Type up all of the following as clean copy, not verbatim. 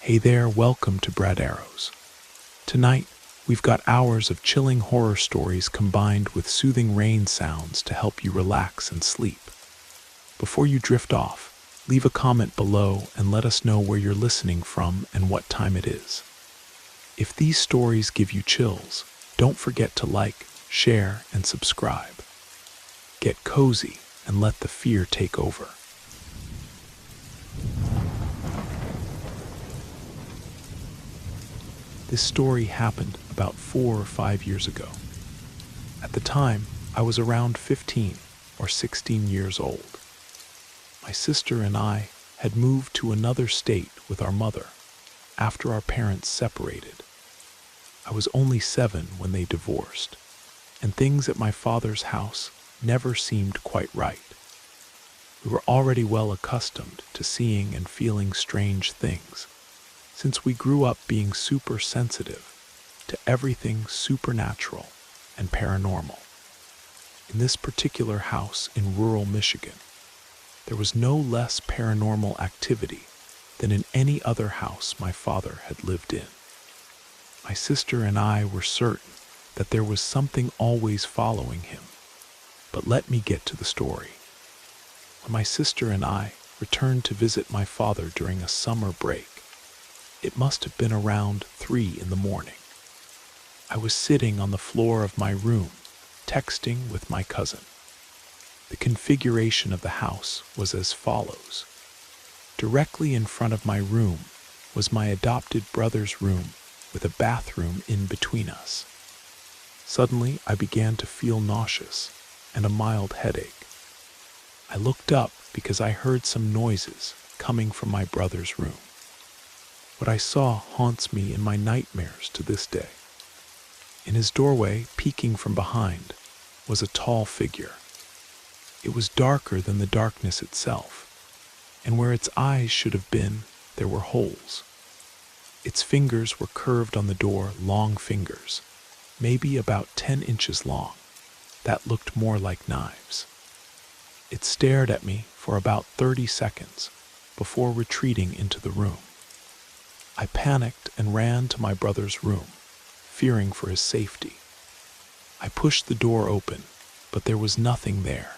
Hey there, welcome to Brad Arrows. Tonight, we've got hours of chilling horror stories combined with soothing rain sounds to help you relax and sleep. Before you drift off, leave a comment below and let us know where you're listening from and what time it is. If these stories give you chills, don't forget to like, share, and subscribe. Get cozy and let the fear take over. This story happened about 4 or 5 years ago. At the time, I was around 15 or 16 years old. My sister and I had moved to another state with our mother after our parents separated. I was only 7 when they divorced, and things at my father's house never seemed quite right. We were already well accustomed to seeing and feeling strange things, since we grew up being super sensitive to everything supernatural and paranormal. In this particular house in rural Michigan, there was no less paranormal activity than in any other house my father had lived in. My sister and I were certain that there was something always following him. But let me get to the story. When my sister and I returned to visit my father during a summer break, it must have been around 3 in the morning. I was sitting on the floor of my room, texting with my cousin. The configuration of the house was as follows. Directly in front of my room was my adopted brother's room with a bathroom in between us. Suddenly, I began to feel nauseous and a mild headache. I looked up because I heard some noises coming from my brother's room. What I saw haunts me in my nightmares to this day. In his doorway, peeking from behind, was a tall figure. It was darker than the darkness itself, and where its eyes should have been, there were holes. Its fingers were curved on the door, long fingers, maybe about 10 inches long, that looked more like knives. It stared at me for about 30 seconds before retreating into the room. I panicked and ran to my brother's room, fearing for his safety. I pushed the door open, but there was nothing there.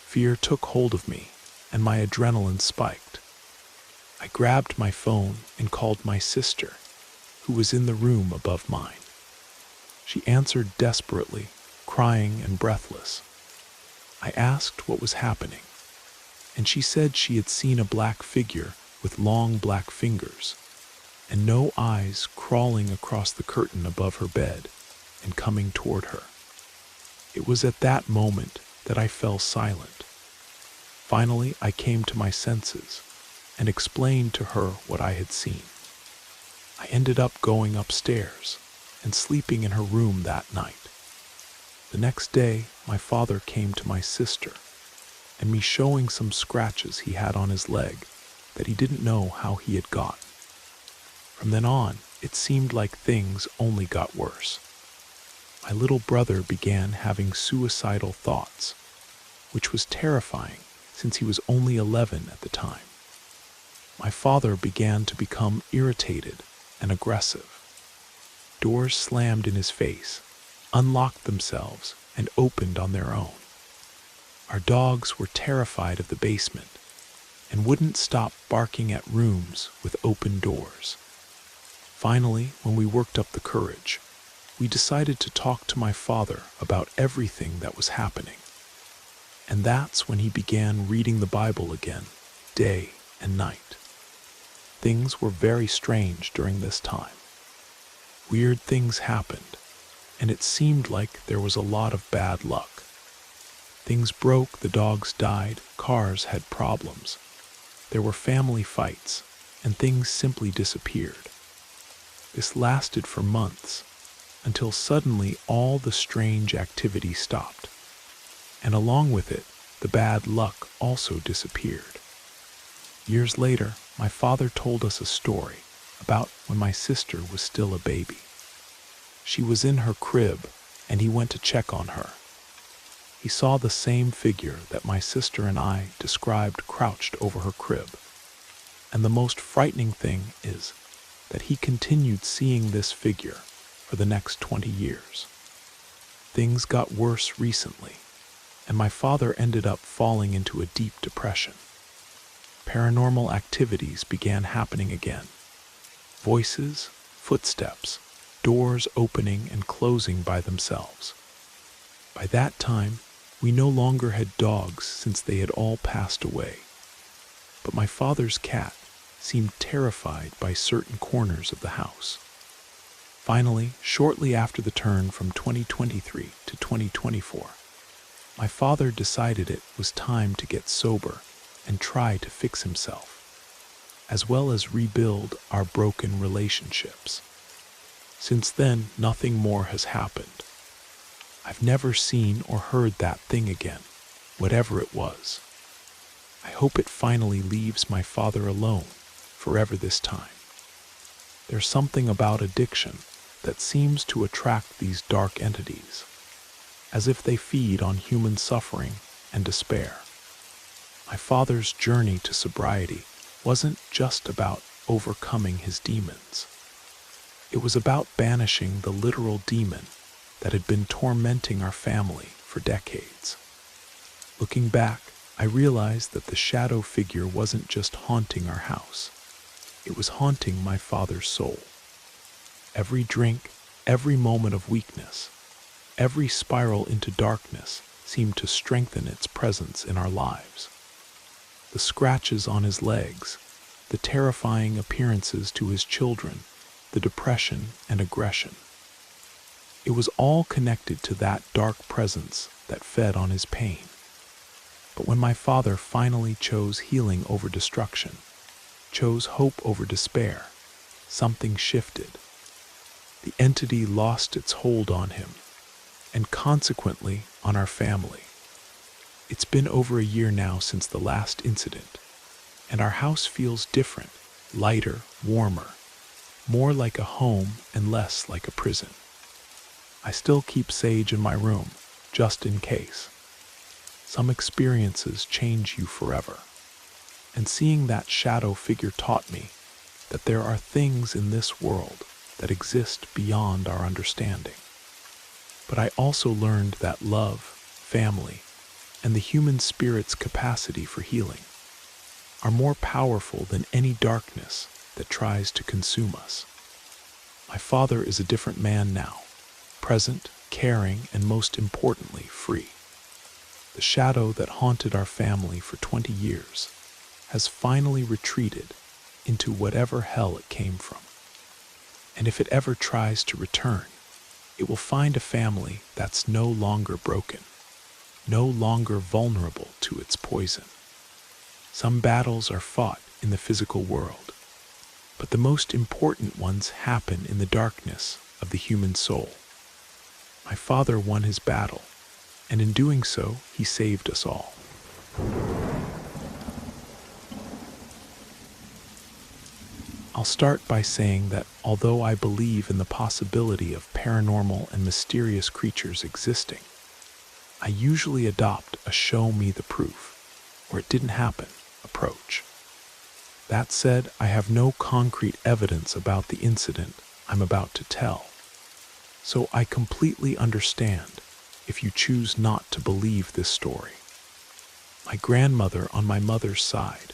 Fear took hold of me, and my adrenaline spiked. I grabbed my phone and called my sister, who was in the room above mine. She answered desperately, crying and breathless. I asked what was happening, and she said she had seen a black figure with long black fingers and no eyes crawling across the curtain above her bed and coming toward her. It was at that moment that I fell silent. Finally, I came to my senses and explained to her what I had seen. I ended up going upstairs and sleeping in her room that night. The next day, my father came to my sister and me showing some scratches he had on his leg that he didn't know how he had gotten. From then on, it seemed like things only got worse. My little brother began having suicidal thoughts, which was terrifying since he was only 11 at the time. My father began to become irritated and aggressive. Doors slammed in his face, unlocked themselves, and opened on their own. Our dogs were terrified of the basement and wouldn't stop barking at rooms with open doors. Finally, when we worked up the courage, we decided to talk to my father about everything that was happening. And that's when he began reading the Bible again, day and night. Things were very strange during this time. Weird things happened, and it seemed like there was a lot of bad luck. Things broke, the dogs died, cars had problems. There were family fights, and things simply disappeared. This lasted for months, until suddenly all the strange activity stopped. And along with it, the bad luck also disappeared. Years later, my father told us a story about when my sister was still a baby. She was in her crib, and he went to check on her. He saw the same figure that my sister and I described crouched over her crib. And the most frightening thing is that he continued seeing this figure for the next 20 years. Things got worse recently, and my father ended up falling into a deep depression. Paranormal activities began happening again. Voices, footsteps, doors opening and closing by themselves. By that time, we no longer had dogs since they had all passed away. But my father's cat seemed terrified by certain corners of the house. Finally, shortly after the turn from 2023 to 2024, my father decided it was time to get sober and try to fix himself, as well as rebuild our broken relationships. Since then, nothing more has happened. I've never seen or heard that thing again, whatever it was. I hope it finally leaves my father alone forever this time. There's something about addiction that seems to attract these dark entities, as if they feed on human suffering and despair. My father's journey to sobriety wasn't just about overcoming his demons. It was about banishing the literal demon that had been tormenting our family for decades. Looking back, I realized that the shadow figure wasn't just haunting our house. It was haunting my father's soul. Every drink, every moment of weakness, every spiral into darkness seemed to strengthen its presence in our lives. The scratches on his legs, the terrifying appearances to his children, the depression and aggression. It was all connected to that dark presence that fed on his pain. But when my father finally chose healing over destruction, chose hope over despair, something shifted. The entity lost its hold on him, and consequently on our family. It's been over a year now since the last incident, and our house feels different, lighter, warmer, more like a home and less like a prison. I still keep sage in my room, just in case. Some experiences change you forever, and seeing that shadow figure taught me that there are things in this world that exist beyond our understanding. But I also learned that love, family, and the human spirit's capacity for healing are more powerful than any darkness that tries to consume us. My father is a different man now, present, caring, and most importantly, free. The shadow that haunted our family for 20 years has finally retreated into whatever hell it came from. And if it ever tries to return, it will find a family that's no longer broken, no longer vulnerable to its poison. Some battles are fought in the physical world, but the most important ones happen in the darkness of the human soul. My father won his battle, and in doing so, he saved us all. I'll start by saying that although I believe in the possibility of paranormal and mysterious creatures existing, I usually adopt a show me the proof, or it didn't happen, approach. That said, I have no concrete evidence about the incident I'm about to tell, so I completely understand if you choose not to believe this story. My grandmother on my mother's side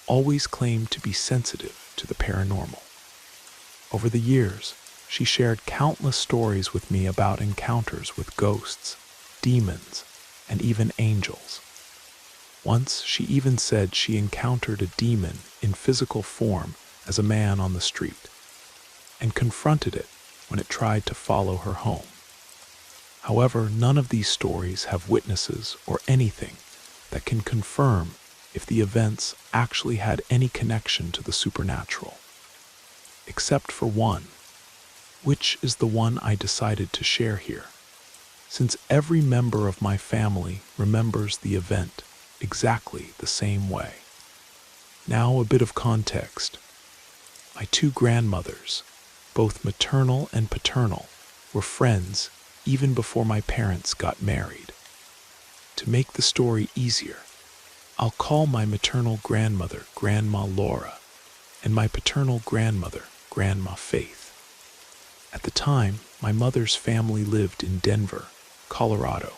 always claimed to be sensitive to the paranormal. Over the years, she shared countless stories with me about encounters with ghosts, demons, and even angels. Once, she even said she encountered a demon in physical form as a man on the street, and confronted it when it tried to follow her home. However, none of these stories have witnesses or anything that can confirm if the events actually had any connection to the supernatural. Except for one, which is the one I decided to share here, since every member of my family remembers the event exactly the same way. Now a bit of context. My two grandmothers, both maternal and paternal, were friends even before my parents got married. To make the story easier, I'll call my maternal grandmother Grandma Laura, and my paternal grandmother, Grandma Faith. At the time, my mother's family lived in Denver, Colorado,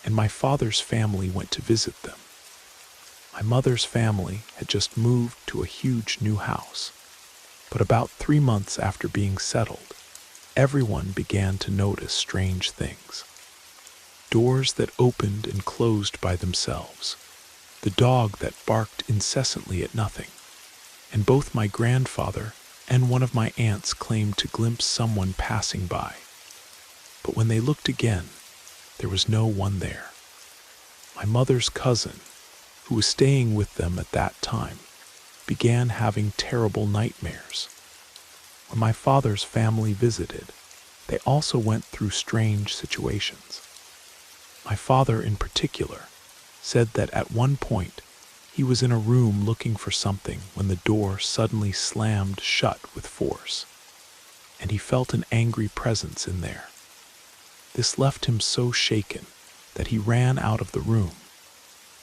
and my father's family went to visit them. My mother's family had just moved to a huge new house, but about 3 months after being settled, everyone began to notice strange things. Doors that opened and closed by themselves, the dog that barked incessantly at nothing, and both my grandfather and one of my aunts claimed to glimpse someone passing by. But when they looked again, there was no one there. My mother's cousin, who was staying with them at that time, began having terrible nightmares. When my father's family visited, they also went through strange situations. My father in particular said that at one point he was in a room looking for something when the door suddenly slammed shut with force, and he felt an angry presence in there. This left him so shaken that he ran out of the room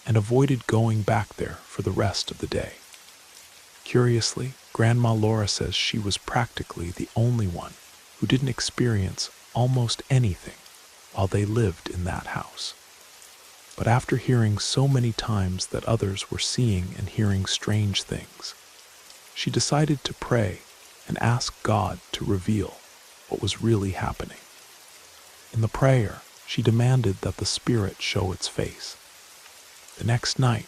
and avoided going back there for the rest of the day. Curiously, Grandma Laura says she was practically the only one who didn't experience almost anything while they lived in that house. But after hearing so many times that others were seeing and hearing strange things, she decided to pray and ask God to reveal what was really happening. In the prayer, she demanded that the spirit show its face. The next night,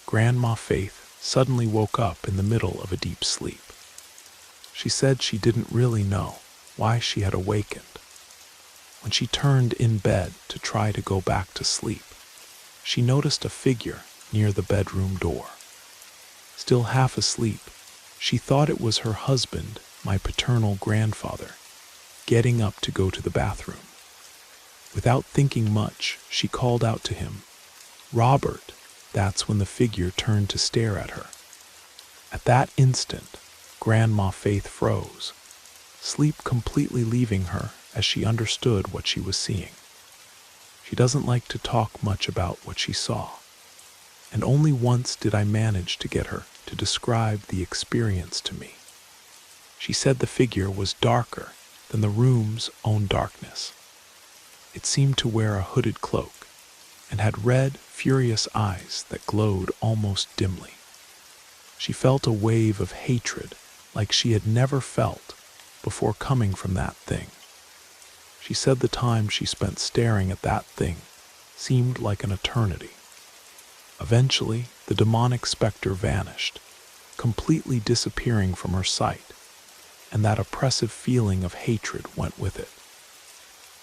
Grandma Faith suddenly woke up in the middle of a deep sleep. She said she didn't really know why she had awakened. When she turned in bed to try to go back to sleep, she noticed a figure near the bedroom door. Still half asleep, she thought it was her husband, my paternal grandfather, getting up to go to the bathroom. Without thinking much, she called out to him, "Robert." That's when the figure turned to stare at her. At that instant, Grandma Faith froze, sleep completely leaving her as she understood what she was seeing. She doesn't like to talk much about what she saw, and only once did I manage to get her to describe the experience to me. She said the figure was darker than the room's own darkness. It seemed to wear a hooded cloak and had red, furious eyes that glowed almost dimly. She felt a wave of hatred like she had never felt before coming from that thing. She said the time she spent staring at that thing seemed like an eternity. Eventually, the demonic specter vanished, completely disappearing from her sight, and that oppressive feeling of hatred went with it.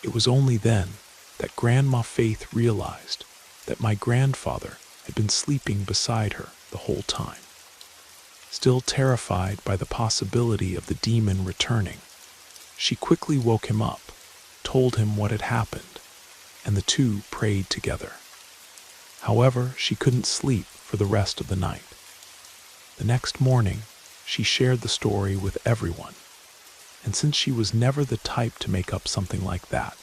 It was only then that Grandma Faith realized that my grandfather had been sleeping beside her the whole time. Still terrified by the possibility of the demon returning, she quickly woke him up, told him what had happened, and the two prayed together. However, she couldn't sleep for the rest of the night. The next morning, she shared the story with everyone, and since she was never the type to make up something like that,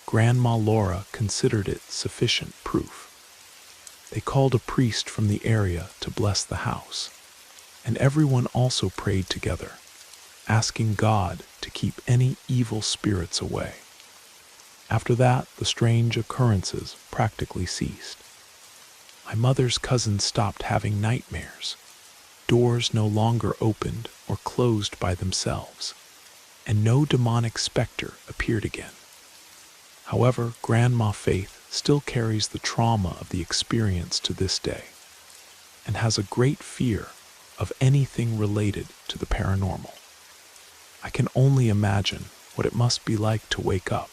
Grandma Laura considered it sufficient proof. They called a priest from the area to bless the house, and everyone also prayed together, asking God to keep any evil spirits away. After that, the strange occurrences practically ceased. My mother's cousin stopped having nightmares. Doors no longer opened or closed by themselves, and no demonic specter appeared again. However, Grandma Faith still carries the trauma of the experience to this day, and has a great fear of anything related to the paranormal. I can only imagine what it must be like to wake up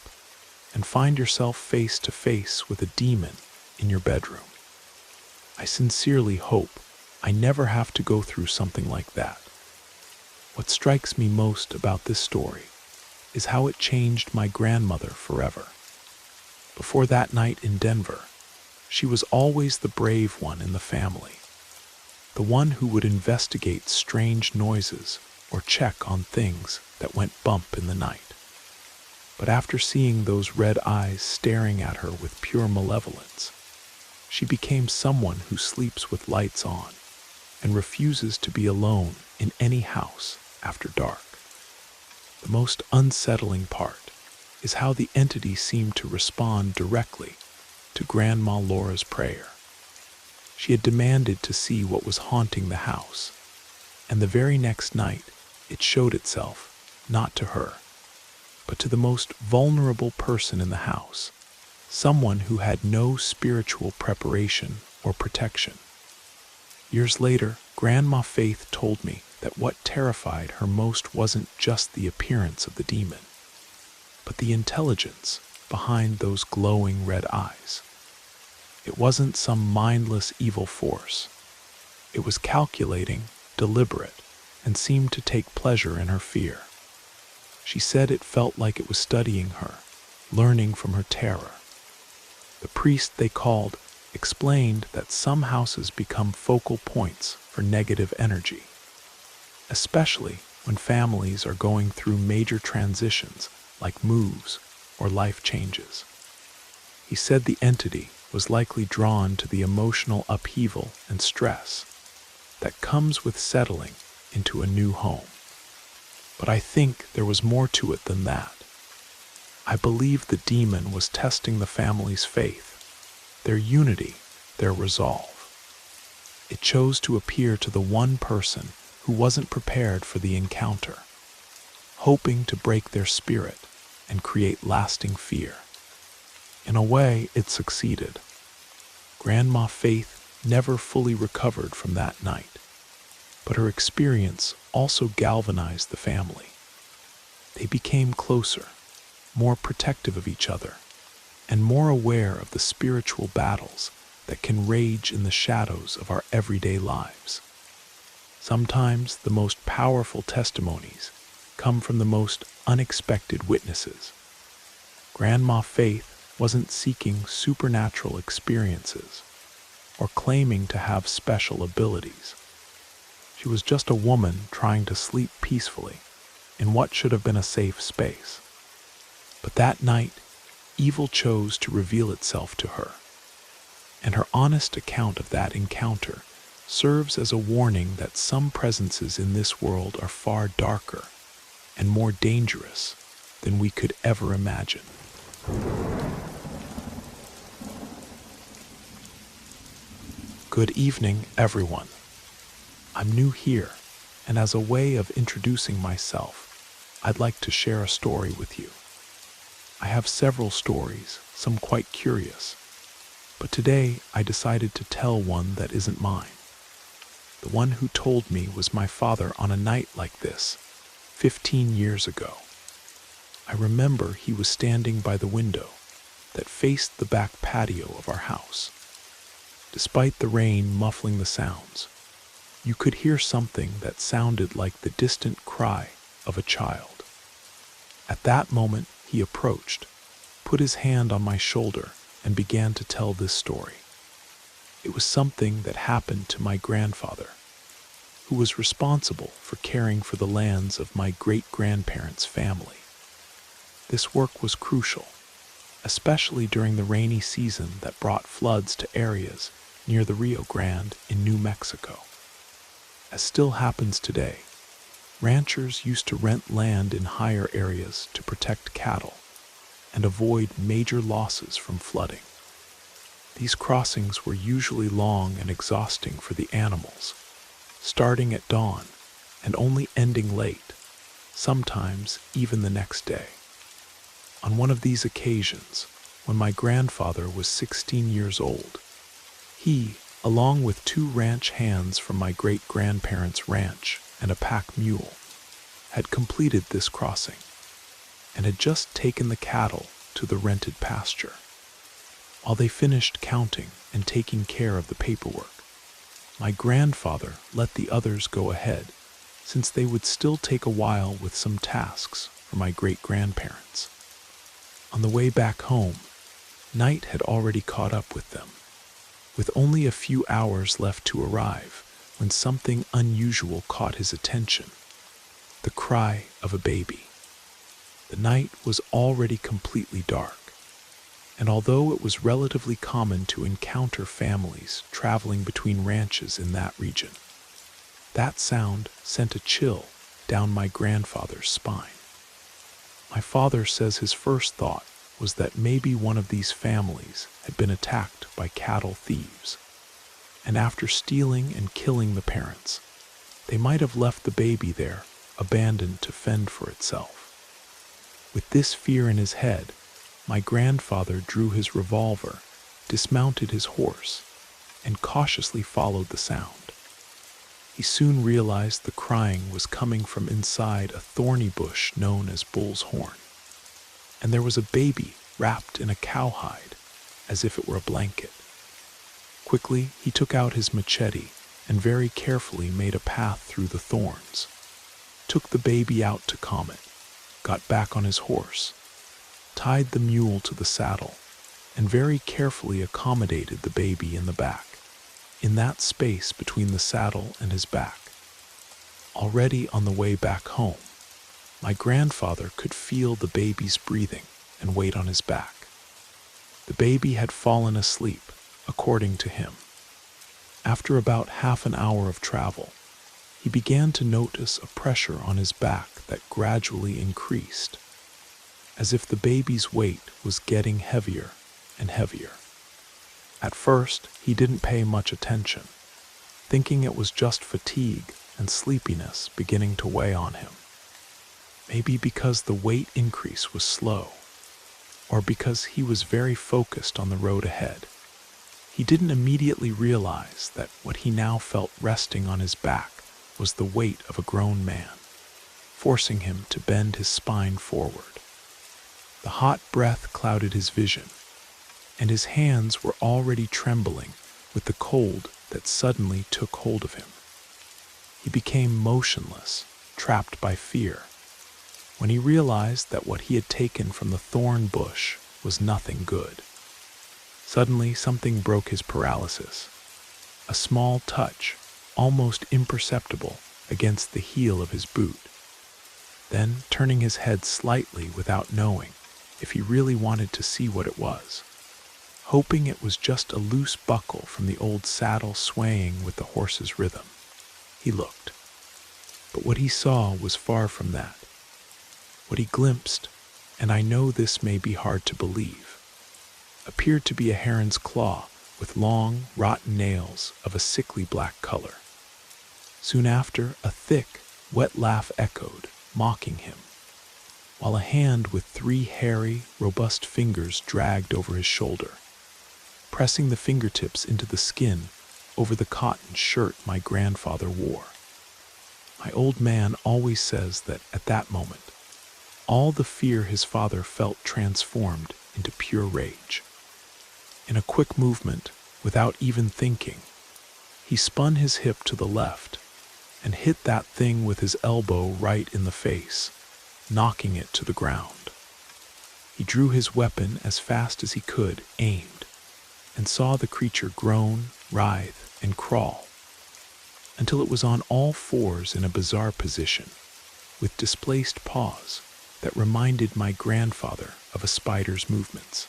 and find yourself face to face with a demon in your bedroom. I sincerely hope I never have to go through something like that. What strikes me most about this story is how it changed my grandmother forever. Before that night in Denver, she was always the brave one in the family, the one who would investigate strange noises or check on things that went bump in the night. But after seeing those red eyes staring at her with pure malevolence, she became someone who sleeps with lights on and refuses to be alone in any house after dark. The most unsettling part is how the entity seemed to respond directly to Grandma Laura's prayer. She had demanded to see what was haunting the house, and the very next night it showed itself not to her, but to the most vulnerable person in the house, someone who had no spiritual preparation or protection. Years later, Grandma Faith told me that what terrified her most wasn't just the appearance of the demon, but the intelligence behind those glowing red eyes. It wasn't some mindless evil force. It was calculating, deliberate, and seemed to take pleasure in her fear. She said it felt like it was studying her, learning from her terror. The priest they called explained that some houses become focal points for negative energy, especially when families are going through major transitions like moves or life changes. He said the entity was likely drawn to the emotional upheaval and stress that comes with settling into a new home. But I think there was more to it than that. I believe the demon was testing the family's faith, their unity, their resolve. It chose to appear to the one person who wasn't prepared for the encounter, hoping to break their spirit and create lasting fear. In a way, it succeeded. Grandma Faith never fully recovered from that night, but her experience also galvanized the family. They became closer, more protective of each other, and more aware of the spiritual battles that can rage in the shadows of our everyday lives. Sometimes the most powerful testimonies come from the most unexpected witnesses. Grandma Faith wasn't seeking supernatural experiences or claiming to have special abilities. She was just a woman trying to sleep peacefully in what should have been a safe space. But that night, evil chose to reveal itself to her, and her honest account of that encounter serves as a warning that some presences in this world are far darker and more dangerous than we could ever imagine. Good evening, everyone. I'm new here, and as a way of introducing myself, I'd like to share a story with you. I have several stories, some quite curious, but today I decided to tell one that isn't mine. The one who told me was my father on a night like this, 15 years ago. I remember he was standing by the window that faced the back patio of our house. Despite the rain muffling the sounds, you could hear something that sounded like the distant cry of a child. At that moment, he approached, put his hand on my shoulder, and began to tell this story. It was something that happened to my grandfather, who was responsible for caring for the lands of my great-grandparents' family. This work was crucial, especially during the rainy season that brought floods to areas near the Rio Grande in New Mexico. As still happens today, ranchers used to rent land in higher areas to protect cattle and avoid major losses from flooding. These crossings were usually long and exhausting for the animals, starting at dawn and only ending late, sometimes even the next day. On one of these occasions, when my grandfather was 16 years old, he, along with 2 ranch hands from my great-grandparents' ranch and a pack mule, had completed this crossing and had just taken the cattle to the rented pasture. While they finished counting and taking care of the paperwork, my grandfather let the others go ahead, since they would still take a while with some tasks for my great-grandparents. On the way back home, night had already caught up with them, with only a few hours left to arrive when something unusual caught his attention: the cry of a baby. The night was already completely dark, and although it was relatively common to encounter families traveling between ranches in that region, That sound sent a chill down my grandfather's spine. My father says his first thought was that maybe one of these families had been attacked by cattle thieves, and after stealing and killing the parents, they might have left the baby there, abandoned to fend for itself. With this fear in his head, my grandfather drew his revolver, dismounted his horse, and cautiously followed the sound. He soon realized the crying was coming from inside a thorny bush known as bull's horn, and there was a baby wrapped in a cowhide as if it were a blanket. Quickly, he took out his machete and very carefully made a path through the thorns, took the baby out to calm it, got back on his horse, tied the mule to the saddle, and very carefully accommodated the baby in the back, in that space between the saddle and his back. Already on the way back home, my grandfather could feel the baby's breathing and weight on his back. The baby had fallen asleep, according to him. After about half an hour of travel, he began to notice a pressure on his back that gradually increased, as if the baby's weight was getting heavier and heavier. At first, he didn't pay much attention, thinking it was just fatigue and sleepiness beginning to weigh on him. Maybe because the weight increase was slow, or because he was very focused on the road ahead. He didn't immediately realize that what he now felt resting on his back was the weight of a grown man, forcing him to bend his spine forward. The hot breath clouded his vision, and his hands were already trembling with the cold that suddenly took hold of him. He became motionless, trapped by fear, when he realized that what he had taken from the thorn bush was nothing good. Suddenly, something broke his paralysis. A small touch, almost imperceptible, against the heel of his boot. Then, turning his head slightly without knowing if he really wanted to see what it was, hoping it was just a loose buckle from the old saddle swaying with the horse's rhythm, he looked. But what he saw was far from that. What he glimpsed, and I know this may be hard to believe, appeared to be a heron's claw with long, rotten nails of a sickly black color. Soon after, a thick, wet laugh echoed, mocking him, while a hand with 3 hairy, robust fingers dragged over his shoulder, pressing the fingertips into the skin over the cotton shirt my grandfather wore. My old man always says that at that moment, all the fear his father felt transformed into pure rage. In a quick movement, without even thinking, he spun his hip to the left and hit that thing with his elbow right in the face, knocking it to the ground. He drew his weapon as fast as he could, aimed, and saw the creature groan, writhe, and crawl, until it was on all fours in a bizarre position, with displaced paws that reminded my grandfather of a spider's movements.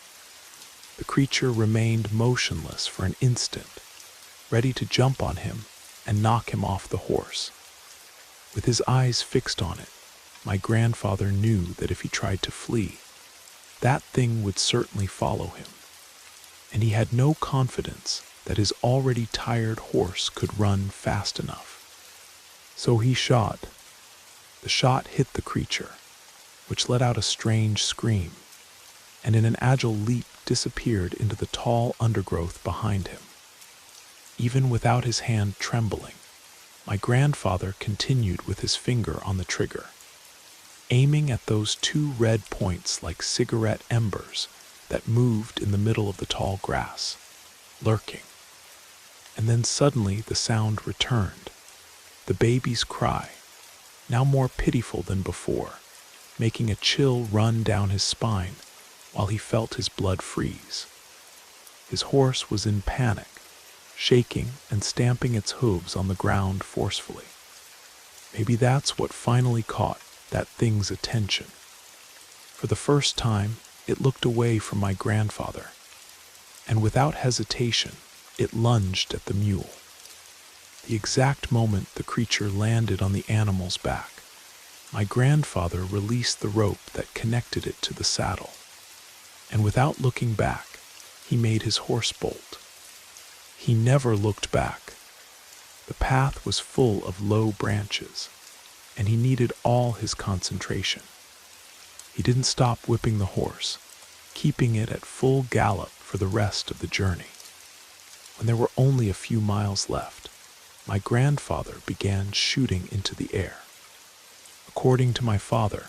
The creature remained motionless for an instant, ready to jump on him and knock him off the horse. With his eyes fixed on it, my grandfather knew that if he tried to flee, that thing would certainly follow him, and he had no confidence that his already tired horse could run fast enough. So he shot. The shot hit the creature, which let out a strange scream, and in an agile leap disappeared into the tall undergrowth behind him. Even without his hand trembling, my grandfather continued with his finger on the trigger, aiming at those 2 red points like cigarette embers that moved in the middle of the tall grass, lurking. And then suddenly the sound returned, the baby's cry, now more pitiful than before, making a chill run down his spine while he felt his blood freeze. His horse was in panic, shaking and stamping its hooves on the ground forcefully. Maybe that's what finally caught that thing's attention. For the first time, it looked away from my grandfather, and without hesitation, it lunged at the mule. the exact moment the creature landed on the animal's back, my grandfather released the rope that connected it to the saddle, and without looking back, he made his horse bolt. He never looked back. The path was full of low branches, and he needed all his concentration. He didn't stop whipping the horse, keeping it at full gallop for the rest of the journey. When there were only a few miles left, my grandfather began shooting into the air. According to my father,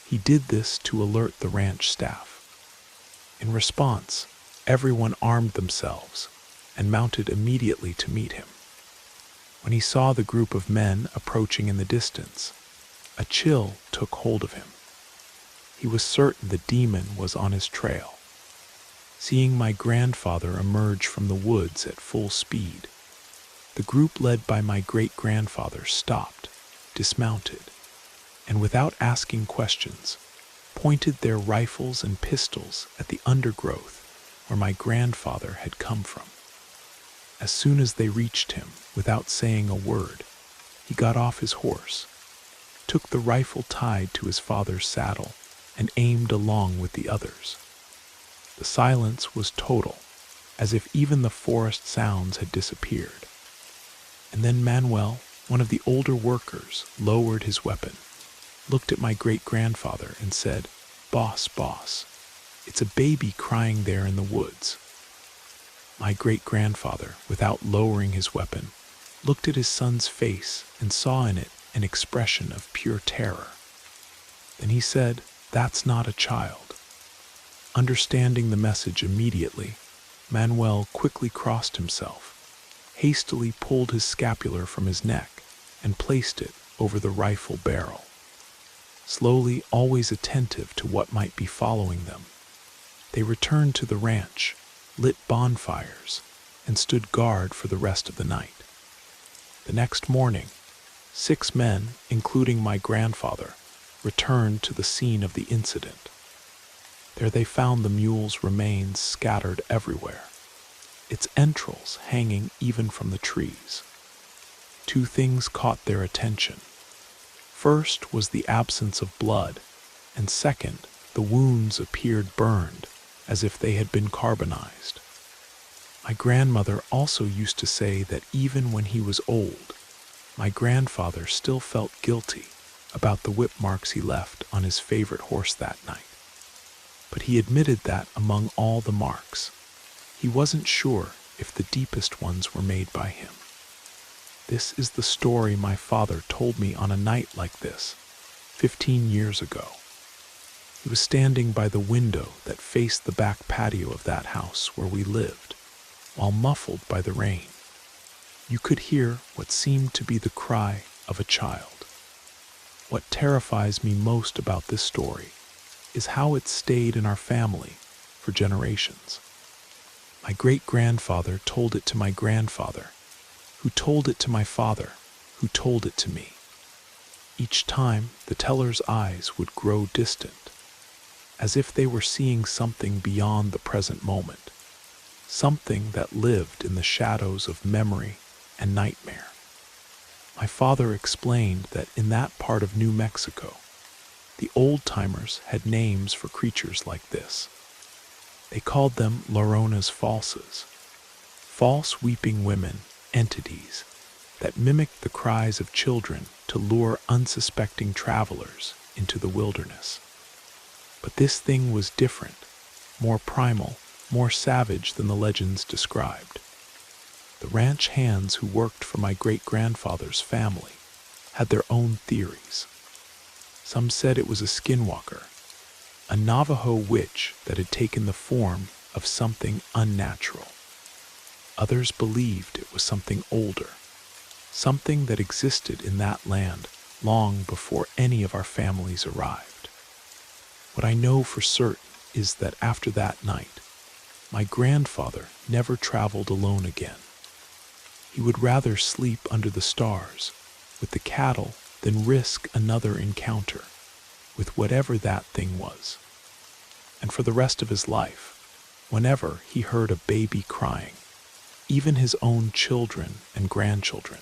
he did this to alert the ranch staff. In response, everyone armed themselves and mounted immediately to meet him. When he saw the group of men approaching in the distance, a chill took hold of him. He was certain the demon was on his trail. Seeing my grandfather emerge from the woods at full speed, the group led by my great-grandfather stopped, dismounted, and without asking questions, pointed their rifles and pistols at the undergrowth where my grandfather had come from. As soon as they reached him, without saying a word, he got off his horse, took the rifle tied to his father's saddle, and aimed along with the others. The silence was total, as if even the forest sounds had disappeared. And then Manuel, one of the older workers, lowered his weapon, looked at my great-grandfather and said, "Boss, boss, it's a baby crying there in the woods." My great-grandfather, without lowering his weapon, looked at his son's face and saw in it an expression of pure terror. Then he said, "That's not a child." Understanding the message immediately, Manuel quickly crossed himself, hastily pulled his scapular from his neck, and placed it over the rifle barrel. Slowly, always attentive to what might be following them, they returned to the ranch, lit bonfires, and stood guard for the rest of the night. The next morning, 6 men, including my grandfather, returned to the scene of the incident. There they found the mule's remains scattered everywhere, its entrails hanging even from the trees. 2 things caught their attention. First was the absence of blood, and second, the wounds appeared burned, as if they had been carbonized. My grandmother also used to say that even when he was old, my grandfather still felt guilty about the whip marks he left on his favorite horse that night. But he admitted that among all the marks, he wasn't sure if the deepest ones were made by him. This is the story my father told me on a night like this, 15 years ago. He was standing by the window that faced the back patio of that house where we lived, while muffled by the rain. You could hear what seemed to be the cry of a child. What terrifies me most about this story is how it stayed in our family for generations. My great-grandfather told it to my grandfather, who told it to my father, who told it to me. Each time, the teller's eyes would grow distant, as if they were seeing something beyond the present moment, something that lived in the shadows of memory and nightmare. My father explained that in that part of New Mexico, the old-timers had names for creatures like this. They called them Lloronas falsas, false weeping women, entities that mimicked the cries of children to lure unsuspecting travelers into the wilderness. But this thing was different, more primal, more savage than the legends described. The ranch hands who worked for my great-grandfather's family had their own theories. Some said it was a skinwalker, a Navajo witch that had taken the form of something unnatural. Others believed it was something older, something that existed in that land long before any of our families arrived. What I know for certain is that after that night, my grandfather never traveled alone again. He would rather sleep under the stars with the cattle than risk another encounter with whatever that thing was. And for the rest of his life, whenever he heard a baby crying, even his own children and grandchildren,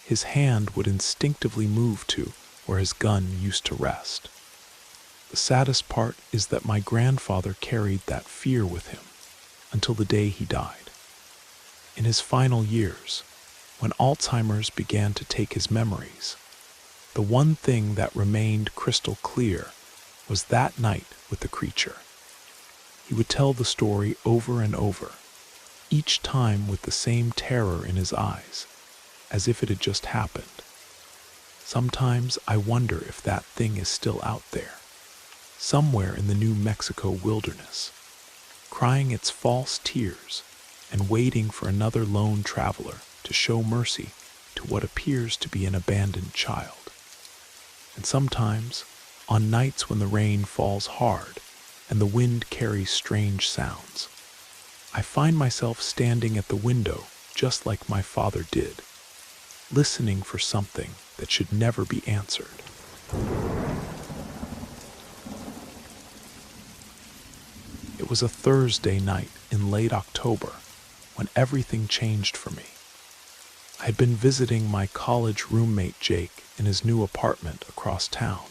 his hand would instinctively move to where his gun used to rest. The saddest part is that my grandfather carried that fear with him until the day he died. In his final years, when Alzheimer's began to take his memories, the one thing that remained crystal clear was that night with the creature. He would tell the story over and over, each time with the same terror in his eyes, as if it had just happened. Sometimes I wonder if that thing is still out there, somewhere in the New Mexico wilderness, crying its false tears and waiting for another lone traveler to show mercy to what appears to be an abandoned child. And sometimes, on nights when the rain falls hard and the wind carries strange sounds, I find myself standing at the window just like my father did, listening for something that should never be answered. It was a Thursday night in late October when everything changed for me. I had been visiting my college roommate Jake in his new apartment across town,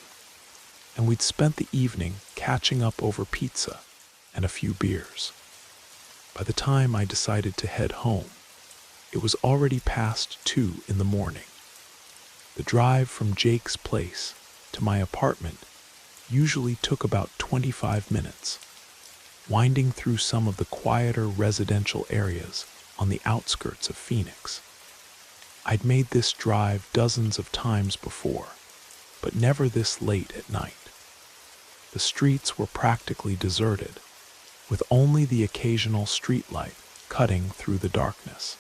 and we'd spent the evening catching up over pizza and a few beers. By the time I decided to head home, it was already past 2 in the morning. The drive from Jake's place to my apartment usually took about 25 minutes, winding through some of the quieter residential areas on the outskirts of Phoenix. I'd made this drive dozens of times before, but never this late at night. The streets were practically deserted, with only the occasional streetlight cutting through the darkness.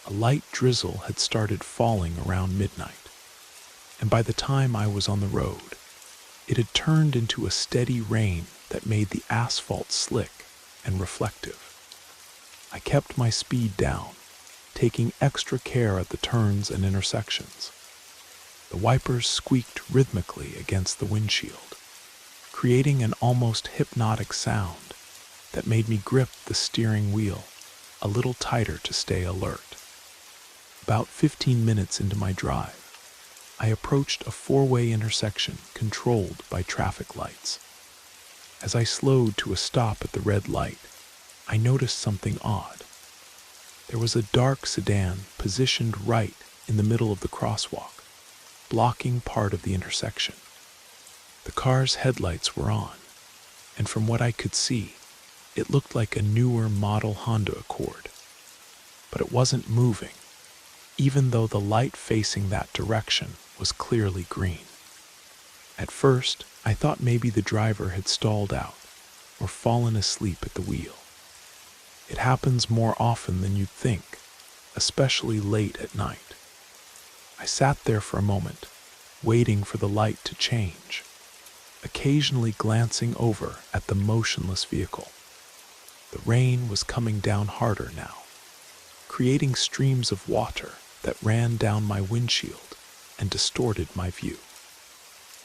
A light drizzle had started falling around midnight, and by the time I was on the road, it had turned into a steady rain that made the asphalt slick and reflective. I kept my speed down, taking extra care at the turns and intersections. The wipers squeaked rhythmically against the windshield, creating an almost hypnotic sound that made me grip the steering wheel a little tighter to stay alert. About 15 minutes into my drive, I approached a 4-way intersection controlled by traffic lights. As I slowed to a stop at the red light, I noticed something odd. There was a dark sedan positioned right in the middle of the crosswalk, blocking part of the intersection. The car's headlights were on, and from what I could see, it looked like a newer model Honda Accord. But it wasn't moving, even though the light facing that direction was clearly green. At first, I thought maybe the driver had stalled out or fallen asleep at the wheel. It happens more often than you'd think, especially late at night. I sat there for a moment, waiting for the light to change, occasionally glancing over at the motionless vehicle. The rain was coming down harder now, creating streams of water that ran down my windshield and distorted my view.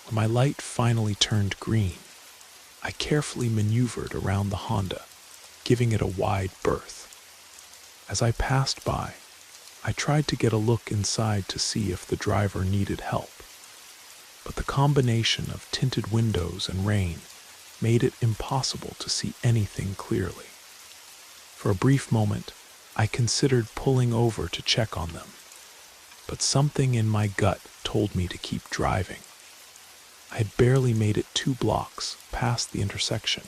When my light finally turned green, I carefully maneuvered around the Honda, giving it a wide berth. As I passed by, I tried to get a look inside to see if the driver needed help, but the combination of tinted windows and rain made it impossible to see anything clearly. For a brief moment, I considered pulling over to check on them, but something in my gut told me to keep driving. I had barely made it 2 blocks past the intersection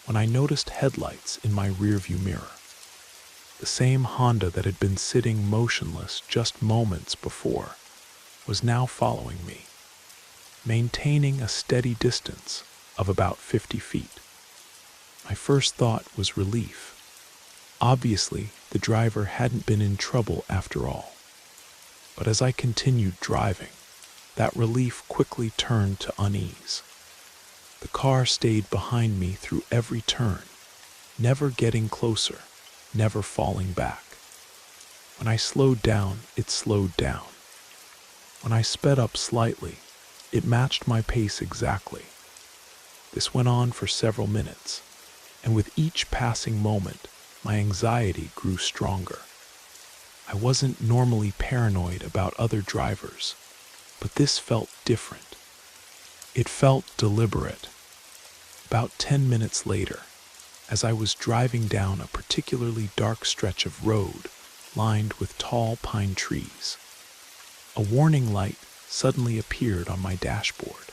when I noticed headlights in my rearview mirror. The same Honda that had been sitting motionless just moments before was now following me, maintaining a steady distance of about 50 feet. My first thought was relief. Obviously, the driver hadn't been in trouble after all. But as I continued driving, that relief quickly turned to unease. The car stayed behind me through every turn, never getting closer, never falling back. When I slowed down, it slowed down. When I sped up slightly, it matched my pace exactly. This went on for several minutes, and with each passing moment, my anxiety grew stronger. I wasn't normally paranoid about other drivers, but this felt different. It felt deliberate. About 10 minutes later, as I was driving down a particularly dark stretch of road lined with tall pine trees, a warning light suddenly appeared on my dashboard.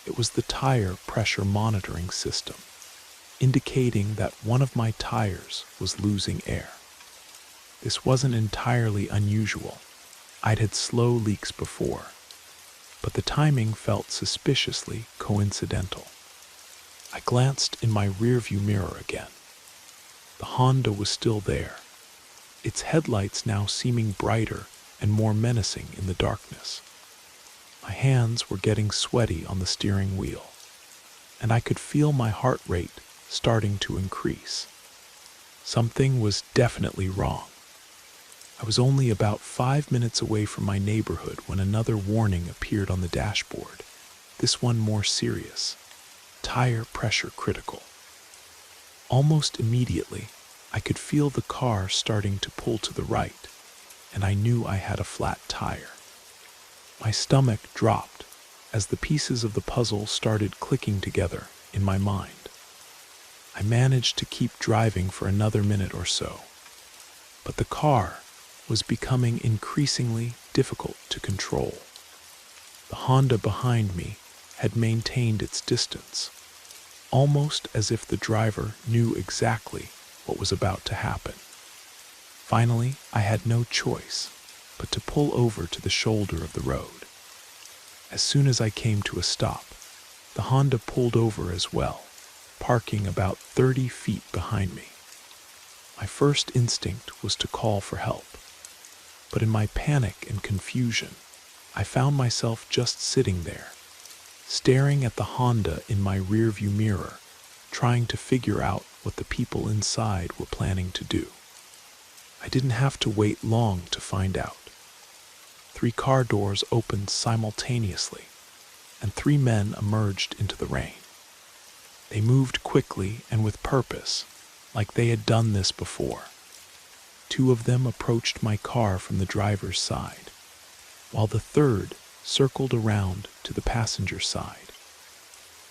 It was the tire pressure monitoring system, indicating that one of my tires was losing air. This wasn't entirely unusual. I'd had slow leaks before, but the timing felt suspiciously coincidental. I glanced in my rearview mirror again. The Honda was still there, its headlights now seeming brighter and more menacing in the darkness. My hands were getting sweaty on the steering wheel, and I could feel my heart rate starting to increase. Something was definitely wrong. I was only about 5 minutes away from my neighborhood when another warning appeared on the dashboard, this one more serious: tire pressure critical. Almost immediately, I could feel the car starting to pull to the right, and I knew I had a flat tire. My stomach dropped as the pieces of the puzzle started clicking together in my mind. I managed to keep driving for another minute or so, but the car was becoming increasingly difficult to control. The Honda behind me had maintained its distance, almost as if the driver knew exactly what was about to happen. Finally, I had no choice but to pull over to the shoulder of the road. As soon as I came to a stop, the Honda pulled over as well, parking about 30 feet behind me. My first instinct was to call for help, but in my panic and confusion, I found myself just sitting there, staring at the Honda in my rearview mirror, trying to figure out what the people inside were planning to do. I didn't have to wait long to find out. 3 car doors opened simultaneously, and 3 men emerged into the rain. They moved quickly and with purpose, like they had done this before. 2 of them approached my car from the driver's side, while the third circled around to the passenger side.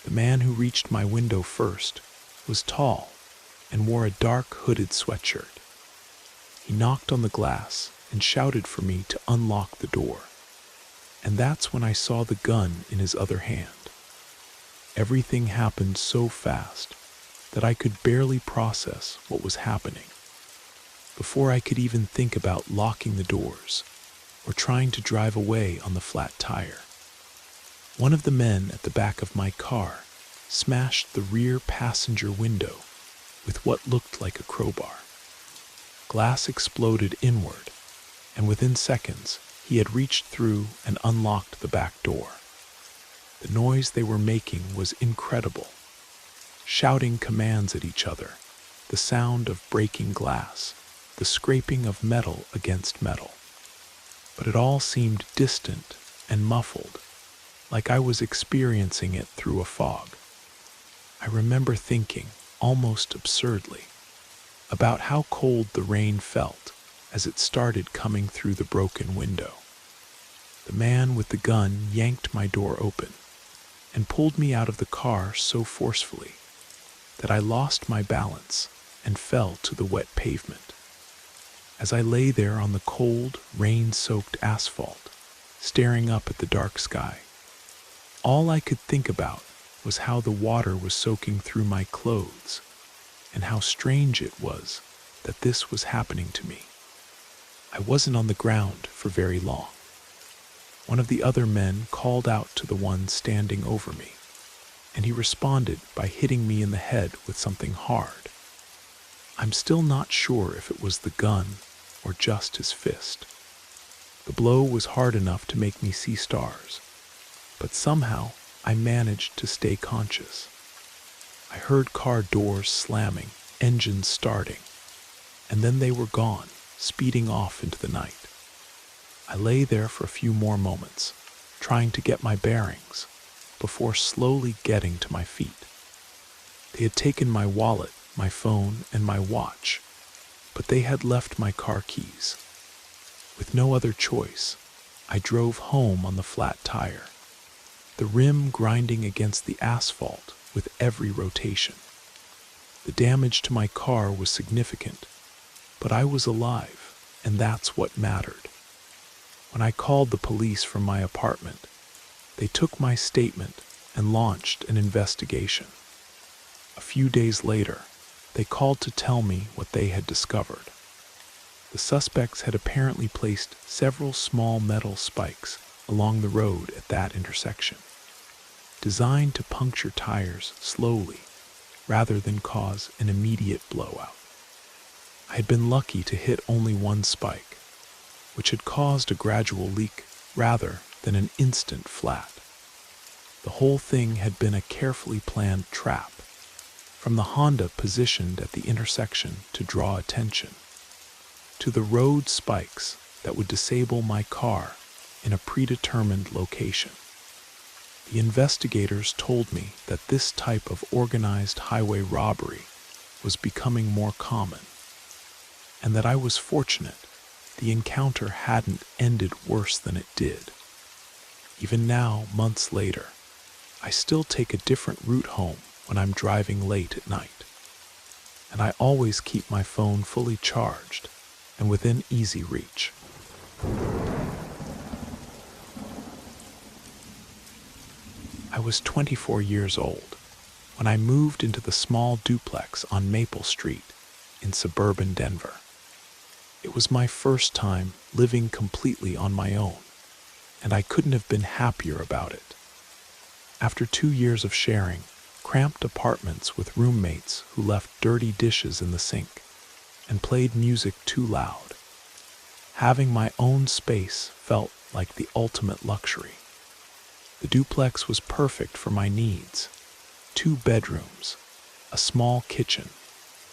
The man who reached my window first was tall and wore a dark hooded sweatshirt. He knocked on the glass and shouted for me to unlock the door, and that's when I saw the gun in his other hand. Everything happened so fast that I could barely process what was happening. Before I could even think about locking the doors or trying to drive away on the flat tire, one of the men at the back of my car smashed the rear passenger window with what looked like a crowbar. Glass exploded inward, and within seconds, he had reached through and unlocked the back door. The noise they were making was incredible, shouting commands at each other, the sound of breaking glass, the scraping of metal against metal. But it all seemed distant and muffled, like I was experiencing it through a fog. I remember thinking, almost absurdly, about how cold the rain felt as it started coming through the broken window. The man with the gun yanked my door open and pulled me out of the car so forcefully that I lost my balance and fell to the wet pavement. As I lay there on the cold, rain-soaked asphalt, staring up at the dark sky, all I could think about was how the water was soaking through my clothes and how strange it was that this was happening to me. I wasn't on the ground for very long. One of the other men called out to the one standing over me, and he responded by hitting me in the head with something hard. I'm still not sure if it was the gun or just his fist. The blow was hard enough to make me see stars, but somehow I managed to stay conscious. I heard car doors slamming, engines starting, and then they were gone, speeding off into the night. I lay there for a few more moments, trying to get my bearings, before slowly getting to my feet. They had taken my wallet, my phone, and my watch, but they had left my car keys. With no other choice, I drove home on the flat tire, the rim grinding against the asphalt with every rotation. The damage to my car was significant, but I was alive, and that's what mattered. When I called the police from my apartment, they took my statement and launched an investigation. A few days later, they called to tell me what they had discovered. The suspects had apparently placed several small metal spikes along the road at that intersection, designed to puncture tires slowly rather than cause an immediate blowout. I had been lucky to hit only one spike, which had caused a gradual leak rather than an instant flat. The whole thing had been a carefully planned trap, from the Honda positioned at the intersection to draw attention, to the road spikes that would disable my car in a predetermined location. The investigators told me that this type of organized highway robbery was becoming more common, and that I was fortunate the encounter hadn't ended worse than it did. Even now, months later, I still take a different route home when I'm driving late at night, and I always keep my phone fully charged and within easy reach. I was 24 years old when I moved into the small duplex on Maple Street in suburban Denver. It was my first time living completely on my own, and I couldn't have been happier about it. After 2 years of sharing cramped apartments with roommates who left dirty dishes in the sink and played music too loud, having my own space felt like the ultimate luxury. The duplex was perfect for my needs: 2 bedrooms, a small kitchen,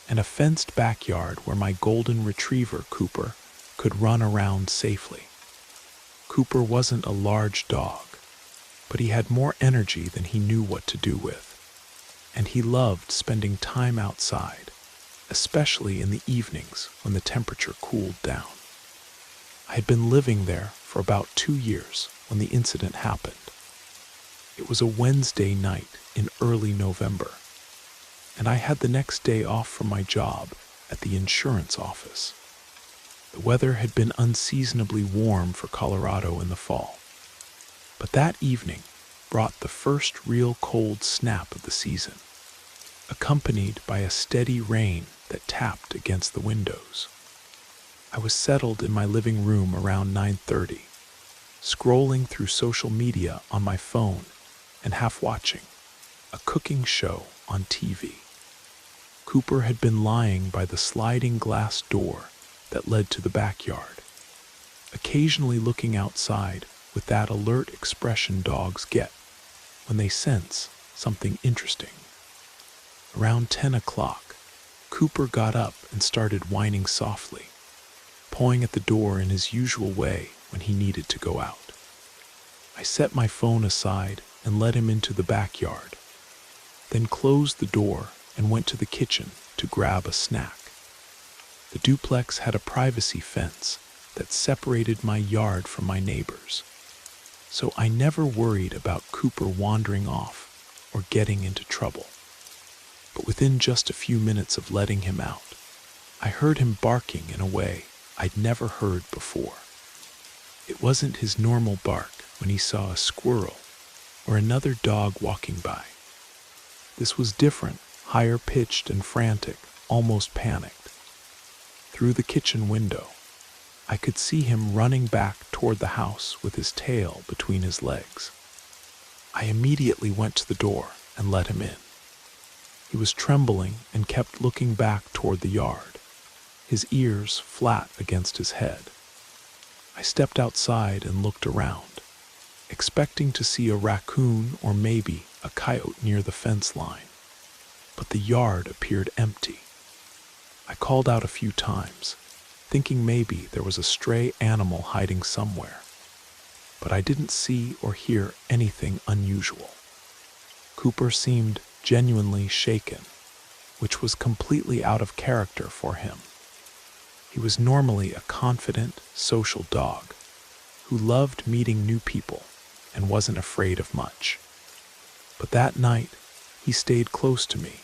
and a fenced backyard where my golden retriever, Cooper, could run around safely. Cooper wasn't a large dog, but he had more energy than he knew what to do with, and he loved spending time outside, especially in the evenings when the temperature cooled down. I had been living there for about 2 years when the incident happened. It was a Wednesday night in early November, and I had the next day off from my job at the insurance office. The weather had been unseasonably warm for Colorado in the fall, but that evening brought the first real cold snap of the season, accompanied by a steady rain that tapped against the windows. I was settled in my living room around 9:30, scrolling through social media on my phone and half watching a cooking show on TV. Cooper had been lying by the sliding glass door that led to the backyard, occasionally looking outside with that alert expression dogs get when they sense something interesting. Around 10 o'clock, Cooper got up and started whining softly, pawing at the door in his usual way when he needed to go out. I set my phone aside and let him into the backyard, then closed the door and went to the kitchen to grab a snack. The duplex had a privacy fence that separated my yard from my neighbors, so I never worried about Cooper wandering off or getting into trouble. But within just a few minutes of letting him out, I heard him barking in a way I'd never heard before. It wasn't his normal bark when he saw a squirrel or another dog walking by. This was different, higher-pitched and frantic, almost panicked. Through the kitchen window, I could see him running back toward the house with his tail between his legs. I immediately went to the door and let him in. He was trembling and kept looking back toward the yard, his ears flat against his head. I stepped outside and looked around, expecting to see a raccoon or maybe a coyote near the fence line, but the yard appeared empty. I called out a few times, thinking maybe there was a stray animal hiding somewhere, but I didn't see or hear anything unusual. Cooper seemed genuinely shaken, which was completely out of character for him. He was normally a confident, social dog who loved meeting new people and wasn't afraid of much. But that night, he stayed close to me,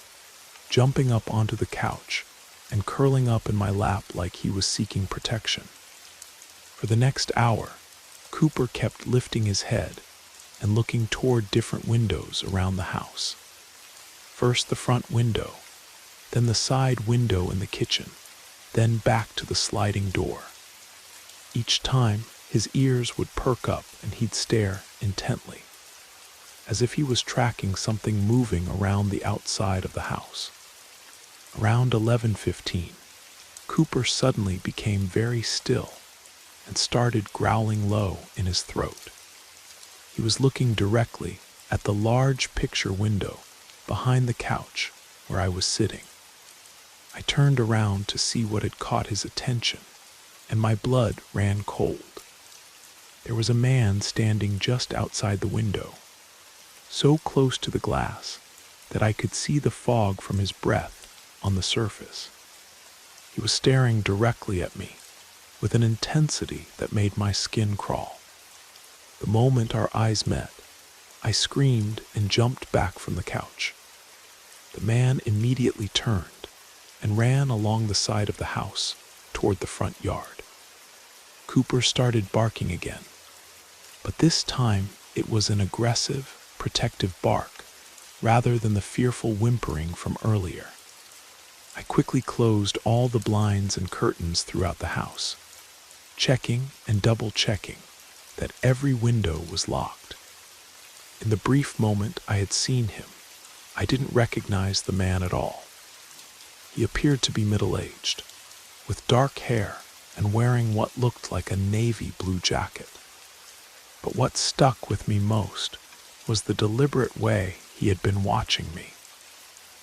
jumping up onto the couch and curling up in my lap like he was seeking protection. For the next hour, Cooper kept lifting his head and looking toward different windows around the house. First the front window, then the side window in the kitchen, then back to the sliding door. Each time, his ears would perk up and he'd stare intently, as if he was tracking something moving around the outside of the house. Around 11:15, Cooper suddenly became very still and started growling low in his throat. He was looking directly at the large picture window behind the couch where I was sitting. I turned around to see what had caught his attention, and my blood ran cold. There was a man standing just outside the window, so close to the glass that I could see the fog from his breath on the surface. He was staring directly at me with an intensity that made my skin crawl. The moment our eyes met, I screamed and jumped back from the couch. The man immediately turned and ran along the side of the house toward the front yard. Cooper started barking again, but this time it was an aggressive, protective bark rather than the fearful whimpering from earlier. I quickly closed all the blinds and curtains throughout the house, checking and double-checking that every window was locked. In the brief moment I had seen him, I didn't recognize the man at all. He appeared to be middle-aged, with dark hair and wearing what looked like a navy blue jacket. But what stuck with me most was the deliberate way he had been watching me,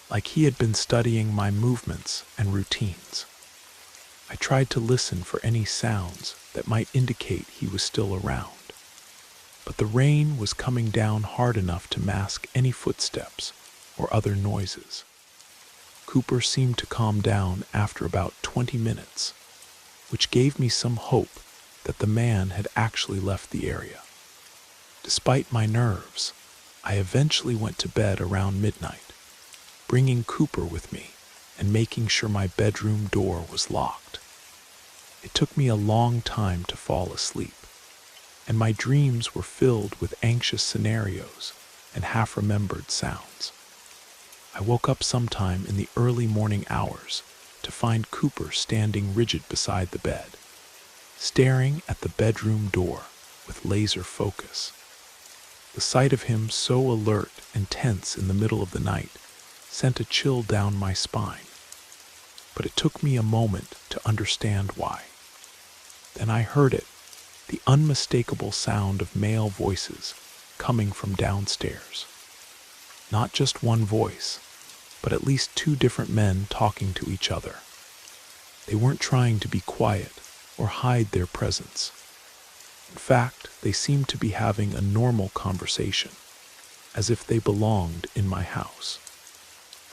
like he had been studying my movements and routines. I tried to listen for any sounds that might indicate he was still around, but the rain was coming down hard enough to mask any footsteps or other noises. Cooper seemed to calm down after about 20 minutes, which gave me some hope that the man had actually left the area. Despite my nerves, I eventually went to bed around midnight, bringing Cooper with me and making sure my bedroom door was locked. It took me a long time to fall asleep, and my dreams were filled with anxious scenarios and half-remembered sounds. I woke up sometime in the early morning hours to find Cooper standing rigid beside the bed, staring at the bedroom door with laser focus. The sight of him so alert and tense in the middle of the night sent a chill down my spine, but it took me a moment to understand why. Then I heard it, the unmistakable sound of male voices coming from downstairs. Not just one voice, but at least two different men talking to each other. They weren't trying to be quiet or hide their presence. In fact, they seemed to be having a normal conversation, as if they belonged in my house.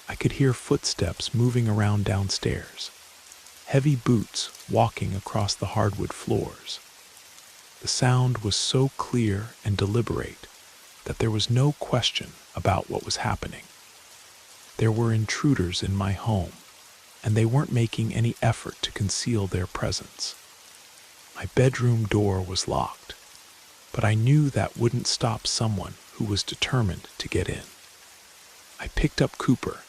I could hear footsteps moving around downstairs, heavy boots walking across the hardwood floors. The sound was so clear and deliberate that there was no question about what was happening. There were intruders in my home, and they weren't making any effort to conceal their presence. My bedroom door was locked, but I knew that wouldn't stop someone who was determined to get in. I picked up Cooper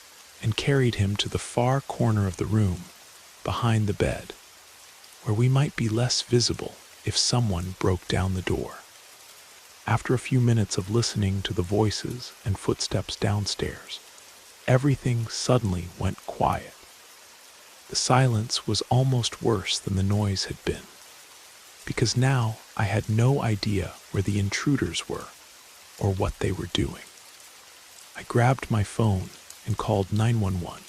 and carried him to the far corner of the room, behind the bed, where we might be less visible if someone broke down the door. After a few minutes of listening to the voices and footsteps downstairs, everything suddenly went quiet. The silence was almost worse than the noise had been, because now I had no idea where the intruders were or what they were doing. I grabbed my phone and called 911,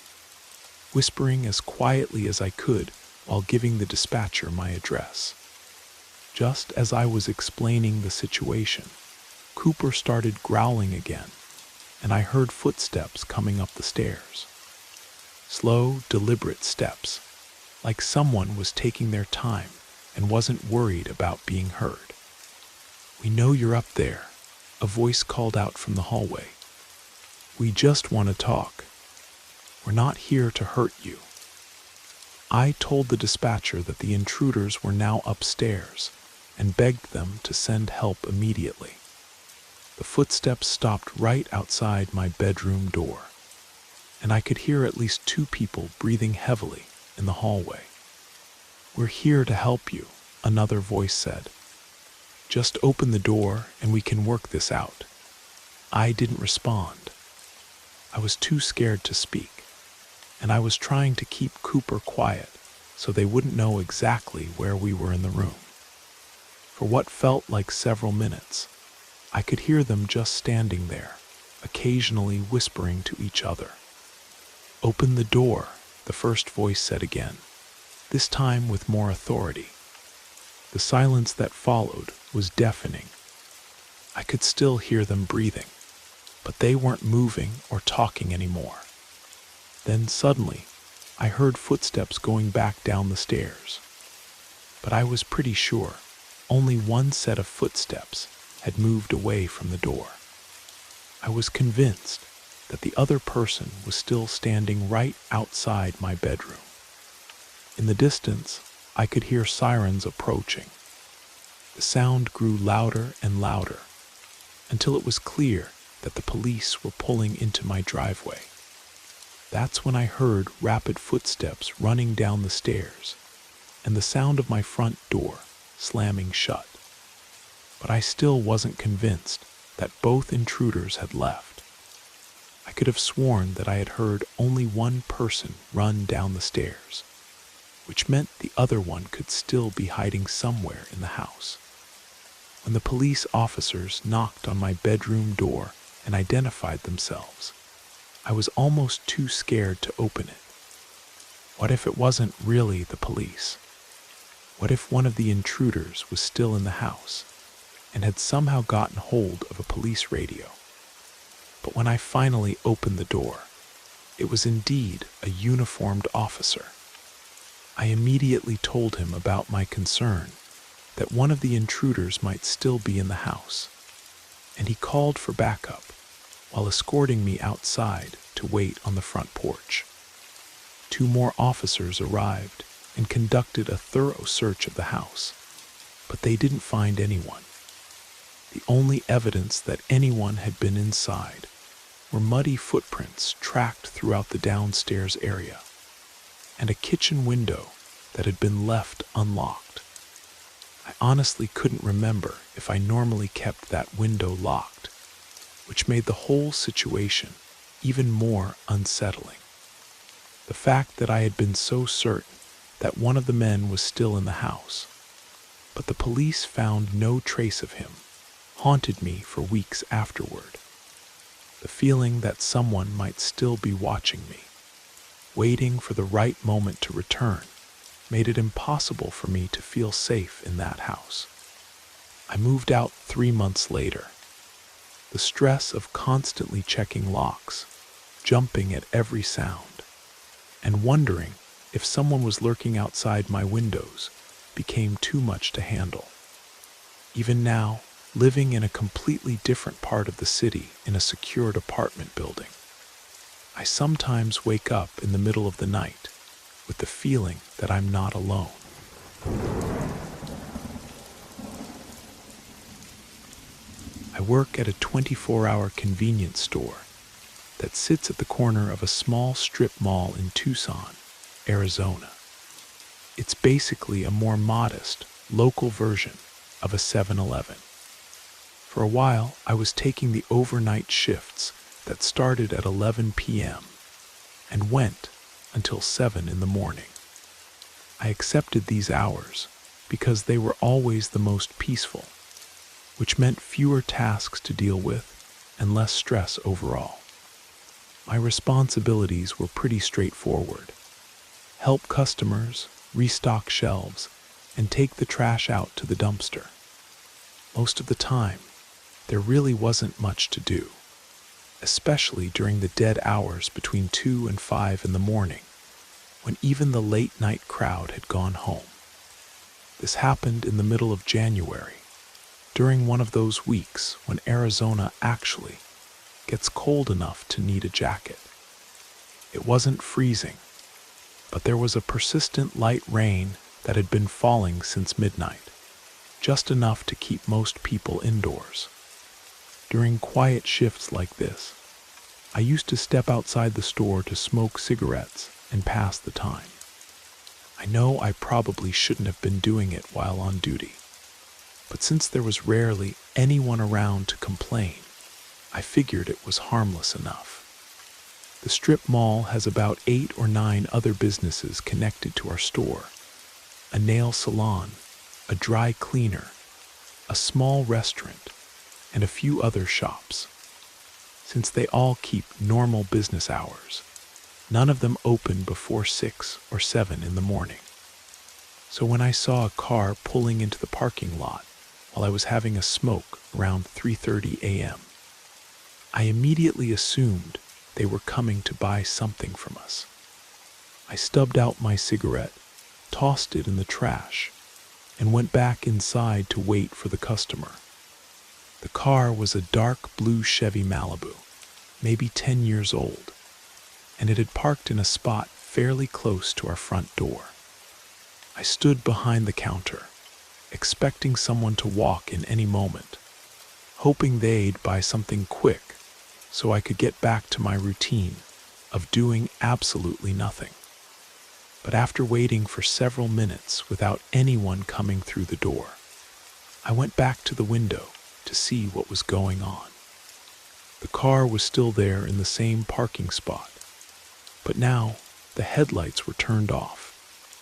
whispering as quietly as I could while giving the dispatcher my address. Just as I was explaining the situation, Cooper started growling again, and I heard footsteps coming up the stairs. Slow, deliberate steps, like someone was taking their time and wasn't worried about being heard. "We know you're up there," a voice called out from the hallway. "We just want to talk. We're not here to hurt you." I told the dispatcher that the intruders were now upstairs and begged them to send help immediately. The footsteps stopped right outside my bedroom door, and I could hear at least 2 people breathing heavily in the hallway. "We're here to help you," another voice said. "Just open the door and we can work this out." I didn't respond. I was too scared to speak, and I was trying to keep Cooper quiet so they wouldn't know exactly where we were in the room. For what felt like several minutes, I could hear them just standing there, occasionally whispering to each other. "Open the door," the first voice said again, this time with more authority. The silence that followed was deafening. I could still hear them breathing, but they weren't moving or talking anymore. Then suddenly, I heard footsteps going back down the stairs. But I was pretty sure only one set of footsteps had moved away from the door. I was convinced that the other person was still standing right outside my bedroom. In the distance, I could hear sirens approaching. The sound grew louder and louder until it was clear that the police were pulling into my driveway. That's when I heard rapid footsteps running down the stairs and the sound of my front door slamming shut. But I still wasn't convinced that both intruders had left. I could have sworn that I had heard only one person run down the stairs, which meant the other one could still be hiding somewhere in the house. When the police officers knocked on my bedroom door and identified themselves, I was almost too scared to open it. What if it wasn't really the police? What if one of the intruders was still in the house and had somehow gotten hold of a police radio? But when I finally opened the door, it was indeed a uniformed officer. I immediately told him about my concern that one of the intruders might still be in the house, and he called for backup while escorting me outside to wait on the front porch. 2 more officers arrived and conducted a thorough search of the house, but they didn't find anyone. The only evidence that anyone had been inside were muddy footprints tracked throughout the downstairs area, and a kitchen window that had been left unlocked. I honestly couldn't remember if I normally kept that window locked, which made the whole situation even more unsettling. The fact that I had been so certain that one of the men was still in the house, but the police found no trace of him, haunted me for weeks afterward. The feeling that someone might still be watching me, waiting for the right moment to return, made it impossible for me to feel safe in that house. I moved out 3 months later. The stress of constantly checking locks, jumping at every sound, and wondering if someone was lurking outside my windows became too much to handle. Even now, living in a completely different part of the city in a secured apartment building, I sometimes wake up in the middle of the night with the feeling that I'm not alone. I work at a 24-hour convenience store that sits at the corner of a small strip mall in Tucson, Arizona. It's basically a more modest, local version of a 7-Eleven. For a while, I was taking the overnight shifts that started at 11 p.m. and went until 7 in the morning. I accepted these hours because they were always the most peaceful, which meant fewer tasks to deal with and less stress overall. My responsibilities were pretty straightforward: help customers, restock shelves, and take the trash out to the dumpster. Most of the time, there really wasn't much to do, especially during the dead hours between 2 and 5 in the morning, when even the late-night crowd had gone home. This happened in the middle of January, during one of those weeks when Arizona actually gets cold enough to need a jacket. It wasn't freezing, but there was a persistent light rain that had been falling since midnight, just enough to keep most people indoors. During quiet shifts like this, I used to step outside the store to smoke cigarettes and pass the time. I know I probably shouldn't have been doing it while on duty, but since there was rarely anyone around to complain, I figured it was harmless enough. The strip mall has about 8 or 9 other businesses connected to our store: a nail salon, a dry cleaner, a small restaurant, and a few other shops. Since they all keep normal business hours, none of them open before 6 or 7 in the morning. So when I saw a car pulling into the parking lot while I was having a smoke around 3:30 a.m., I immediately assumed they were coming to buy something from us. I stubbed out my cigarette, tossed it in the trash, and went back inside to wait for the customer. The car was a dark blue Chevy Malibu, maybe 10 years old, and it had parked in a spot fairly close to our front door. I stood behind the counter, expecting someone to walk in any moment, hoping they'd buy something quick so I could get back to my routine of doing absolutely nothing. But after waiting for several minutes without anyone coming through the door, I went back to the window to see what was going on. The car was still there in the same parking spot, but now the headlights were turned off,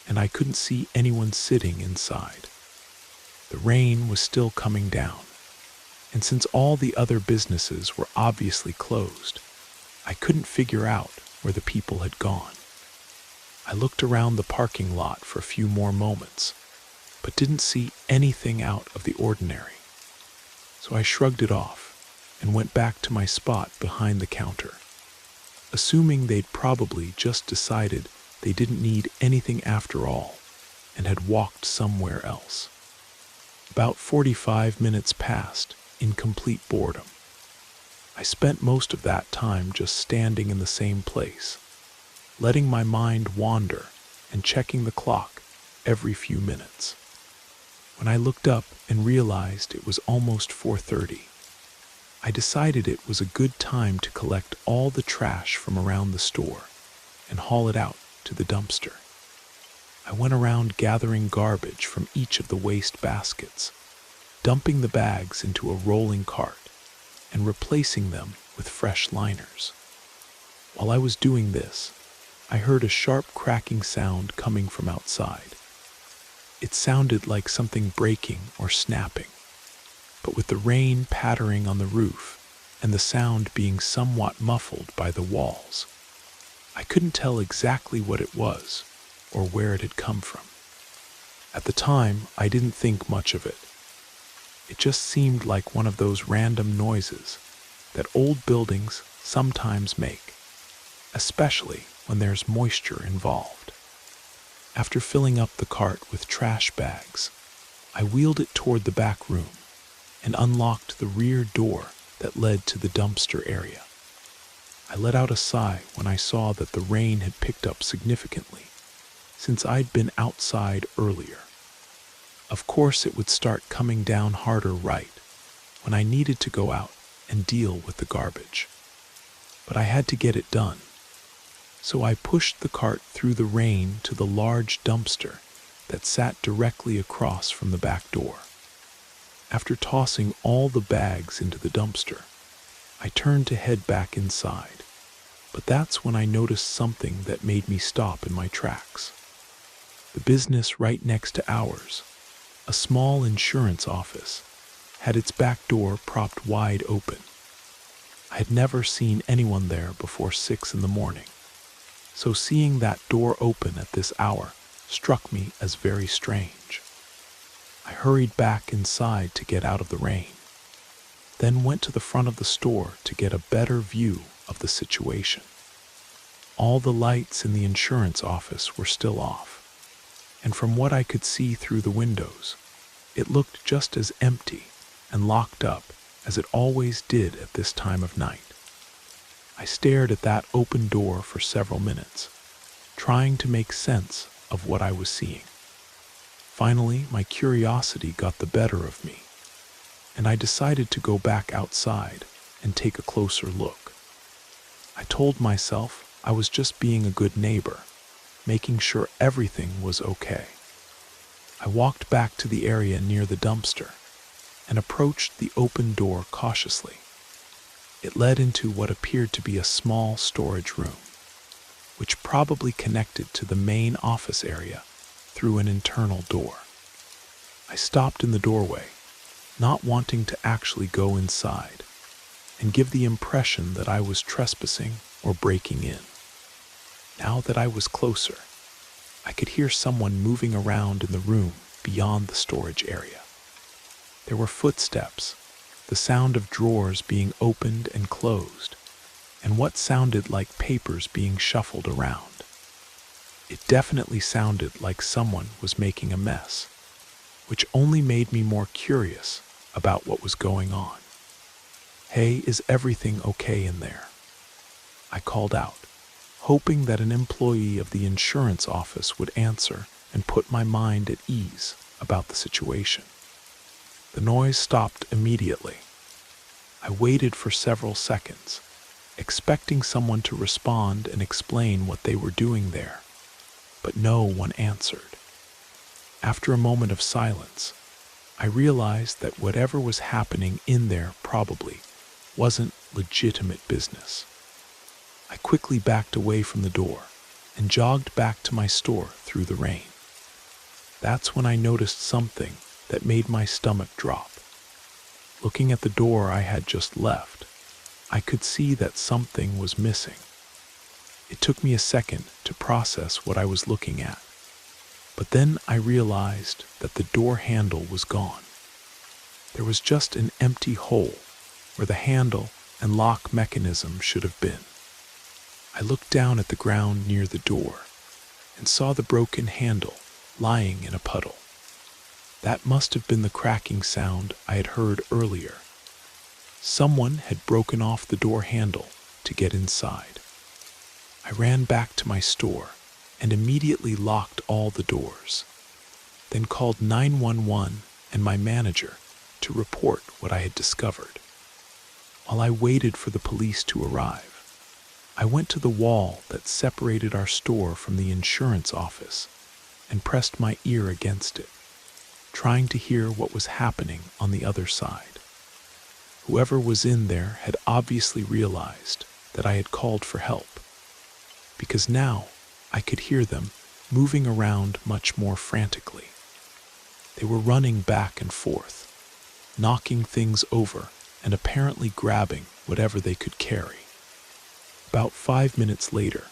and I couldn't see anyone sitting inside. The rain was still coming down, and since all the other businesses were obviously closed, I couldn't figure out where the people had gone. I looked around the parking lot for a few more moments, but didn't see anything out of the ordinary. So I shrugged it off and went back to my spot behind the counter, assuming they'd probably just decided they didn't need anything after all and had walked somewhere else. About 45 minutes passed in complete boredom. I spent most of that time just standing in the same place, letting my mind wander and checking the clock every few minutes. When I looked up and realized it was almost 4:30, I decided it was a good time to collect all the trash from around the store and haul it out to the dumpster. I went around gathering garbage from each of the waste baskets, dumping the bags into a rolling cart and replacing them with fresh liners. While I was doing this, I heard a sharp cracking sound coming from outside. It sounded like something breaking or snapping, but with the rain pattering on the roof and the sound being somewhat muffled by the walls, I couldn't tell exactly what it was or where it had come from. At the time, I didn't think much of it. It just seemed like one of those random noises that old buildings sometimes make, especially when there's moisture involved. After filling up the cart with trash bags, I wheeled it toward the back room and unlocked the rear door that led to the dumpster area. I let out a sigh when I saw that the rain had picked up significantly since I'd been outside earlier. Of course, it would start coming down harder right when I needed to go out and deal with the garbage. But I had to get it done. So I pushed the cart through the rain to the large dumpster that sat directly across from the back door. After tossing all the bags into the dumpster, I turned to head back inside. But that's when I noticed something that made me stop in my tracks. The business right next to ours, a small insurance office, had its back door propped wide open. I had never seen anyone there before 6 in the morning, so seeing that door open at this hour struck me as very strange. I hurried back inside to get out of the rain, then went to the front of the store to get a better view of the situation. All the lights in the insurance office were still off, and from what I could see through the windows, it looked just as empty and locked up as it always did at this time of night. I stared at that open door for several minutes, trying to make sense of what I was seeing. Finally, my curiosity got the better of me, and I decided to go back outside and take a closer look. I told myself I was just being a good neighbor, making sure everything was okay. I walked back to the area near the dumpster and approached the open door cautiously. It led into what appeared to be a small storage room, which probably connected to the main office area through an internal door. I stopped in the doorway, not wanting to actually go inside and give the impression that I was trespassing or breaking in. Now that I was closer, I could hear someone moving around in the room beyond the storage area. There were footsteps, the sound of drawers being opened and closed, and what sounded like papers being shuffled around. It definitely sounded like someone was making a mess, which only made me more curious about what was going on. "Hey, is everything okay in there?" I called out, hoping that an employee of the insurance office would answer and put my mind at ease about the situation. The noise stopped immediately. I waited for several seconds, expecting someone to respond and explain what they were doing there, but no one answered. After a moment of silence, I realized that whatever was happening in there probably wasn't legitimate business. I quickly backed away from the door and jogged back to my store through the rain. That's when I noticed something that made my stomach drop. Looking at the door I had just left, I could see that something was missing. It took me a second to process what I was looking at, but then I realized that the door handle was gone. There was just an empty hole where the handle and lock mechanism should have been. I looked down at the ground near the door and saw the broken handle lying in a puddle. That must have been the cracking sound I had heard earlier. Someone had broken off the door handle to get inside. I ran back to my store and immediately locked all the doors, then called 911 and my manager to report what I had discovered. While I waited for the police to arrive, I went to the wall that separated our store from the insurance office and pressed my ear against it, trying to hear what was happening on the other side. Whoever was in there had obviously realized that I had called for help, because now I could hear them moving around much more frantically. They were running back and forth, knocking things over and apparently grabbing whatever they could carry. About 5 minutes later,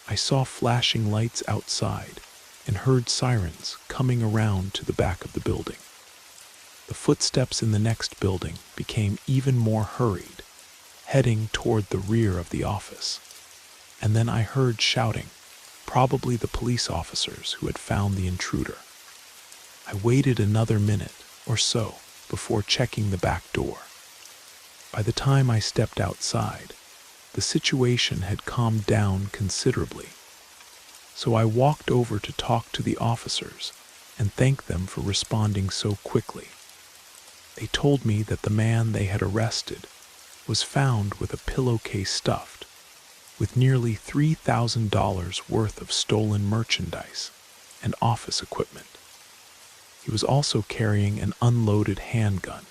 I saw flashing lights outside and heard sirens coming around to the back of the building. The footsteps in the next building became even more hurried, heading toward the rear of the office. And then I heard shouting, probably the police officers who had found the intruder. I waited another minute or so before checking the back door. By the time I stepped outside, the situation had calmed down considerably. So I walked over to talk to the officers and thank them for responding so quickly. They told me that the man they had arrested was found with a pillowcase stuffed with nearly $3,000 worth of stolen merchandise and office equipment. He was also carrying an unloaded handgun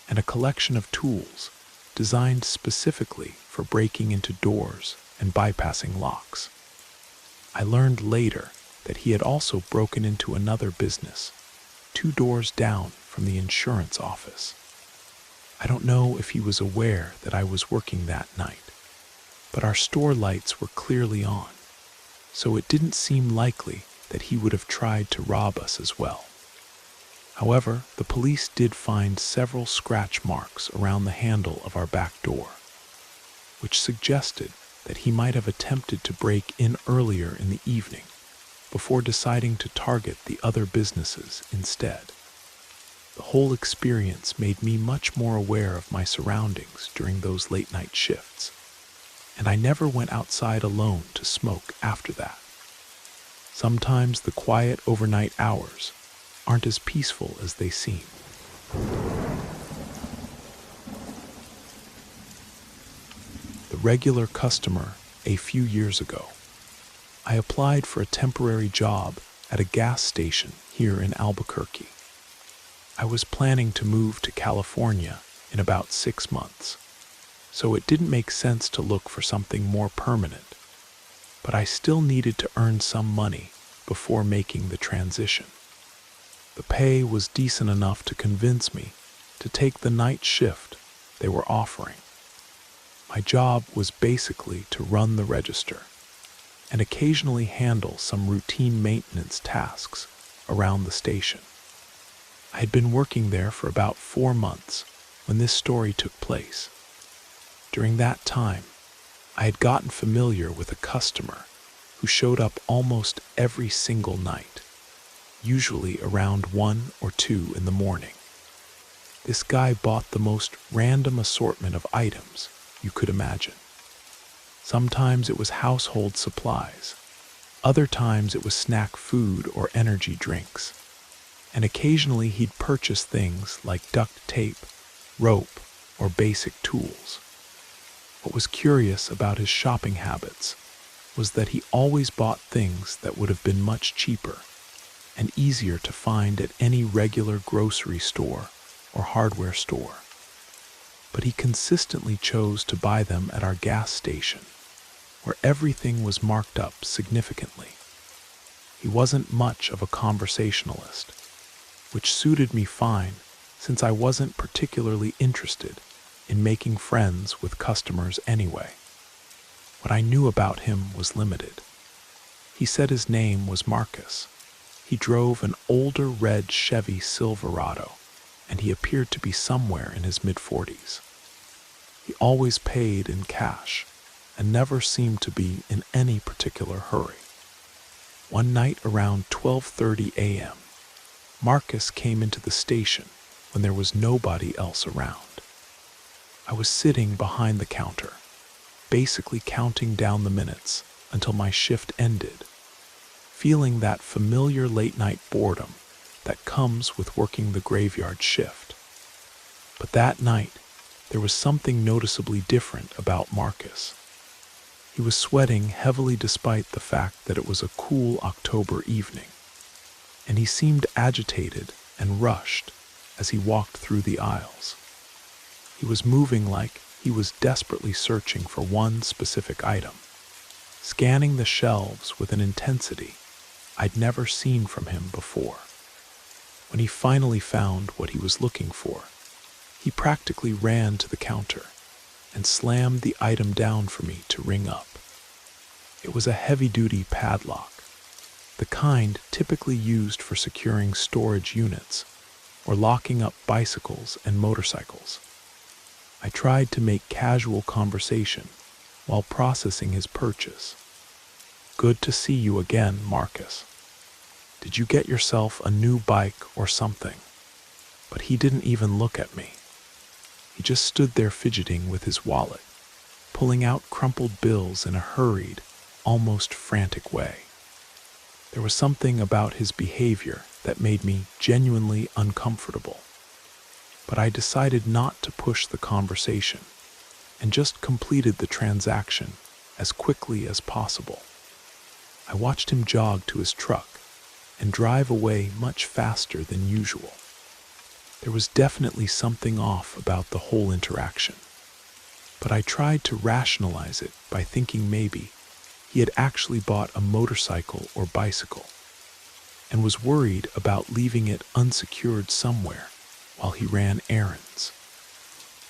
and a collection of tools designed specifically for breaking into doors and bypassing locks. I learned later that he had also broken into another business, 2 doors down from the insurance office. I don't know if he was aware that I was working that night, but our store lights were clearly on, so it didn't seem likely that he would have tried to rob us as well. However, the police did find several scratch marks around the handle of our back door, which suggested that he might have attempted to break in earlier in the evening before deciding to target the other businesses instead. The whole experience made me much more aware of my surroundings during those late-night shifts, and I never went outside alone to smoke after that. Sometimes the quiet overnight hours aren't as peaceful as they seem. The regular customer a few years ago. I applied for a temporary job at a gas station here in Albuquerque. I was planning to move to California in about 6 months, so it didn't make sense to look for something more permanent, but I still needed to earn some money before making the transition. The pay was decent enough to convince me to take the night shift they were offering. My job was basically to run the register and occasionally handle some routine maintenance tasks around the station. I had been working there for about 4 months when this story took place. During that time, I had gotten familiar with a customer who showed up almost every single night, usually around 1 or 2 in the morning. This guy bought the most random assortment of items you could imagine. Sometimes it was household supplies, other times it was snack food or energy drinks, and occasionally he'd purchase things like duct tape, rope, or basic tools. What was curious about his shopping habits was that he always bought things that would have been much cheaper and easier to find at any regular grocery store or hardware store. But he consistently chose to buy them at our gas station, where everything was marked up significantly. He wasn't much of a conversationalist, which suited me fine since I wasn't particularly interested in making friends with customers anyway. What I knew about him was limited. He said his name was Marcus. He drove an older red Chevy Silverado, and he appeared to be somewhere in his mid-40s. He always paid in cash and never seemed to be in any particular hurry. One night around 12:30 a.m., Marcus came into the station when there was nobody else around. I was sitting behind the counter, basically counting down the minutes until my shift ended, feeling that familiar late-night boredom that comes with working the graveyard shift. But that night, there was something noticeably different about Marcus. He was sweating heavily despite the fact that it was a cool October evening, and he seemed agitated and rushed as he walked through the aisles. He was moving like he was desperately searching for one specific item, scanning the shelves with an intensity I'd never seen from him before. When he finally found what he was looking for, he practically ran to the counter and slammed the item down for me to ring up. It was a heavy-duty padlock, the kind typically used for securing storage units or locking up bicycles and motorcycles. I tried to make casual conversation while processing his purchase. "Good to see you again, Marcus. Did you get yourself a new bike or something?" But he didn't even look at me. He just stood there fidgeting with his wallet, pulling out crumpled bills in a hurried, almost frantic way. There was something about his behavior that made me genuinely uncomfortable, but I decided not to push the conversation and just completed the transaction as quickly as possible. I watched him jog to his truck and drive away much faster than usual. There was definitely something off about the whole interaction, but I tried to rationalize it by thinking maybe he had actually bought a motorcycle or bicycle and was worried about leaving it unsecured somewhere while he ran errands.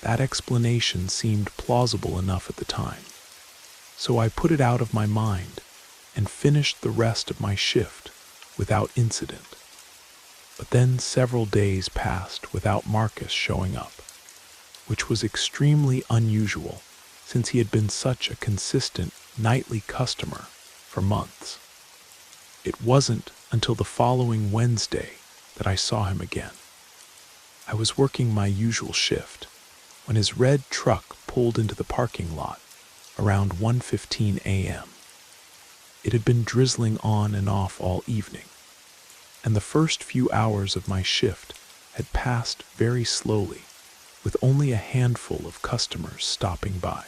That explanation seemed plausible enough at the time, so I put it out of my mind and finished the rest of my shift without incident. But then several days passed without Marcus showing up, which was extremely unusual since he had been such a consistent nightly customer for months. It wasn't until the following Wednesday that I saw him again. I was working my usual shift when his red truck pulled into the parking lot around 1:15 a.m. It had been drizzling on and off all evening, and the first few hours of my shift had passed very slowly, with only a handful of customers stopping by.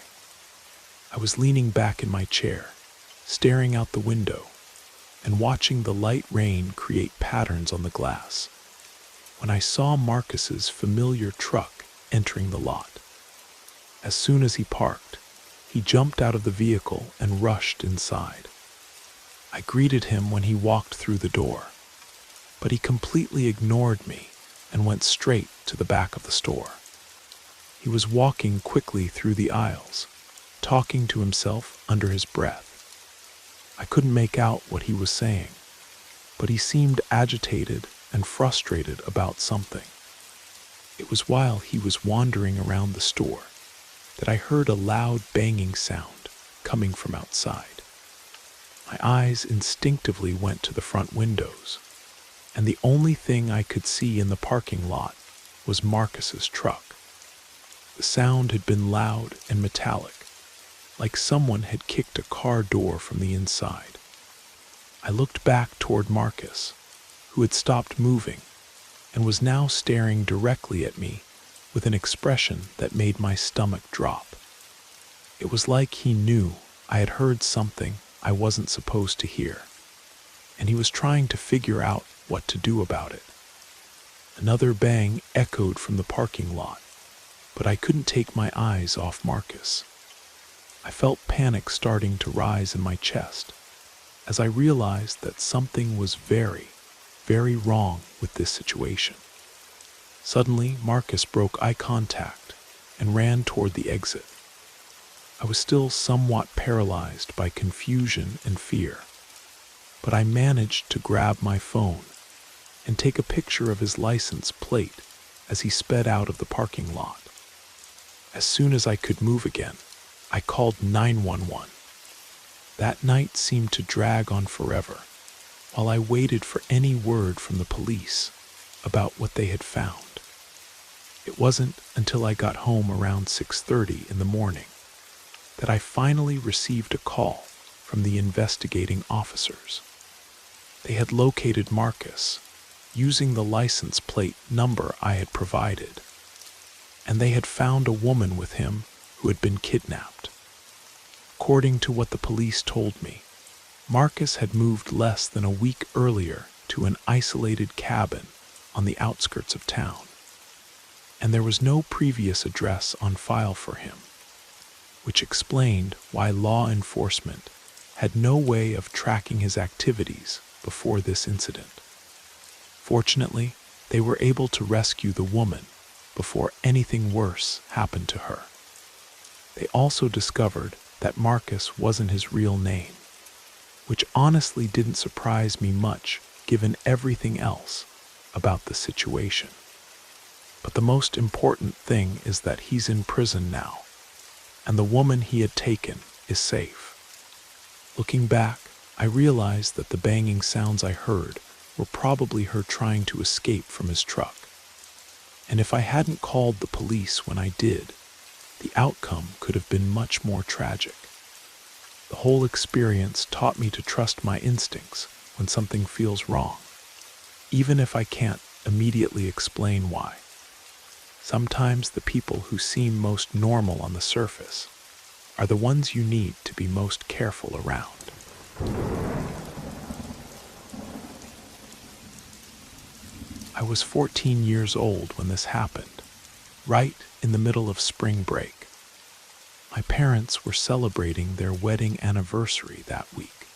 I was leaning back in my chair, staring out the window, and watching the light rain create patterns on the glass, when I saw Marcus's familiar truck entering the lot. As soon as he parked, he jumped out of the vehicle and rushed inside. I greeted him when he walked through the door, but he completely ignored me and went straight to the back of the store. He was walking quickly through the aisles, talking to himself under his breath. I couldn't make out what he was saying, but he seemed agitated and frustrated about something. It was while he was wandering around the store that I heard a loud banging sound coming from outside. My eyes instinctively went to the front windows, and the only thing I could see in the parking lot was Marcus's truck. The sound had been loud and metallic, like someone had kicked a car door from the inside. I looked back toward Marcus, who had stopped moving and was now staring directly at me with an expression that made my stomach drop. It was like he knew I had heard something I wasn't supposed to hear, and he was trying to figure out what to do about it. Another bang echoed from the parking lot, but I couldn't take my eyes off Marcus. I felt panic starting to rise in my chest as I realized that something was very, very wrong with this situation. Suddenly, Marcus broke eye contact and ran toward the exit. I was still somewhat paralyzed by confusion and fear, but I managed to grab my phone and take a picture of his license plate as he sped out of the parking lot. As soon as I could move again, I called 911. That night seemed to drag on forever, while I waited for any word from the police about what they had found. It wasn't until I got home around 6:30 in the morning that I finally received a call from the investigating officers. They had located Marcus using the license plate number I had provided, and they had found a woman with him who had been kidnapped. According to what the police told me, Marcus had moved less than a week earlier to an isolated cabin on the outskirts of town, and there was no previous address on file for him, which explained why law enforcement had no way of tracking his activities before this incident. Fortunately, they were able to rescue the woman before anything worse happened to her. They also discovered that Marcus wasn't his real name, which honestly didn't surprise me much given everything else about the situation. But the most important thing is that he's in prison now, and the woman he had taken is safe. Looking back, I realized that the banging sounds I heard were probably her trying to escape from his truck. And if I hadn't called the police when I did, the outcome could have been much more tragic. The whole experience taught me to trust my instincts when something feels wrong, even if I can't immediately explain why. Sometimes the people who seem most normal on the surface are the ones you need to be most careful around. I was 14 years old when this happened, right in the middle of spring break. My parents were celebrating their wedding anniversary that week,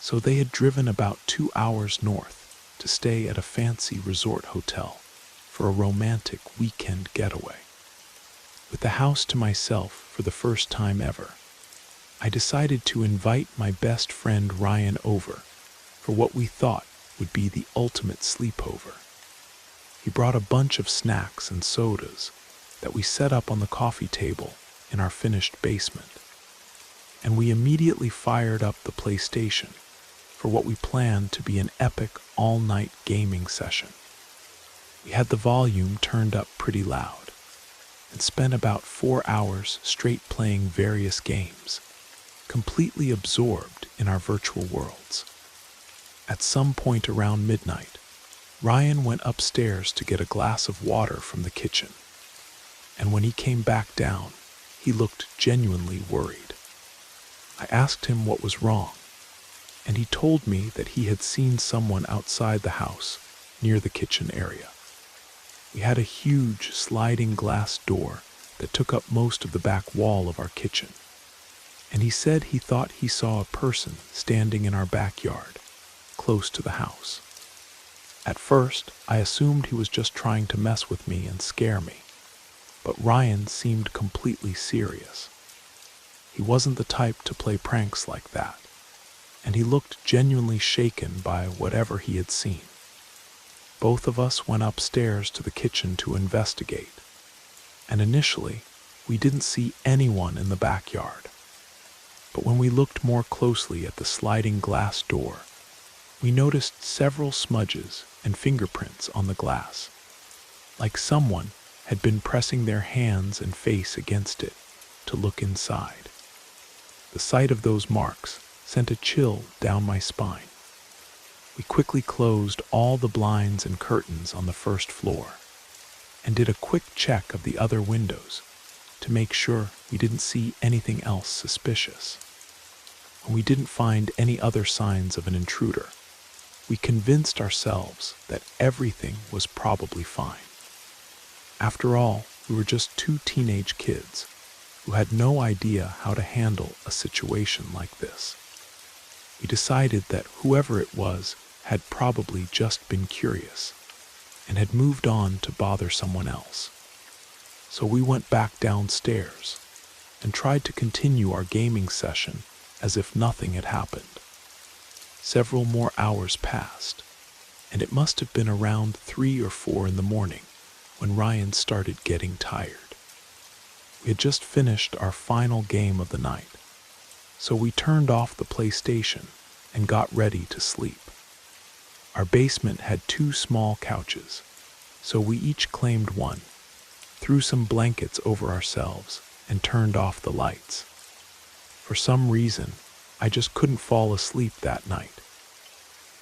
so they had driven about 2 hours north to stay at a fancy resort hotel for a romantic weekend getaway. With the house to myself for the first time ever, I decided to invite my best friend Ryan over for what we thought would be the ultimate sleepover. He brought a bunch of snacks and sodas that we set up on the coffee table in our finished basement, and we immediately fired up the PlayStation for what we planned to be an epic all-night gaming session. We had the volume turned up pretty loud and spent about 4 hours straight playing various games, completely absorbed in our virtual worlds. At some point around midnight, Ryan went upstairs to get a glass of water from the kitchen, and when he came back down, he looked genuinely worried. I asked him what was wrong, and he told me that he had seen someone outside the house near the kitchen area. We had a huge sliding glass door that took up most of the back wall of our kitchen, and he said he thought he saw a person standing in our backyard, close to the house. At first, I assumed he was just trying to mess with me and scare me, but Ryan seemed completely serious. He wasn't the type to play pranks like that, and he looked genuinely shaken by whatever he had seen. Both of us went upstairs to the kitchen to investigate, and initially, we didn't see anyone in the backyard. But when we looked more closely at the sliding glass door, we noticed several smudges and fingerprints on the glass, like someone had been pressing their hands and face against it to look inside. The sight of those marks sent a chill down my spine. We quickly closed all the blinds and curtains on the first floor and did a quick check of the other windows to make sure we didn't see anything else suspicious. When we didn't find any other signs of an intruder, we convinced ourselves that everything was probably fine. After all, we were just two teenage kids who had no idea how to handle a situation like this. We decided that whoever it was had probably just been curious and had moved on to bother someone else. So we went back downstairs and tried to continue our gaming session as if nothing had happened. Several more hours passed, and it must have been around 3 or 4 in the morning when Ryan started getting tired. We had just finished our final game of the night, so we turned off the PlayStation and got ready to sleep. Our basement had 2 small couches, so we each claimed one, threw some blankets over ourselves, and turned off the lights. For some reason, I just couldn't fall asleep that night.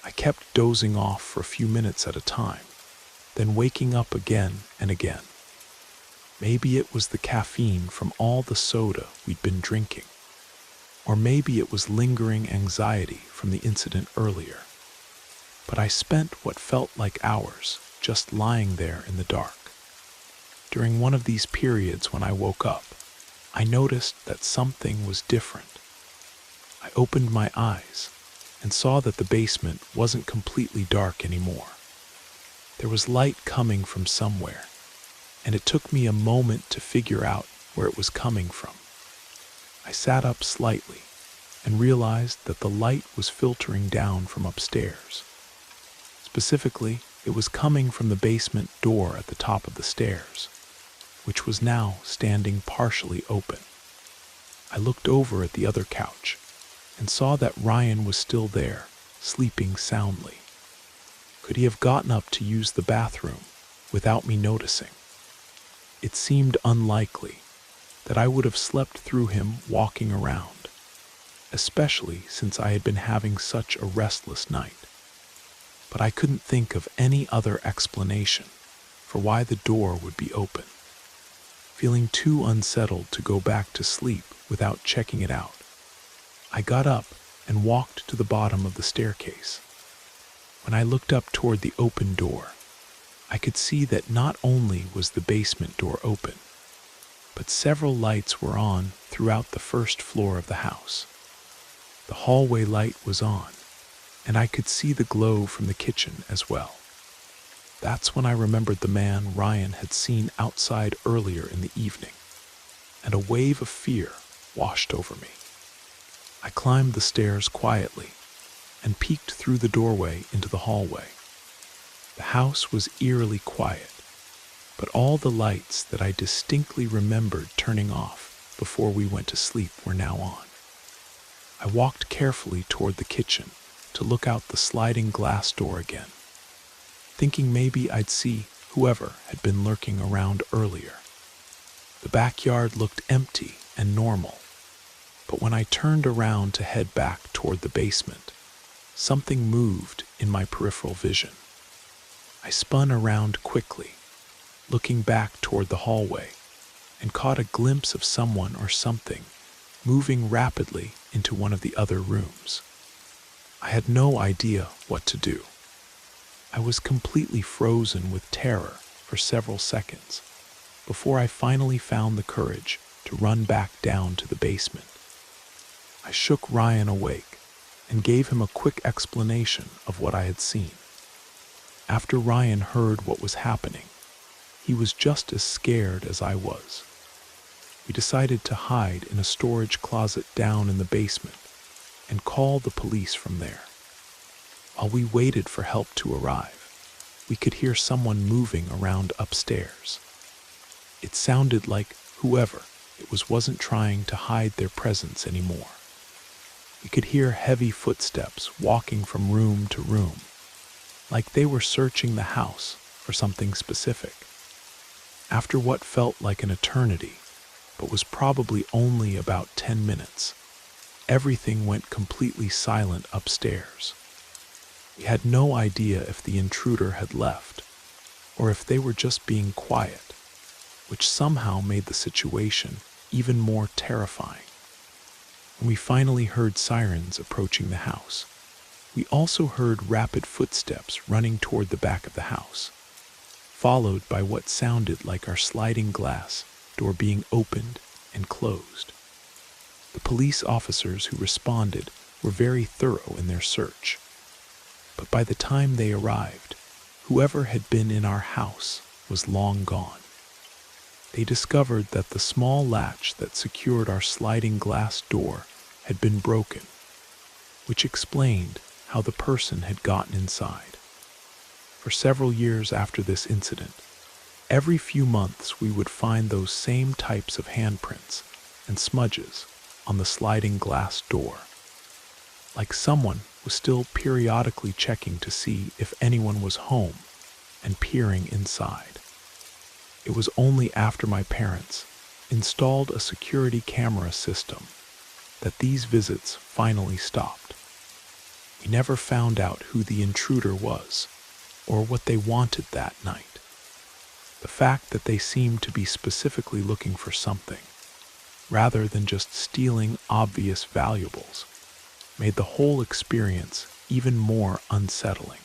I kept dozing off for a few minutes at a time, then waking up again and again. Maybe it was the caffeine from all the soda we'd been drinking, or maybe it was lingering anxiety from the incident earlier. But I spent what felt like hours just lying there in the dark. During one of these periods when I woke up, I noticed that something was different. I opened my eyes and saw that the basement wasn't completely dark anymore. There was light coming from somewhere, and it took me a moment to figure out where it was coming from. I sat up slightly and realized that the light was filtering down from upstairs. Specifically, it was coming from the basement door at the top of the stairs, which was now standing partially open. I looked over at the other couch and saw that Ryan was still there, sleeping soundly. Could he have gotten up to use the bathroom without me noticing? It seemed unlikely that I would have slept through him walking around, especially since I had been having such a restless night. But I couldn't think of any other explanation for why the door would be open. Feeling too unsettled to go back to sleep without checking it out, I got up and walked to the bottom of the staircase. When I looked up toward the open door, I could see that not only was the basement door open, but several lights were on throughout the first floor of the house. The hallway light was on, and I could see the glow from the kitchen as well. That's when I remembered the man Ryan had seen outside earlier in the evening, and a wave of fear washed over me. I climbed the stairs quietly and peeked through the doorway into the hallway. The house was eerily quiet, but all the lights that I distinctly remembered turning off before we went to sleep were now on. I walked carefully toward the kitchen to look out the sliding glass door again, thinking maybe I'd see whoever had been lurking around earlier. The backyard looked empty and normal, but when I turned around to head back toward the basement, something moved in my peripheral vision. I spun around quickly, looking back toward the hallway, and caught a glimpse of someone or something moving rapidly into one of the other rooms. I had no idea what to do. I was completely frozen with terror for several seconds before I finally found the courage to run back down to the basement. I shook Ryan awake and gave him a quick explanation of what I had seen. After Ryan heard what was happening, he was just as scared as I was. We decided to hide in a storage closet down in the basement and call the police from there. While we waited for help to arrive, we could hear someone moving around upstairs. It sounded like whoever it was wasn't trying to hide their presence anymore. We could hear heavy footsteps walking from room to room, like they were searching the house for something specific. After what felt like an eternity, but was probably only about 10 minutes, everything went completely silent upstairs. We had no idea if the intruder had left, or if they were just being quiet, which somehow made the situation even more terrifying. When we finally heard sirens approaching the house, we also heard rapid footsteps running toward the back of the house, followed by what sounded like our sliding glass door being opened and closed. The police officers who responded were very thorough in their search, but by the time they arrived, whoever had been in our house was long gone. They discovered that the small latch that secured our sliding glass door had been broken, which explained how the person had gotten inside. For several years after this incident, every few months we would find those same types of handprints and smudges on the sliding glass door, like someone was still periodically checking to see if anyone was home and peering inside. It was only after my parents installed a security camera system that these visits finally stopped. We never found out who the intruder was or what they wanted that night. The fact that they seemed to be specifically looking for something, rather than just stealing obvious valuables, made the whole experience even more unsettling.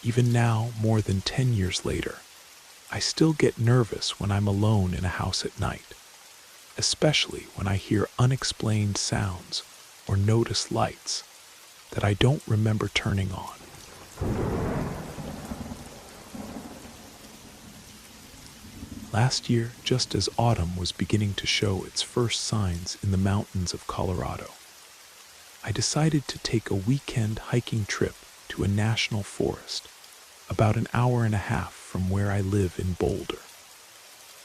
Even now, more than 10 years later, I still get nervous when I'm alone in a house at night, especially when I hear unexplained sounds or notice lights that I don't remember turning on. Last year, just as autumn was beginning to show its first signs in the mountains of Colorado, I decided to take a weekend hiking trip to a national forest about an hour and a half from where I live in Boulder.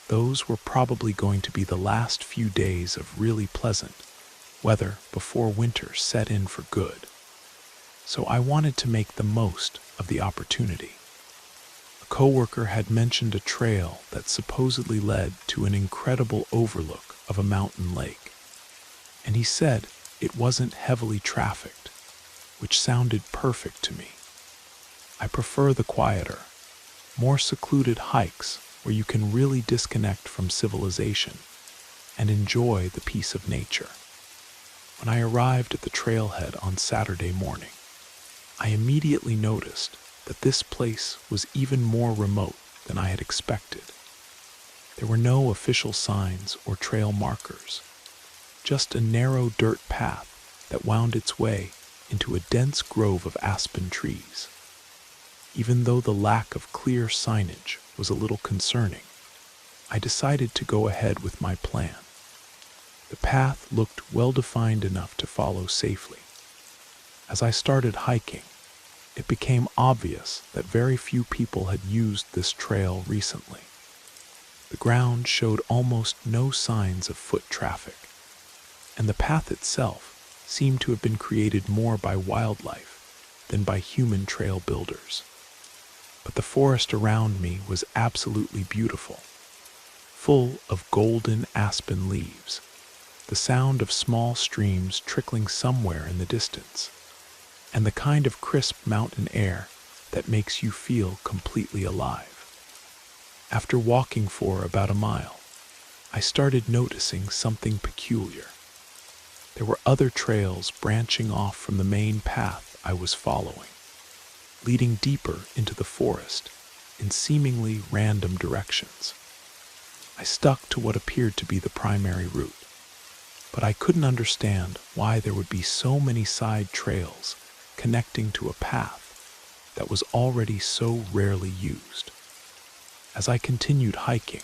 Those were probably going to be the last few days of really pleasant weather before winter set in for good, so I wanted to make the most of the opportunity. A coworker had mentioned a trail that supposedly led to an incredible overlook of a mountain lake, and he said it wasn't heavily trafficked, which sounded perfect to me. I prefer the quieter, more secluded hikes where you can really disconnect from civilization and enjoy the peace of nature. When I arrived at the trailhead on Saturday morning, I immediately noticed that this place was even more remote than I had expected. There were no official signs or trail markers, just a narrow dirt path that wound its way into a dense grove of aspen trees. Even though the lack of clear signage was a little concerning, I decided to go ahead with my plan. The path looked well-defined enough to follow safely. As I started hiking, it became obvious that very few people had used this trail recently. The ground showed almost no signs of foot traffic, and the path itself seemed to have been created more by wildlife than by human trail builders. But the forest around me was absolutely beautiful, full of golden aspen leaves, the sound of small streams trickling somewhere in the distance, and the kind of crisp mountain air that makes you feel completely alive. After walking for about a mile, I started noticing something peculiar. There were other trails branching off from the main path I was following, leading deeper into the forest in seemingly random directions. I stuck to what appeared to be the primary route, but I couldn't understand why there would be so many side trails connecting to a path that was already so rarely used. As I continued hiking,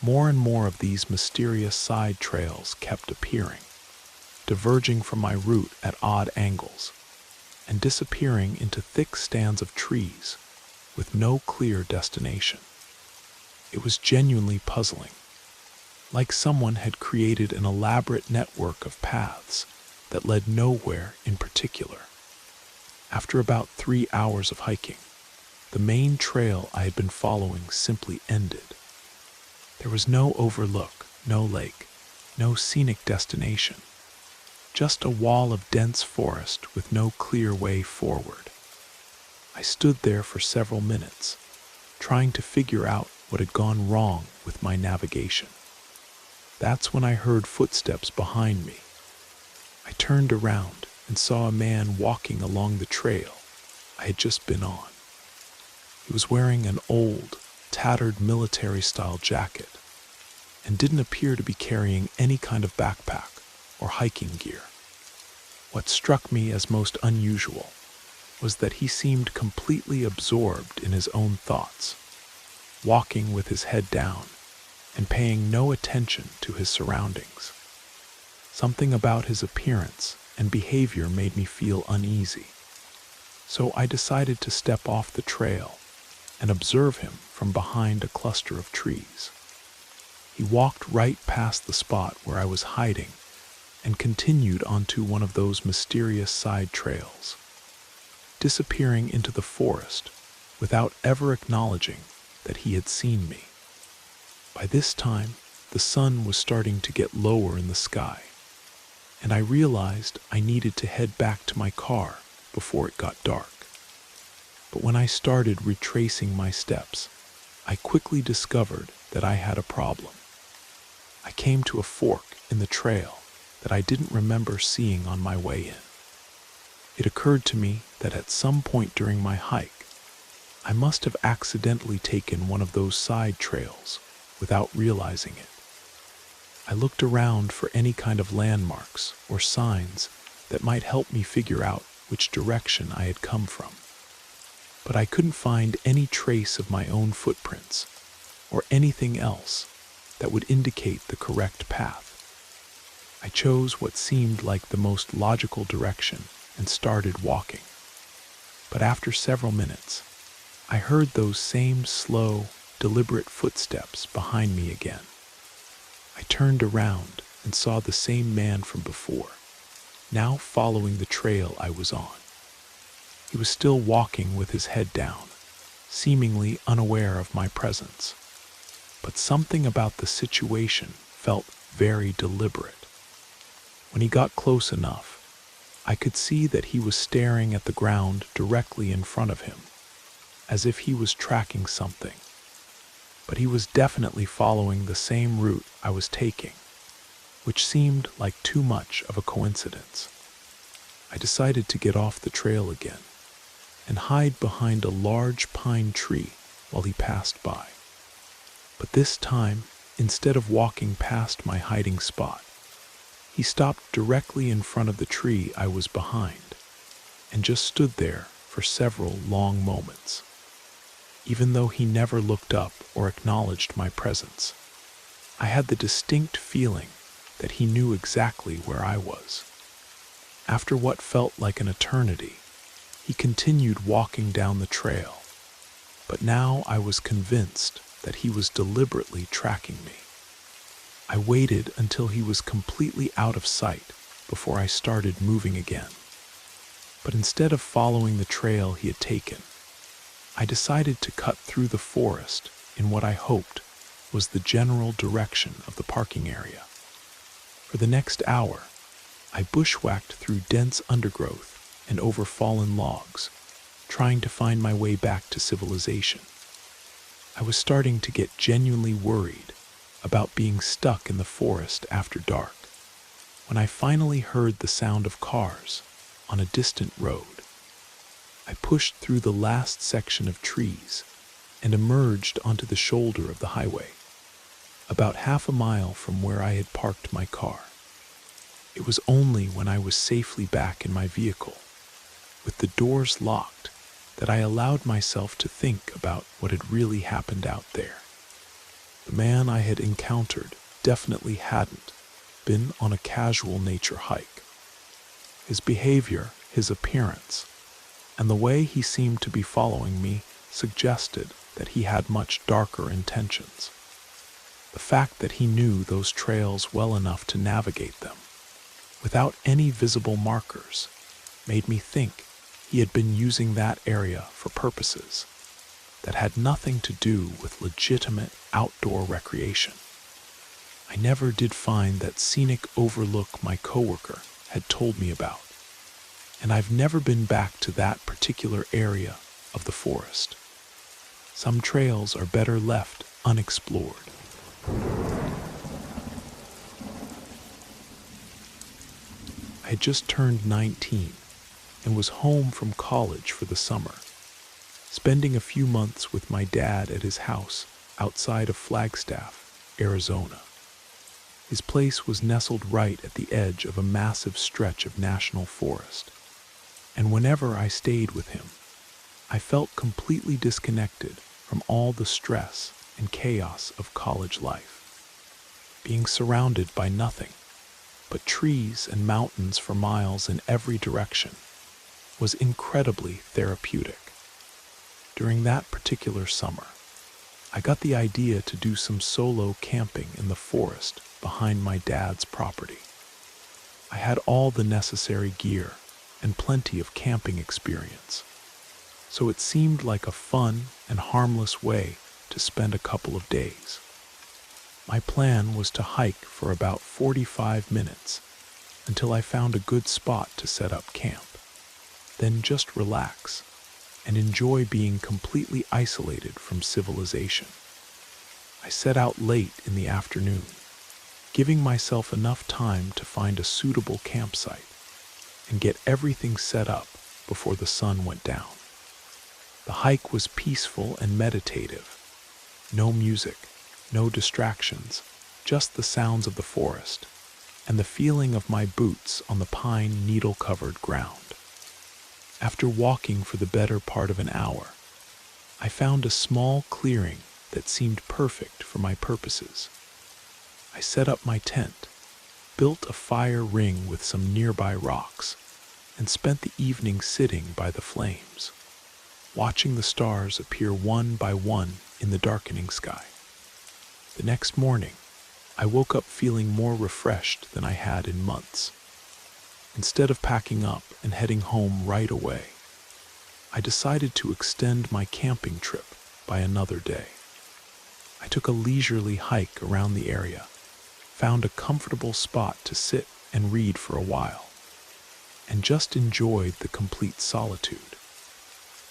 more and more of these mysterious side trails kept appearing, diverging from my route at odd angles and disappearing into thick stands of trees with no clear destination. It was genuinely puzzling, like someone had created an elaborate network of paths that led nowhere in particular. After about 3 hours of hiking, the main trail I had been following simply ended. There was no overlook, no lake, no scenic destination, just a wall of dense forest with no clear way forward. I stood there for several minutes, trying to figure out what had gone wrong with my navigation. That's when I heard footsteps behind me. I turned around and saw a man walking along the trail I had just been on. He was wearing an old, tattered military-style jacket and didn't appear to be carrying any kind of backpack or hiking gear. What struck me as most unusual was that he seemed completely absorbed in his own thoughts, walking with his head down and paying no attention to his surroundings. Something about his appearance and behavior made me feel uneasy, so I decided to step off the trail and observe him from behind a cluster of trees. He walked right past the spot where I was hiding and continued onto one of those mysterious side trails, disappearing into the forest without ever acknowledging that he had seen me. By this time, the sun was starting to get lower in the sky, and I realized I needed to head back to my car before it got dark. But when I started retracing my steps, I quickly discovered that I had a problem. I came to a fork in the trail that I didn't remember seeing on my way in. It occurred to me that at some point during my hike, I must have accidentally taken one of those side trails without realizing it. I looked around for any kind of landmarks or signs that might help me figure out which direction I had come from. But I couldn't find any trace of my own footprints or anything else that would indicate the correct path. I chose what seemed like the most logical direction and started walking. But after several minutes, I heard those same slow, deliberate footsteps behind me again. I turned around and saw the same man from before, now following the trail I was on. He was still walking with his head down, seemingly unaware of my presence. But something about the situation felt very deliberate. When he got close enough, I could see that he was staring at the ground directly in front of him, as if he was tracking something. But he was definitely following the same route I was taking, which seemed like too much of a coincidence. I decided to get off the trail again and hide behind a large pine tree while he passed by. But this time, instead of walking past my hiding spot, he stopped directly in front of the tree I was behind and just stood there for several long moments. Even though he never looked up or acknowledged my presence, I had the distinct feeling that he knew exactly where I was. After what felt like an eternity, he continued walking down the trail, but now I was convinced that he was deliberately tracking me. I waited until he was completely out of sight before I started moving again. But instead of following the trail he had taken, I decided to cut through the forest in what I hoped was the general direction of the parking area. For the next hour, I bushwhacked through dense undergrowth and over fallen logs, trying to find my way back to civilization. I was starting to get genuinely worried about being stuck in the forest after dark, when I finally heard the sound of cars on a distant road. I pushed through the last section of trees and emerged onto the shoulder of the highway, about half a mile from where I had parked my car. It was only when I was safely back in my vehicle, with the doors locked, that I allowed myself to think about what had really happened out there. The man I had encountered definitely hadn't been on a casual nature hike. His behavior, his appearance, and the way he seemed to be following me suggested that he had much darker intentions. The fact that he knew those trails well enough to navigate them, without any visible markers, made me think he had been using that area for purposes that had nothing to do with legitimate outdoor recreation. I never did find that scenic overlook my coworker had told me about, and I've never been back to that particular area of the forest. Some trails are better left unexplored. I had just turned 19 and was home from college for the summer, spending a few months with my dad at his house outside of Flagstaff, Arizona. His place was nestled right at the edge of a massive stretch of national forest, and whenever I stayed with him, I felt completely disconnected from all the stress and chaos of college life. Being surrounded by nothing but trees and mountains for miles in every direction was incredibly therapeutic. During that particular summer, I got the idea to do some solo camping in the forest behind my dad's property. I had all the necessary gear and plenty of camping experience, so it seemed like a fun and harmless way to spend a couple of days. My plan was to hike for about 45 minutes until I found a good spot to set up camp, then just relax and enjoy being completely isolated from civilization. I set out late in the afternoon, giving myself enough time to find a suitable campsite and get everything set up before the sun went down. The hike was peaceful and meditative. No music, no distractions, just the sounds of the forest and the feeling of my boots on the pine needle-covered ground. After walking for the better part of an hour, I found a small clearing that seemed perfect for my purposes. I set up my tent, built a fire ring with some nearby rocks, and spent the evening sitting by the flames, watching the stars appear one by one in the darkening sky. The next morning, I woke up feeling more refreshed than I had in months. Instead of packing up and heading home right away, I decided to extend my camping trip by another day. I took a leisurely hike around the area, found a comfortable spot to sit and read for a while, and just enjoyed the complete solitude.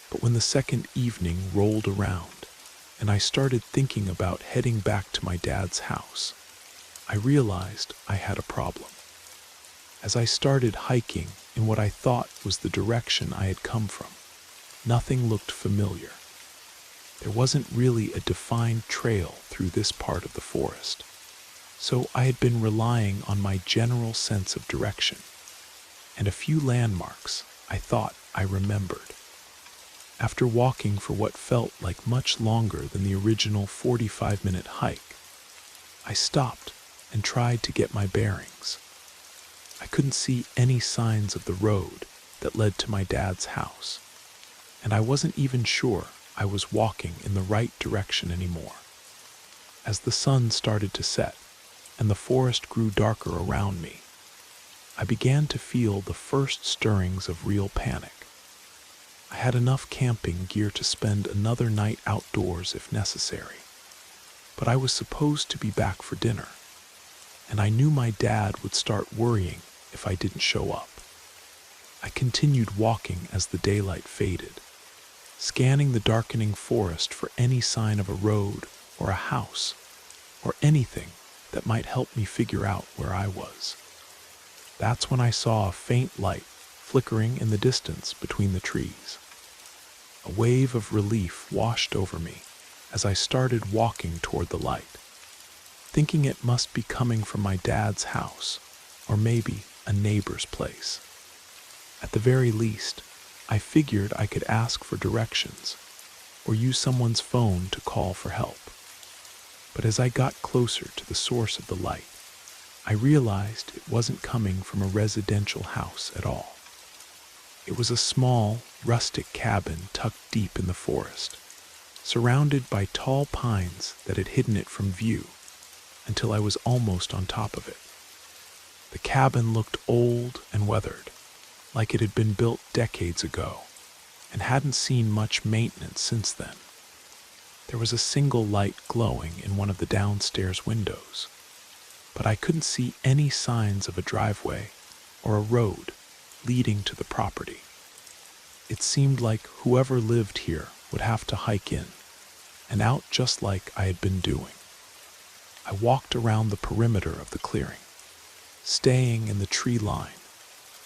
But when the second evening rolled around and I started thinking about heading back to my dad's house, I realized I had a problem. As I started hiking in what I thought was the direction I had come from, nothing looked familiar. There wasn't really a defined trail through this part of the forest, so I had been relying on my general sense of direction and a few landmarks I thought I remembered. After walking for what felt like much longer than the original 45-minute hike, I stopped and tried to get my bearings. I couldn't see any signs of the road that led to my dad's house, and I wasn't even sure I was walking in the right direction anymore. As the sun started to set and the forest grew darker around me, I began to feel the first stirrings of real panic. I had enough camping gear to spend another night outdoors if necessary, but I was supposed to be back for dinner, and I knew my dad would start worrying if I didn't show up. I continued walking as the daylight faded, scanning the darkening forest for any sign of a road or a house or anything that might help me figure out where I was. That's when I saw a faint light flickering in the distance between the trees. A wave of relief washed over me as I started walking toward the light, thinking it must be coming from my dad's house or maybe a neighbor's place. At the very least, I figured I could ask for directions or use someone's phone to call for help. But as I got closer to the source of the light, I realized it wasn't coming from a residential house at all. It was a small, rustic cabin tucked deep in the forest, surrounded by tall pines that had hidden it from view until I was almost on top of it. The cabin looked old and weathered, like it had been built decades ago and hadn't seen much maintenance since then. There was a single light glowing in one of the downstairs windows, but I couldn't see any signs of a driveway or a road leading to the property. It seemed like whoever lived here would have to hike in and out just like I had been doing. I walked around the perimeter of the clearing, staying in the tree line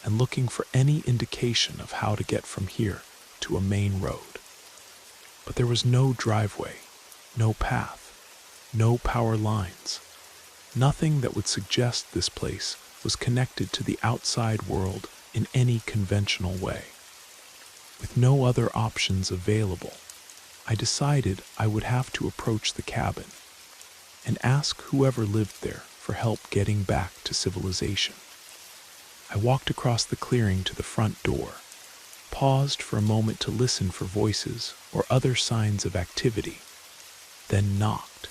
and looking for any indication of how to get from here to a main road. But there was no driveway, no path, no power lines, nothing that would suggest this place was connected to the outside world in any conventional way. With no other options available, I decided I would have to approach the cabin and ask whoever lived there for help getting back to civilization. I walked across the clearing to the front door, paused for a moment to listen for voices or other signs of activity, then knocked.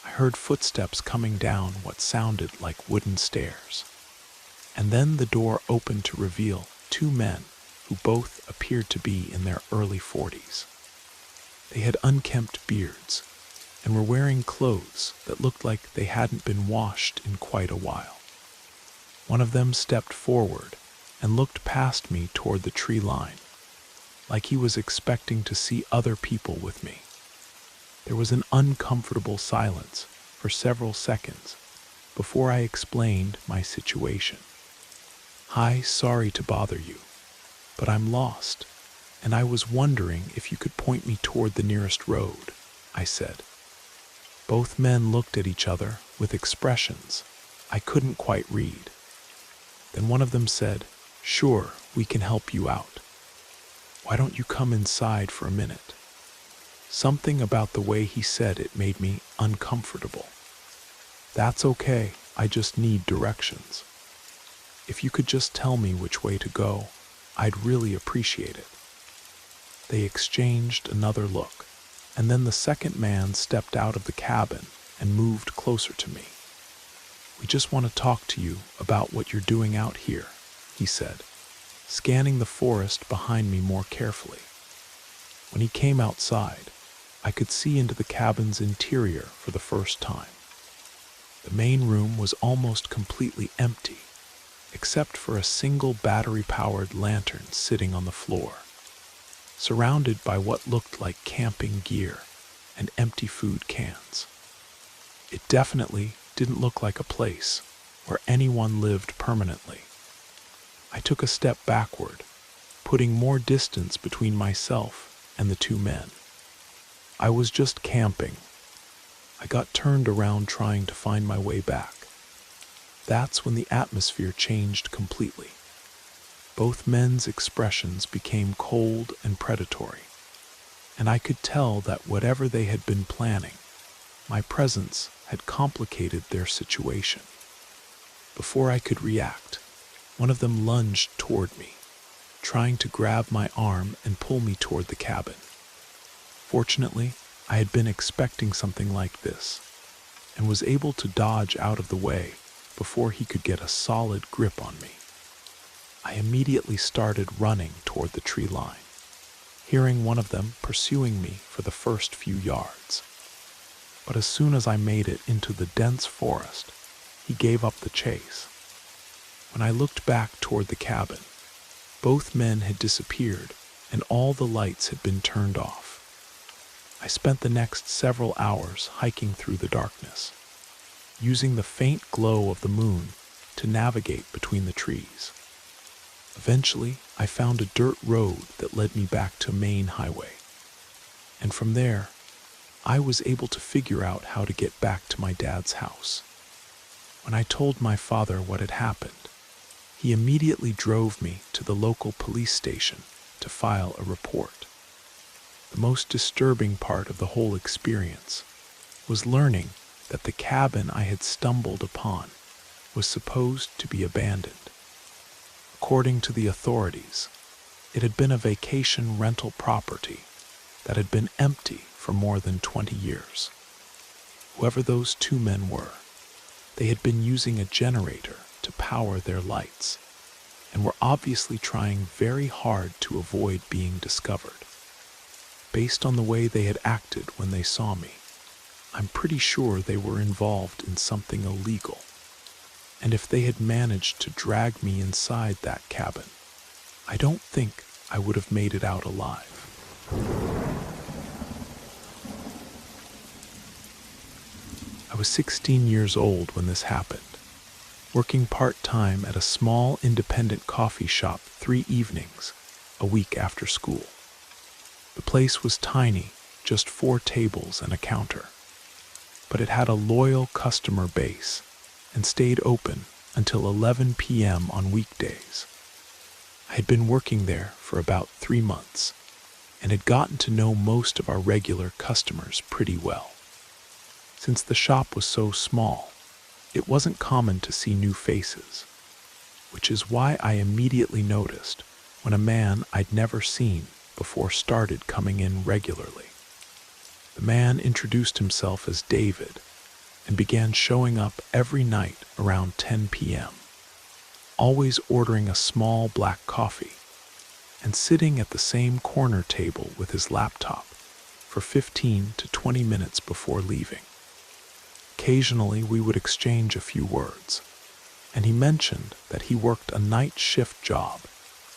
I heard footsteps coming down what sounded like wooden stairs, and then the door opened to reveal two men who both appeared to be in their early 40s. They had unkempt beards and were wearing clothes that looked like they hadn't been washed in quite a while. One of them stepped forward and looked past me toward the tree line, like he was expecting to see other people with me. There was an uncomfortable silence for several seconds before I explained my situation. "Hi, sorry to bother you, but I'm lost, and I was wondering if you could point me toward the nearest road," I said. Both men looked at each other with expressions I couldn't quite read. Then one of them said, "Sure, we can help you out. Why don't you come inside for a minute?" Something about the way he said it made me uncomfortable. "That's okay, I just need directions. If you could just tell me which way to go, I'd really appreciate it." They exchanged another look, and then the second man stepped out of the cabin and moved closer to me. "We just want to talk to you about what you're doing out here," he said, scanning the forest behind me more carefully. When he came outside, I could see into the cabin's interior for the first time. The main room was almost completely empty, except for a single battery-powered lantern sitting on the floor, surrounded by what looked like camping gear and empty food cans. It definitely didn't look like a place where anyone lived permanently. I took a step backward, putting more distance between myself and the two men. I was just camping. I got turned around trying to find my way back. That's when the atmosphere changed completely. Both men's expressions became cold and predatory, and I could tell that whatever they had been planning, my presence had complicated their situation. Before I could react, one of them lunged toward me, trying to grab my arm and pull me toward the cabin. Fortunately, I had been expecting something like this and was able to dodge out of the way before he could get a solid grip on me. I immediately started running toward the tree line, hearing one of them pursuing me for the first few yards. But as soon as I made it into the dense forest, he gave up the chase. When I looked back toward the cabin, both men had disappeared and all the lights had been turned off. I spent the next several hours hiking through the darkness, using the faint glow of the moon to navigate between the trees. Eventually, I found a dirt road that led me back to a main highway, and from there, I was able to figure out how to get back to my dad's house. When I told my father what had happened, he immediately drove me to the local police station to file a report. The most disturbing part of the whole experience was learning that the cabin I had stumbled upon was supposed to be abandoned. According to the authorities, it had been a vacation rental property that had been empty for more than 20 years. Whoever those two men were, they had been using a generator to power their lights and were obviously trying very hard to avoid being discovered. Based on the way they had acted when they saw me, I'm pretty sure they were involved in something illegal. And if they had managed to drag me inside that cabin, I don't think I would have made it out alive. I was 16 years old when this happened, working part-time at a small independent coffee shop 3 evenings a week after school. The place was tiny, just 4 tables and a counter, but it had a loyal customer base and stayed open until 11 p.m. on weekdays. I had been working there for about 3 months and had gotten to know most of our regular customers pretty well. Since the shop was so small, it wasn't common to see new faces, which is why I immediately noticed when a man I'd never seen before started coming in regularly. The man introduced himself as David and began showing up every night around 10 p.m., always ordering a small black coffee and sitting at the same corner table with his laptop for 15 to 20 minutes before leaving. Occasionally, we would exchange a few words, and he mentioned that he worked a night shift job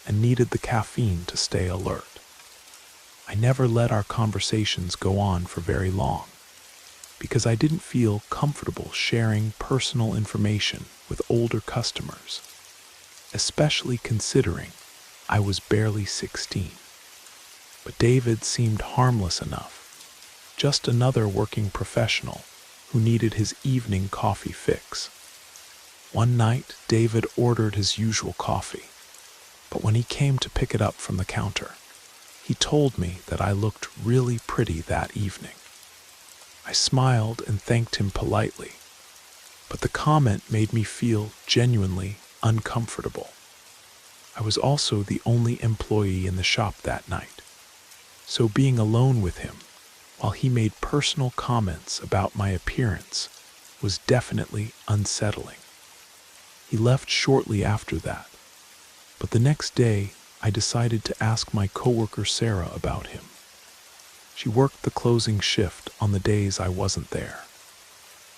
and needed the caffeine to stay alert. I never let our conversations go on for very long, because I didn't feel comfortable sharing personal information with older customers, especially considering I was barely 16. But David seemed harmless enough, just another working professional who needed his evening coffee fix. One night, David ordered his usual coffee, but when he came to pick it up from the counter, he told me that I looked really pretty that evening. I smiled and thanked him politely, but the comment made me feel genuinely uncomfortable. I was also the only employee in the shop that night, so being alone with him while he made personal comments about my appearance was definitely unsettling. He left shortly after that, but the next day I decided to ask my coworker Sarah about him. She worked the closing shift on the days I wasn't there,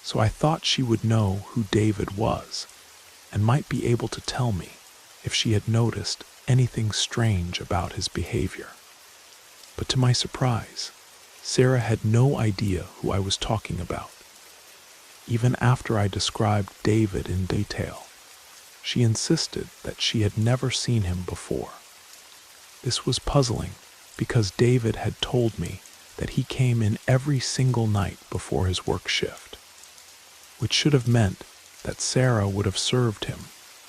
so I thought she would know who David was and might be able to tell me if she had noticed anything strange about his behavior. But to my surprise, Sarah had no idea who I was talking about. Even after I described David in detail, she insisted that she had never seen him before. This was puzzling because David had told me that he came in every single night before his work shift, which should have meant that Sarah would have served him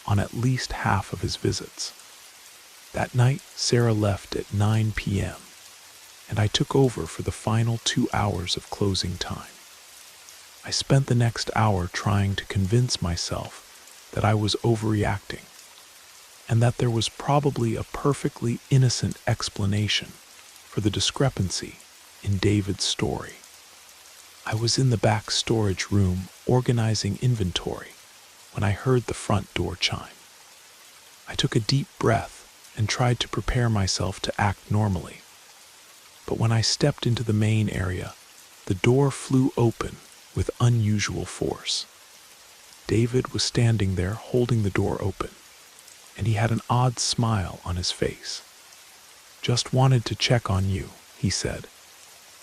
on at least half of his visits. That night, Sarah left at 9 p.m., and I took over for the final 2 hours of closing time. I spent the next hour trying to convince myself that I was overreacting, and that there was probably a perfectly innocent explanation for the discrepancy in David's story. I was in the back storage room organizing inventory when I heard the front door chime. I took a deep breath and tried to prepare myself to act normally. But when I stepped into the main area, the door flew open with unusual force. David was standing there holding the door open, and he had an odd smile on his face. "Just wanted to check on you," he said,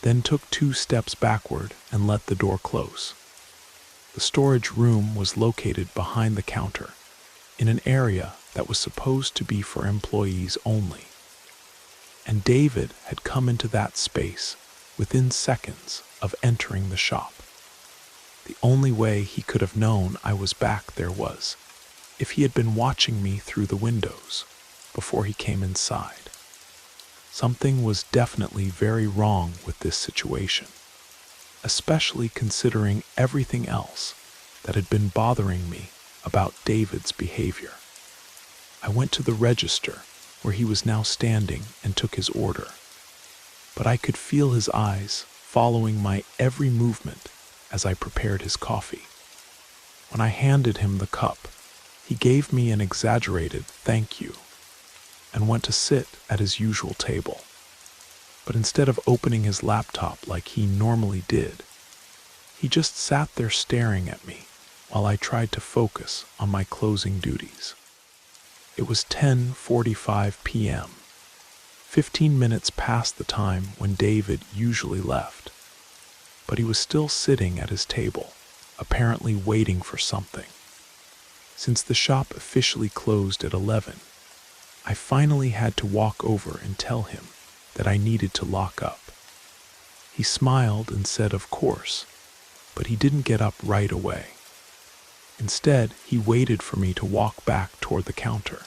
then took 2 steps backward and let the door close. The storage room was located behind the counter, in an area that was supposed to be for employees only. And David had come into that space within seconds of entering the shop. The only way he could have known I was back there was if he had been watching me through the windows before he came inside. Something was definitely very wrong with this situation, especially considering everything else that had been bothering me about David's behavior. I went to the register where he was now standing and took his order, but I could feel his eyes following my every movement as I prepared his coffee. When I handed him the cup, he gave me an exaggerated thank you and went to sit at his usual table. But instead of opening his laptop like he normally did, he just sat there staring at me while I tried to focus on my closing duties. It was 10:45 p.m., 15 minutes past the time when David usually left, but he was still sitting at his table, apparently waiting for something. Since the shop officially closed at 11, I finally had to walk over and tell him that I needed to lock up. He smiled and said, "Of course," but he didn't get up right away. Instead, he waited for me to walk back toward the counter,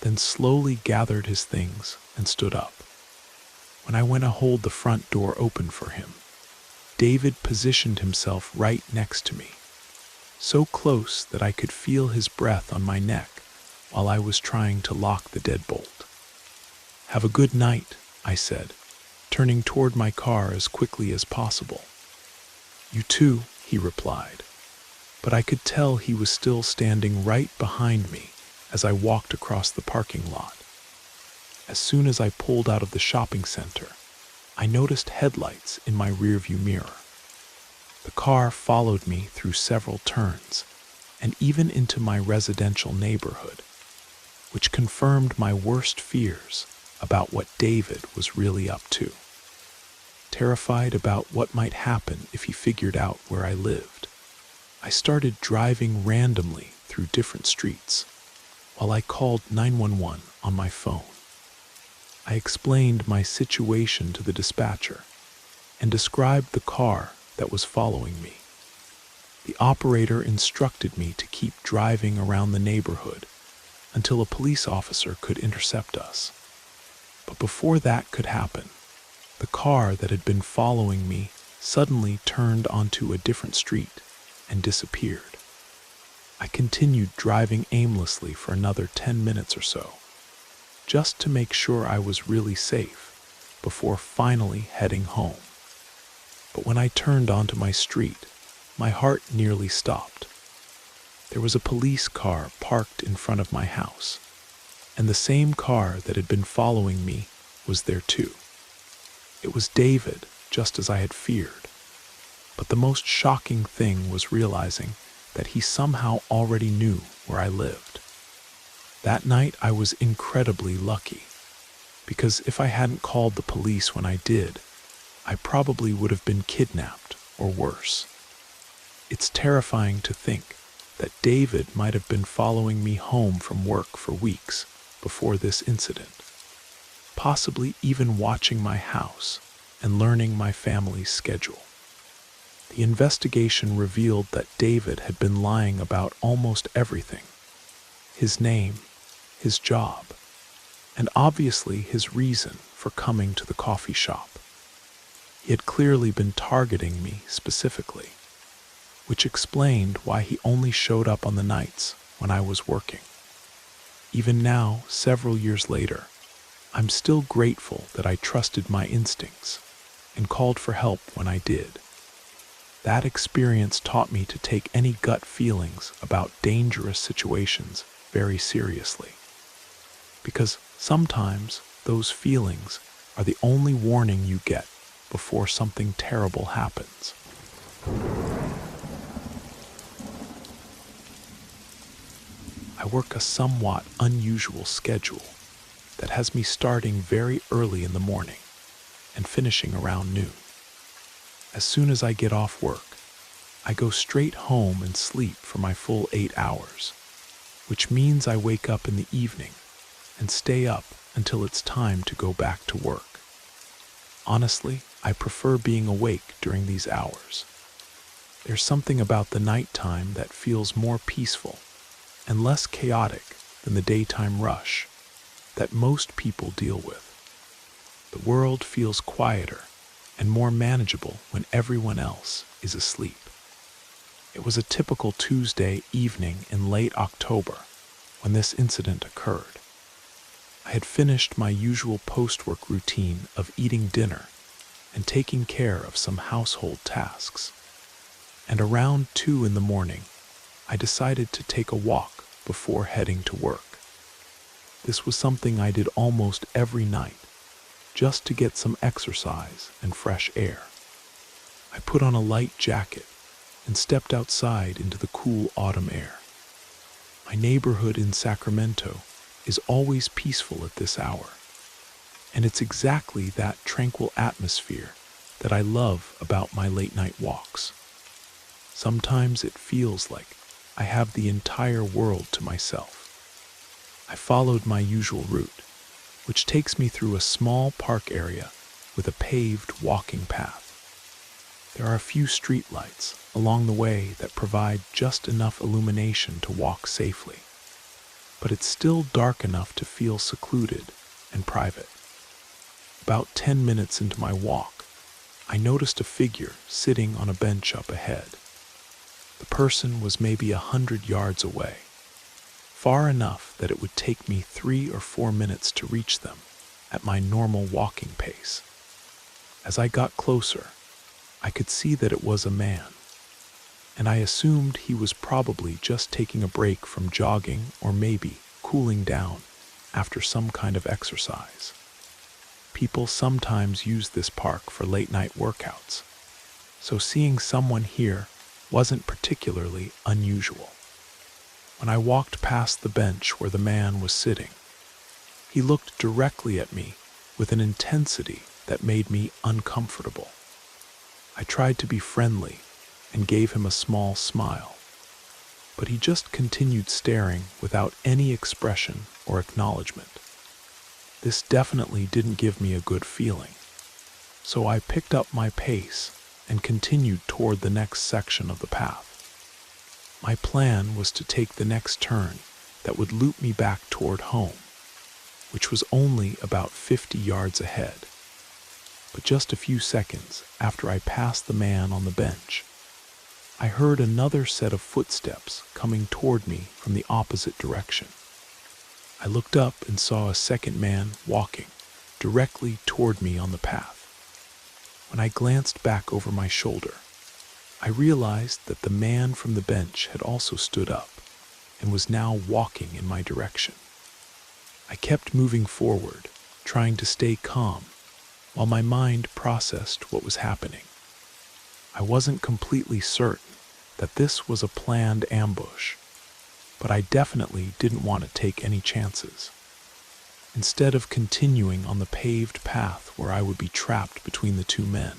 then slowly gathered his things and stood up. When I went to hold the front door open for him, David positioned himself right next to me, so close that I could feel his breath on my neck while I was trying to lock the deadbolt. "Have a good night," I said, turning toward my car as quickly as possible. "You too," he replied, but I could tell he was still standing right behind me as I walked across the parking lot. As soon as I pulled out of the shopping center, I noticed headlights in my rearview mirror. The car followed me through several turns and even into my residential neighborhood, which confirmed my worst fears about what David was really up to. Terrified about what might happen if he figured out where I lived, I started driving randomly through different streets while I called 911 on my phone. I explained my situation to the dispatcher and described the car that was following me. The operator instructed me to keep driving around the neighborhood until a police officer could intercept us. But before that could happen, the car that had been following me suddenly turned onto a different street and disappeared. I continued driving aimlessly for another 10 minutes or so, just to make sure I was really safe before finally heading home. But when I turned onto my street, my heart nearly stopped. There was a police car parked in front of my house, and the same car that had been following me was there too. It was David, just as I had feared. But the most shocking thing was realizing that he somehow already knew where I lived. That night I was incredibly lucky, because if I hadn't called the police when I did, I probably would have been kidnapped or worse. It's terrifying to think that David might have been following me home from work for weeks before this incident, possibly even watching my house and learning my family's schedule. The investigation revealed that David had been lying about almost everything: his name, his job, and obviously his reason for coming to the coffee shop. He had clearly been targeting me specifically, which explained why he only showed up on the nights when I was working. Even now, several years later, I'm still grateful that I trusted my instincts and called for help when I did. That experience taught me to take any gut feelings about dangerous situations very seriously, because sometimes those feelings are the only warning you get before something terrible happens. I work a somewhat unusual schedule that has me starting very early in the morning and finishing around noon. As soon as I get off work, I go straight home and sleep for my full 8 hours, which means I wake up in the evening and stay up until it's time to go back to work. Honestly, I prefer being awake during these hours. There's something about the nighttime that feels more peaceful and less chaotic than the daytime rush that most people deal with. The world feels quieter and more manageable when everyone else is asleep. It was a typical Tuesday evening in late October when this incident occurred. I had finished my usual post-work routine of eating dinner and taking care of some household tasks. And around 2 in the morning, I decided to take a walk before heading to work. This was something I did almost every night, just to get some exercise and fresh air. I put on a light jacket and stepped outside into the cool autumn air. My neighborhood in Sacramento is always peaceful at this hour, and it's exactly that tranquil atmosphere that I love about my late-night walks. Sometimes it feels like I have the entire world to myself. I followed my usual route, which takes me through a small park area with a paved walking path. There are a few streetlights along the way that provide just enough illumination to walk safely, but it's still dark enough to feel secluded and private. About 10 minutes into my walk, I noticed a figure sitting on a bench up ahead. The person was maybe 100 yards away, far enough that it would take me 3 or 4 minutes to reach them at my normal walking pace. As I got closer, I could see that it was a man, and I assumed he was probably just taking a break from jogging or maybe cooling down after some kind of exercise. People sometimes use this park for late-night workouts, so seeing someone here wasn't particularly unusual. When I walked past the bench where the man was sitting, he looked directly at me with an intensity that made me uncomfortable. I tried to be friendly and gave him a small smile, but he just continued staring without any expression or acknowledgement. This definitely didn't give me a good feeling, so I picked up my pace and continued toward the next section of the path. My plan was to take the next turn that would loop me back toward home, which was only about 50 yards ahead. But just a few seconds after I passed the man on the bench, I heard another set of footsteps coming toward me from the opposite direction. I looked up and saw a second man walking directly toward me on the path. When I glanced back over my shoulder, I realized that the man from the bench had also stood up and was now walking in my direction. I kept moving forward, trying to stay calm, while my mind processed what was happening. I wasn't completely certain that this was a planned ambush, but I definitely didn't want to take any chances. Instead of continuing on the paved path where I would be trapped between the two men,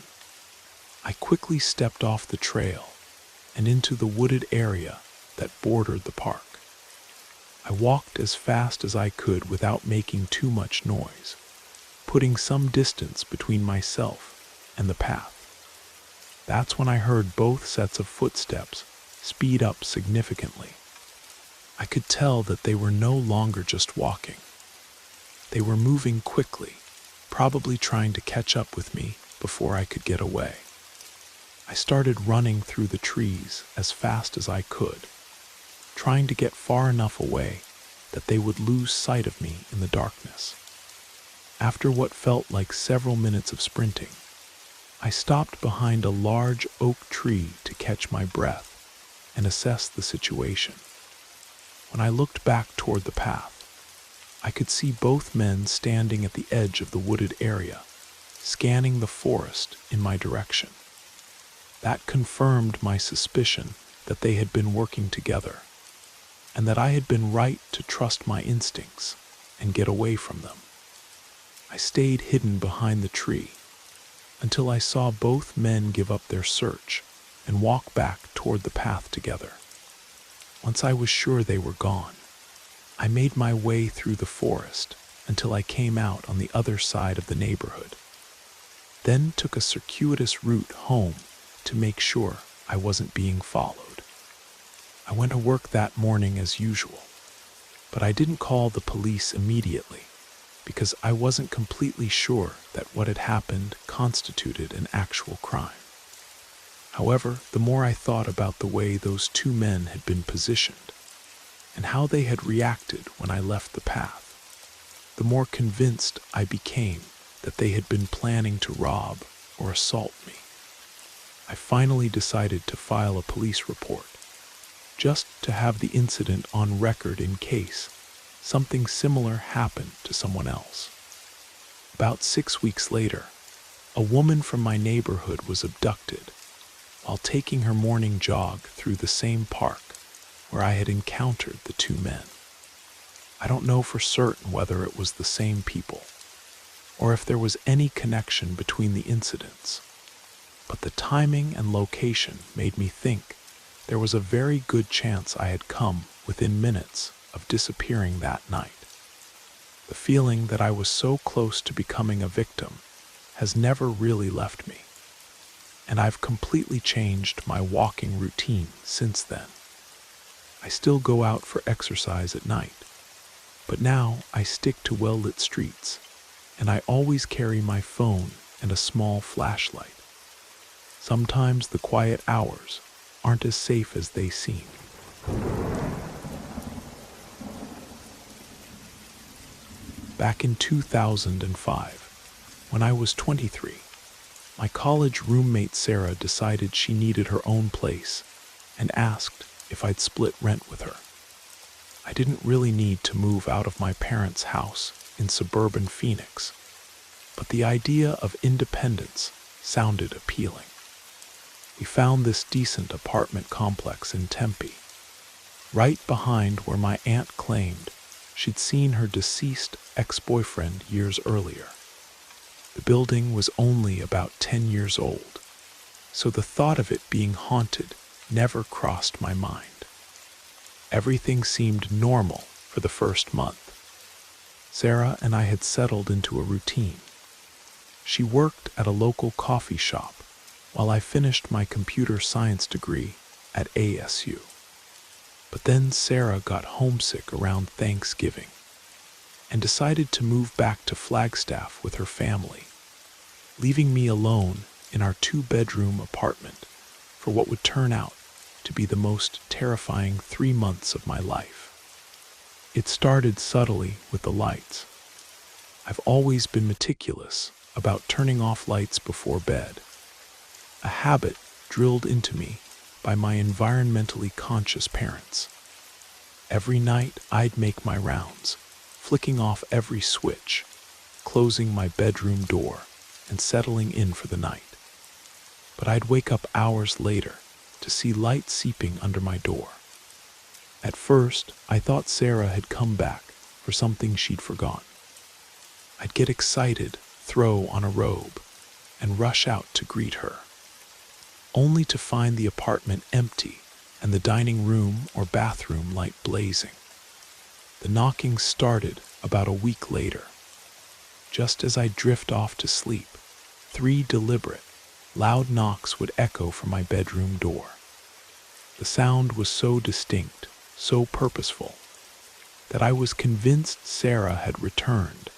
I quickly stepped off the trail and into the wooded area that bordered the park. I walked as fast as I could without making too much noise, putting some distance between myself and the path. That's when I heard both sets of footsteps speed up significantly. I could tell that they were no longer just walking. They were moving quickly, probably trying to catch up with me before I could get away. I started running through the trees as fast as I could, trying to get far enough away that they would lose sight of me in the darkness. After what felt like several minutes of sprinting, I stopped behind a large oak tree to catch my breath and assess the situation. When I looked back toward the path, I could see both men standing at the edge of the wooded area, scanning the forest in my direction. That confirmed my suspicion that they had been working together, and that I had been right to trust my instincts and get away from them. I stayed hidden behind the tree until I saw both men give up their search and walk back toward the path together. Once I was sure they were gone, I made my way through the forest until I came out on the other side of the neighborhood, then took a circuitous route home to make sure I wasn't being followed. I went to work that morning as usual, but I didn't call the police immediately because I wasn't completely sure that what had happened constituted an actual crime. However, the more I thought about the way those two men had been positioned and how they had reacted when I left the path, the more convinced I became that they had been planning to rob or assault me. I finally decided to file a police report, just to have the incident on record in case something similar happened to someone else. About 6 weeks later, a woman from my neighborhood was abducted while taking her morning jog through the same park where I had encountered the two men. I don't know for certain whether it was the same people or if there was any connection between the incidents, but the timing and location made me think there was a very good chance I had come within minutes of disappearing that night. The feeling that I was so close to becoming a victim has never really left me, and I've completely changed my walking routine since then. I still go out for exercise at night, but now I stick to well-lit streets, and I always carry my phone and a small flashlight. Sometimes the quiet hours aren't as safe as they seem. Back in 2005, when I was 23, my college roommate Sarah decided she needed her own place and asked if I'd split rent with her. I didn't really need to move out of my parents' house in suburban Phoenix, but the idea of independence sounded appealing. We found this decent apartment complex in Tempe, right behind where my aunt claimed she'd seen her deceased ex-boyfriend years earlier. The building was only about 10 years old, so the thought of it being haunted never crossed my mind. Everything seemed normal for the first month. Sarah and I had settled into a routine. She worked at a local coffee shop while I finished my computer science degree at ASU. But then Sarah got homesick around Thanksgiving and decided to move back to Flagstaff with her family, leaving me alone in our 2-bedroom apartment for what would turn out to be the most terrifying 3 months of my life. It started subtly with the lights. I've always been meticulous about turning off lights before bed, a habit drilled into me by my environmentally conscious parents. Every night I'd make my rounds, flicking off every switch, closing my bedroom door, and settling in for the night. But I'd wake up hours later to see light seeping under my door. At first, I thought Sarah had come back for something she'd forgotten. I'd get excited, throw on a robe, and rush out to greet her, only to find the apartment empty and the dining room or bathroom light blazing. The knocking started about a week later. Just as I drift off to sleep, 3 deliberate, loud knocks would echo from my bedroom door. The sound was so distinct, so purposeful, that I was convinced Sarah had returned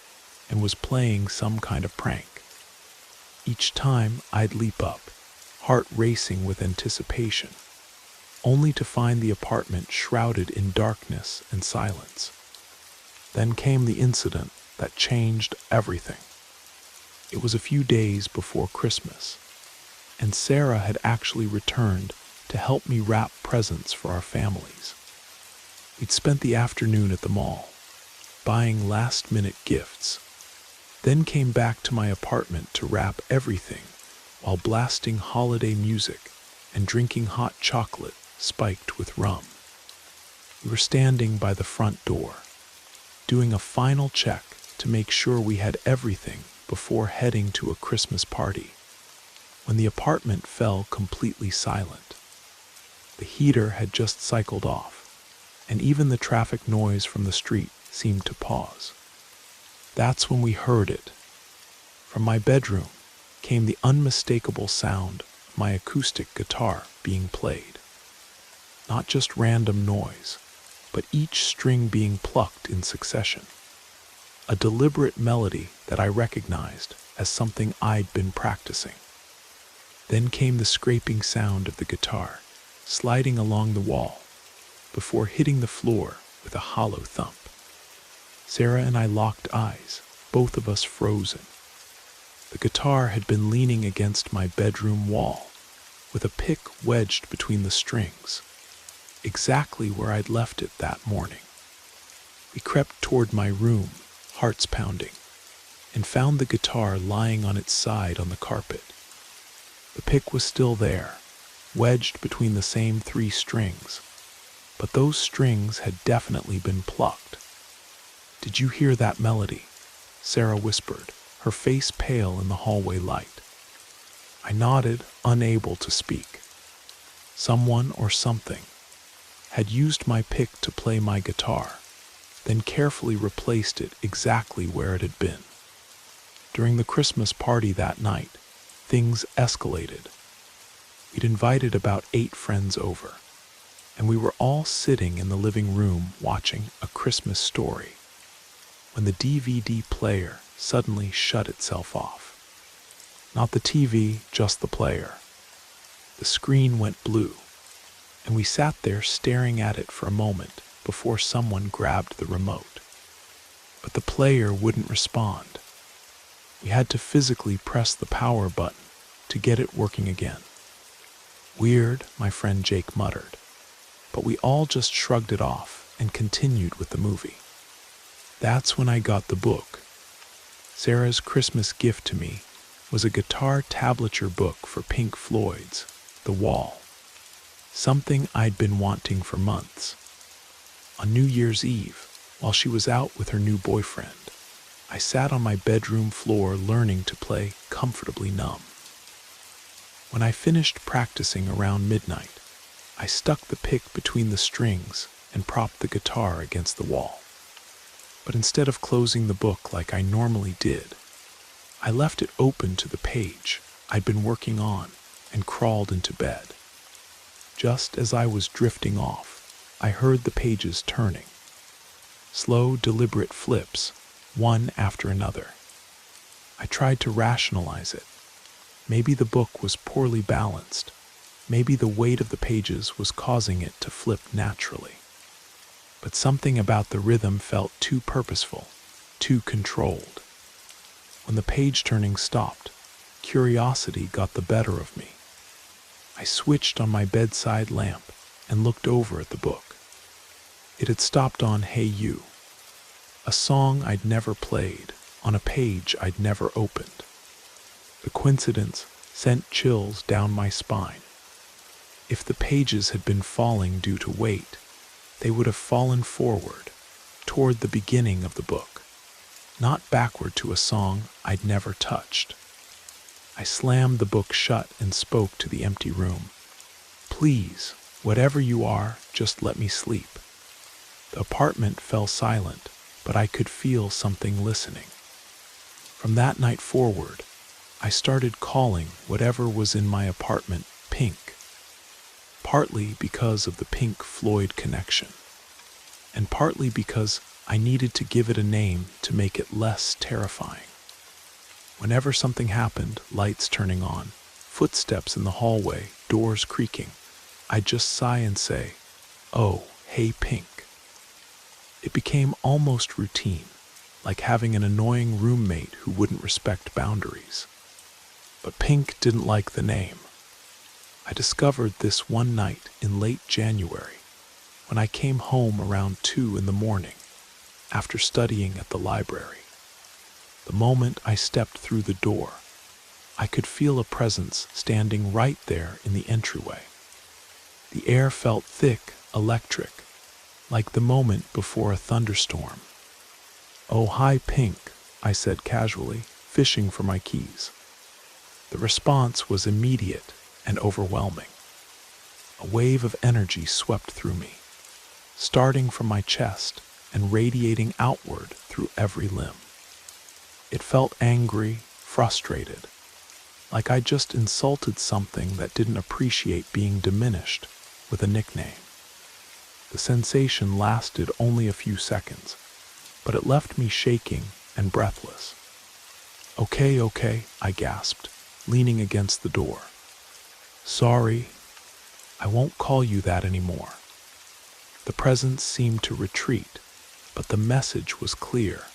and was playing some kind of prank. Each time I'd leap up, heart racing with anticipation, only to find the apartment shrouded in darkness and silence. Then came the incident that changed everything. It was a few days before Christmas, and Sarah had actually returned to help me wrap presents for our families. We'd spent the afternoon at the mall, buying last-minute gifts, then came back to my apartment to wrap everything while blasting holiday music and drinking hot chocolate spiked with rum. We were standing by the front door, doing a final check to make sure we had everything before heading to a Christmas party, when the apartment fell completely silent. The heater had just cycled off, and even the traffic noise from the street seemed to pause. That's when we heard it. From my bedroom came the unmistakable sound of my acoustic guitar being played. Not just random noise, but each string being plucked in succession. A deliberate melody that I recognized as something I'd been practicing. Then came the scraping sound of the guitar sliding along the wall before hitting the floor with a hollow thump. Sarah and I locked eyes, both of us frozen. The guitar had been leaning against my bedroom wall, with a pick wedged between the strings, exactly where I'd left it that morning. We crept toward my room, hearts pounding, and found the guitar lying on its side on the carpet. The pick was still there, wedged between the same 3 strings, but those strings had definitely been plucked. "Did you hear that melody?" Sarah whispered, her face pale in the hallway light. I nodded, unable to speak. Someone or something had used my pick to play my guitar, then carefully replaced it exactly where it had been. During the Christmas party that night, things escalated. We'd invited about 8 friends over, and we were all sitting in the living room watching A Christmas Story, when the DVD player suddenly shut itself off. Not the TV, just the player. The screen went blue, and we sat there staring at it for a moment before someone grabbed the remote. But the player wouldn't respond. We had to physically press the power button to get it working again. "Weird," my friend Jake muttered, but we all just shrugged it off and continued with the movie. That's when I got the book. Sarah's Christmas gift to me was a guitar tablature book for Pink Floyd's The Wall, something I'd been wanting for months. On New Year's Eve, while she was out with her new boyfriend, I sat on my bedroom floor learning to play Comfortably Numb. When I finished practicing around midnight, I stuck the pick between the strings and propped the guitar against the wall. But instead of closing the book like I normally did, I left it open to the page I'd been working on and crawled into bed. Just as I was drifting off, I heard the pages turning. Slow, deliberate flips, one after another. I tried to rationalize it. Maybe the book was poorly balanced. Maybe the weight of the pages was causing it to flip naturally. But something about the rhythm felt too purposeful, too controlled. When the page turning stopped, curiosity got the better of me. I switched on my bedside lamp and looked over at the book. It had stopped on Hey You, a song I'd never played, on a page I'd never opened. The coincidence sent chills down my spine. If the pages had been falling due to weight, they would have fallen forward, toward the beginning of the book, not backward to a song I'd never touched. I slammed the book shut and spoke to the empty room. "Please, whatever you are, just let me sleep." The apartment fell silent, but I could feel something listening. From that night forward, I started calling whatever was in my apartment Pink, partly because of the Pink Floyd connection, and partly because I needed to give it a name to make it less terrifying. Whenever something happened, lights turning on, footsteps in the hallway, doors creaking, I'd just sigh and say, "Oh, hey Pink." It became almost routine, like having an annoying roommate who wouldn't respect boundaries. But Pink didn't like the name. I discovered this one night in late January when I came home around 2 in the morning after studying at the library. The moment I stepped through the door, I could feel a presence standing right there in the entryway. The air felt thick, electric, like the moment before a thunderstorm. "Oh, hi, Pink," I said casually, fishing for my keys. The response was immediate and overwhelming. A wave of energy swept through me, starting from my chest and radiating outward through every limb. It felt angry, frustrated, like I just insulted something that didn't appreciate being diminished with a nickname. The sensation lasted only a few seconds, but it left me shaking and breathless. Okay, I gasped, leaning against the door. "Sorry, I won't call you that anymore." The presence seemed to retreat, but the message was clear.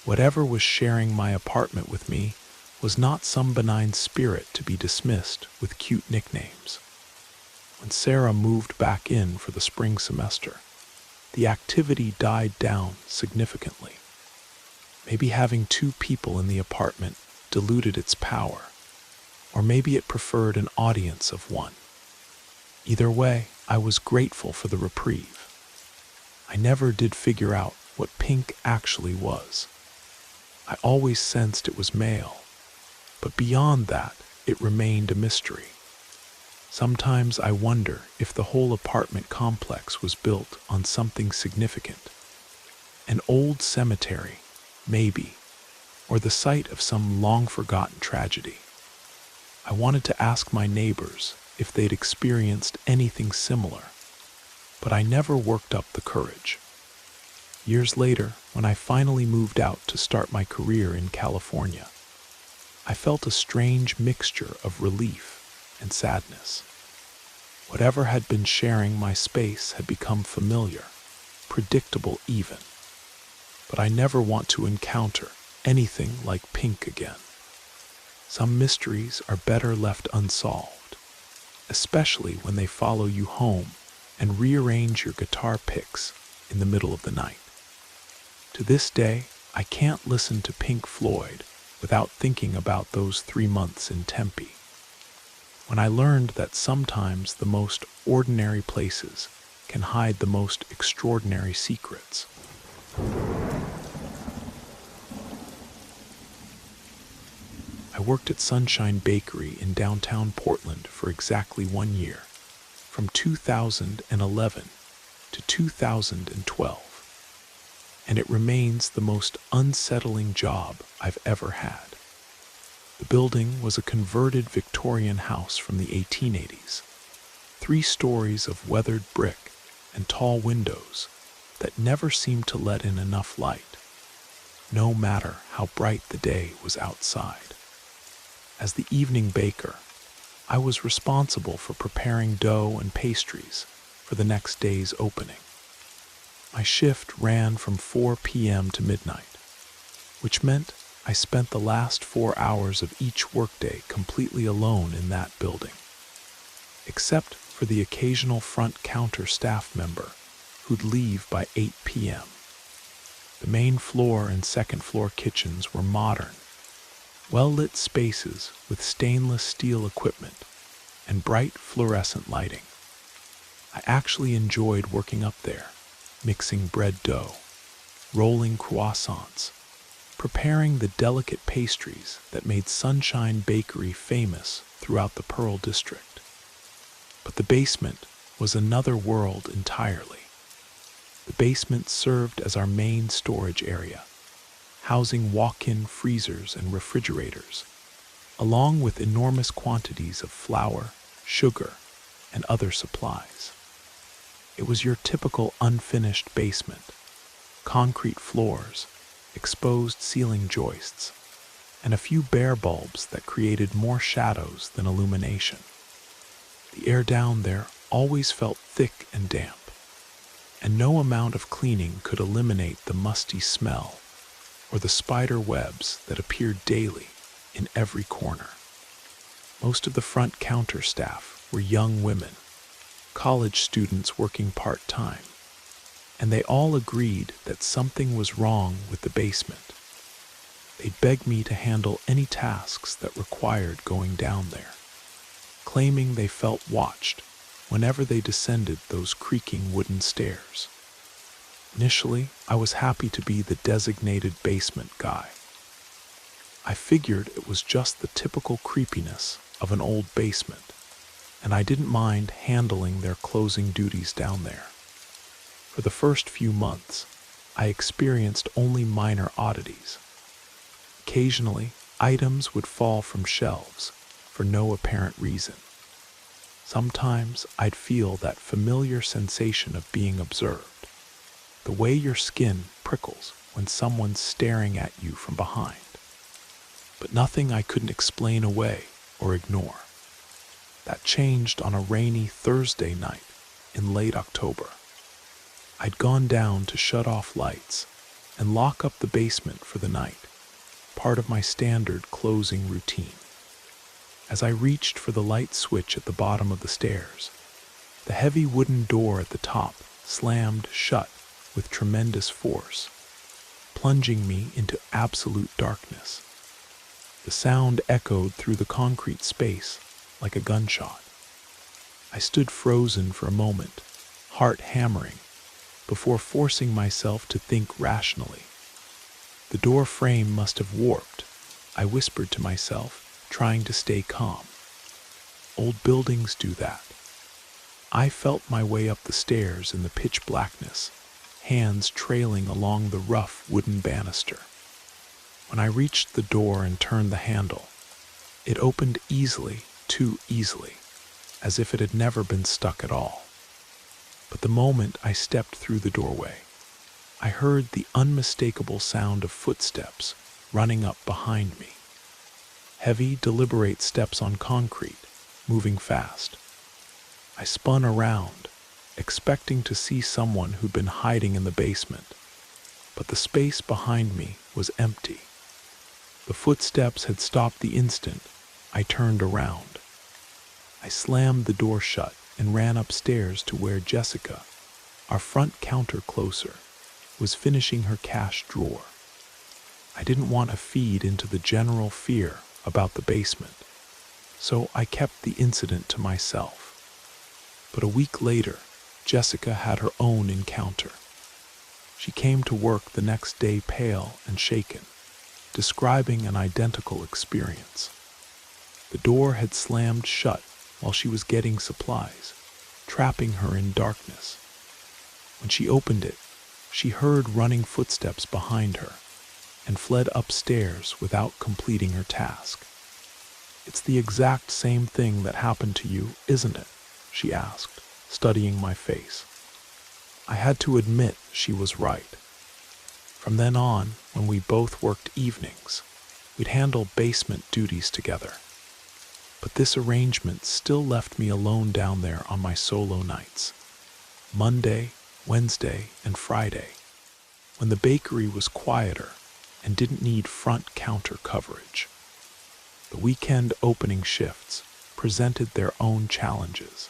Whatever was sharing my apartment with me was not some benign spirit to be dismissed with cute nicknames. When Sarah moved back in for the spring semester, the activity died down significantly. Maybe having 2 people in the apartment diluted its power, or maybe it preferred an audience of 1. Either way, I was grateful for the reprieve. I never did figure out what Pink actually was. I always sensed it was male, but beyond that, it remained a mystery. Sometimes I wonder if the whole apartment complex was built on something significant. An old cemetery, maybe, or the site of some long-forgotten tragedy. I wanted to ask my neighbors if they'd experienced anything similar, but I never worked up the courage. Years later, when I finally moved out to start my career in California, I felt a strange mixture of relief and sadness. Whatever had been sharing my space had become familiar, predictable even. But I never want to encounter anything like Pink again. Some mysteries are better left unsolved, especially when they follow you home and rearrange your guitar picks in the middle of the night. To this day, I can't listen to Pink Floyd without thinking about those 3 months in Tempe, when I learned that sometimes the most ordinary places can hide the most extraordinary secrets. I worked at Sunshine Bakery in downtown Portland for exactly 1 year, from 2011 to 2012. And it remains the most unsettling job I've ever had. The building was a converted Victorian house from the 1880s, 3 stories of weathered brick and tall windows that never seemed to let in enough light, no matter how bright the day was outside. As the evening baker, I was responsible for preparing dough and pastries for the next day's opening. My shift ran from 4 p.m. to midnight, which meant I spent the last 4 hours of each workday completely alone in that building, except for the occasional front counter staff member who'd leave by 8 p.m. The main floor and second floor kitchens were modern, well-lit spaces with stainless steel equipment and bright fluorescent lighting. I actually enjoyed working up there, mixing bread dough, rolling croissants, preparing the delicate pastries that made Sunshine Bakery famous throughout the Pearl District. But the basement was another world entirely. The basement served as our main storage area, housing walk-in freezers and refrigerators, along with enormous quantities of flour, sugar, and other supplies. It was your typical unfinished basement: concrete floors, exposed ceiling joists, and a few bare bulbs that created more shadows than illumination. The air down there always felt thick and damp, and no amount of cleaning could eliminate the musty smell or the spider webs that appeared daily in every corner. Most of the front counter staff were young women, college students working part-time, and they all agreed that something was wrong with the basement. They begged me to handle any tasks that required going down there, claiming they felt watched whenever they descended those creaking wooden stairs. Initially, I was happy to be the designated basement guy. I figured it was just the typical creepiness of an old basement, and I didn't mind handling their closing duties down there. For the first few months, I experienced only minor oddities. Occasionally, items would fall from shelves for no apparent reason. Sometimes I'd feel that familiar sensation of being observed, the way your skin prickles when someone's staring at you from behind. But nothing I couldn't explain away or ignore. That changed on a rainy Thursday night in late October. I'd gone down to shut off lights and lock up the basement for the night, part of my standard closing routine. As I reached for the light switch at the bottom of the stairs, the heavy wooden door at the top slammed shut with tremendous force, plunging me into absolute darkness. The sound echoed through the concrete space like a gunshot. I stood frozen for a moment, heart hammering, before forcing myself to think rationally. The door frame must have warped, I whispered to myself, trying to stay calm. Old buildings do that. I felt my way up the stairs in the pitch blackness, hands trailing along the rough wooden banister. When I reached the door and turned the handle, it opened easily, too easily, as if it had never been stuck at all. But the moment I stepped through the doorway, I heard the unmistakable sound of footsteps running up behind me. Heavy, deliberate steps on concrete, moving fast. I spun around, expecting to see someone who'd been hiding in the basement, but the space behind me was empty. The footsteps had stopped the instant I turned around. I slammed the door shut and ran upstairs to where Jessica, our front counter closer, was finishing her cash drawer. I didn't want to feed into the general fear about the basement, so I kept the incident to myself. But a week later, Jessica had her own encounter. She came to work the next day pale and shaken, describing an identical experience. The door had slammed shut while she was getting supplies, trapping her in darkness. When she opened it, she heard running footsteps behind her and fled upstairs without completing her task. "It's the exact same thing that happened to you, isn't it?" she asked, studying my face. I had to admit she was right. From then on, when we both worked evenings, we'd handle basement duties together. But this arrangement still left me alone down there on my solo nights. Monday, Wednesday, and Friday, when the bakery was quieter and didn't need front counter coverage. The weekend opening shifts presented their own challenges.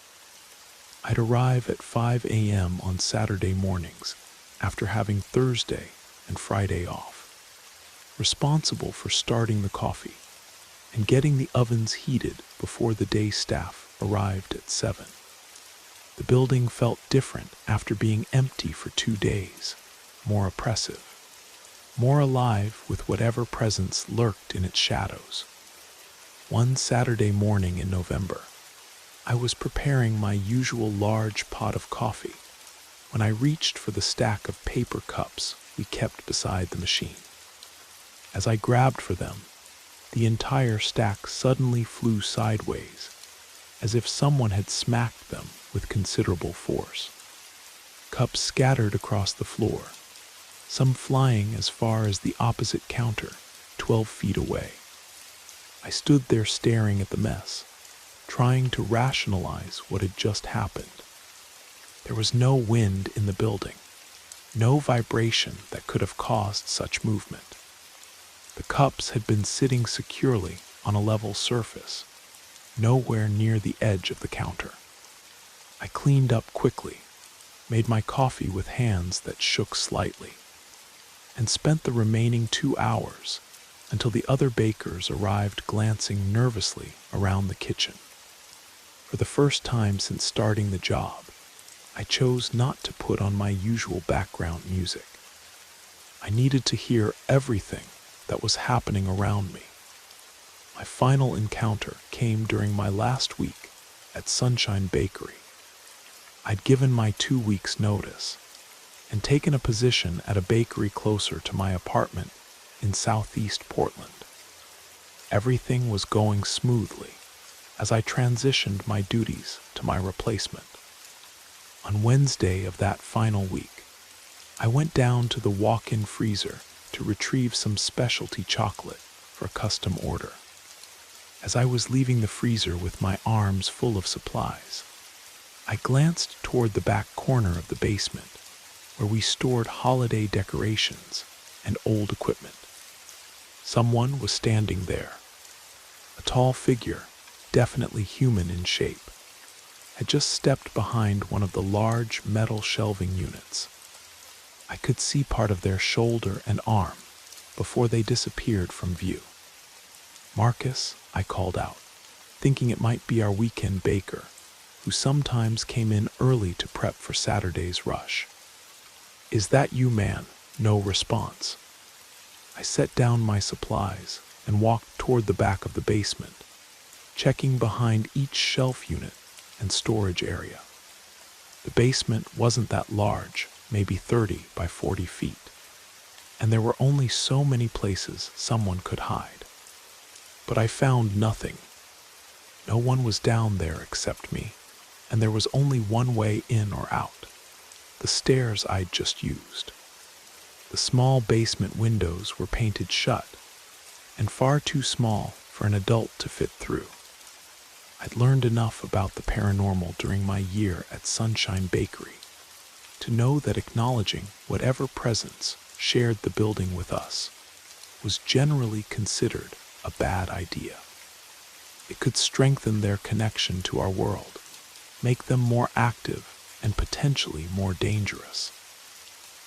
I'd arrive at 5 a.m. on Saturday mornings after having Thursday and Friday off, responsible for starting the coffee and getting the ovens heated before the day staff arrived at 7. The building felt different after being empty for 2 days, more oppressive, more alive with whatever presence lurked in its shadows. One Saturday morning in November, I was preparing my usual large pot of coffee when I reached for the stack of paper cups we kept beside the machine. As I grabbed for them, the entire stack suddenly flew sideways, as if someone had smacked them with considerable force. Cups scattered across the floor, some flying as far as the opposite counter, 12 feet away. I stood there staring at the mess, trying to rationalize what had just happened. There was no wind in the building, no vibration that could have caused such movement. The cups had been sitting securely on a level surface, nowhere near the edge of the counter. I cleaned up quickly, made my coffee with hands that shook slightly, and spent the remaining 2 hours until the other bakers arrived, glancing nervously around the kitchen. For the first time since starting the job, I chose not to put on my usual background music. I needed to hear everything that was happening around me. My final encounter came during my last week at Sunshine Bakery. I'd given my 2 weeks' notice and taken a position at a bakery closer to my apartment in southeast Portland. Everything was going smoothly as I transitioned my duties to my replacement. On Wednesday of that final week, I went down to the walk-in freezer to retrieve some specialty chocolate for a custom order. As I was leaving the freezer with my arms full of supplies, I glanced toward the back corner of the basement where we stored holiday decorations and old equipment. Someone was standing there. A tall figure, definitely human in shape, had just stepped behind one of the large metal shelving units. I could see part of their shoulder and arm before they disappeared from view. "Marcus," I called out, thinking it might be our weekend baker, who sometimes came in early to prep for Saturday's rush. "Is that you, man?" No response. I set down my supplies and walked toward the back of the basement, checking behind each shelf unit and storage area. The basement wasn't that large, maybe 30 by 40 feet, and there were only so many places someone could hide. But I found nothing. No one was down there except me, and there was only one way in or out: the stairs I'd just used. The small basement windows were painted shut and far too small for an adult to fit through. I'd learned enough about the paranormal during my year at Sunshine Bakery to know that acknowledging whatever presence shared the building with us was generally considered a bad idea. It could strengthen their connection to our world, make them more active and potentially more dangerous.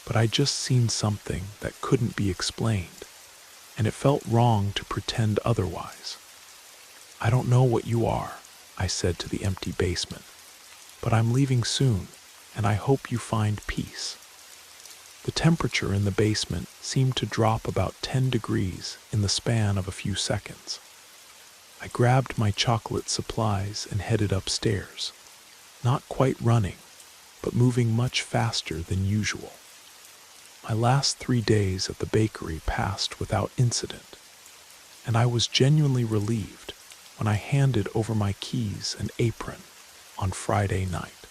But I'd just seen something that couldn't be explained, and it felt wrong to pretend otherwise. "I don't know what you are," I said to the empty basement, "but I'm leaving soon, and I hope you find peace." The temperature in the basement seemed to drop about 10 degrees in the span of a few seconds. I grabbed my chocolate supplies and headed upstairs, not quite running, but moving much faster than usual. My last 3 days at the bakery passed without incident, and I was genuinely relieved when I handed over my keys and apron on Friday night.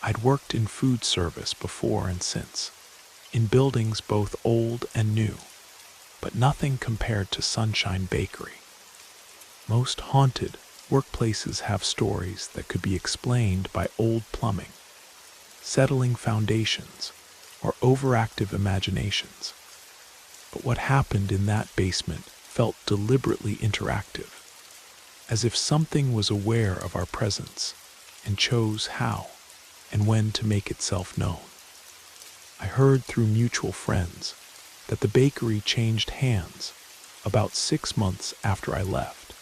I'd worked in food service before and since, in buildings both old and new, but nothing compared to Sunshine Bakery. Most haunted workplaces have stories that could be explained by old plumbing, settling foundations, or overactive imaginations. But what happened in that basement felt deliberately interactive, as if something was aware of our presence and chose how and when to make itself known. I heard through mutual friends that the bakery changed hands about 6 months after I left.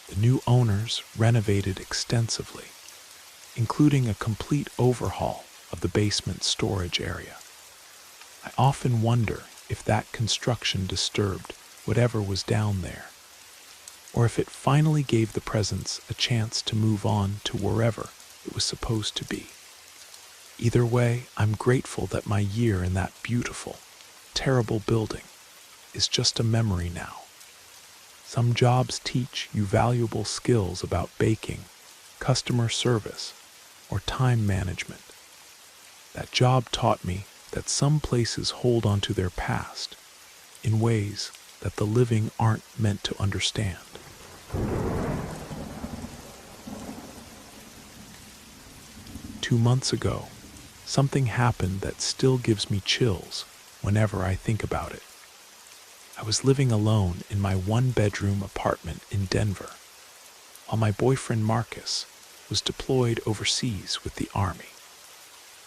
The new owners renovated extensively, including a complete overhaul of the basement storage area. I often wonder if that construction disturbed whatever was down there, or if it finally gave the presence a chance to move on to wherever it was supposed to be. Either way, I'm grateful that my year in that beautiful, terrible building is just a memory now. Some jobs teach you valuable skills about baking, customer service, or time management. That job taught me that some places hold onto their past in ways that the living aren't meant to understand. Two months ago, something happened that still gives me chills whenever I think about it. I was living alone in my one-bedroom apartment in Denver. while my boyfriend Marcus was deployed overseas with the army.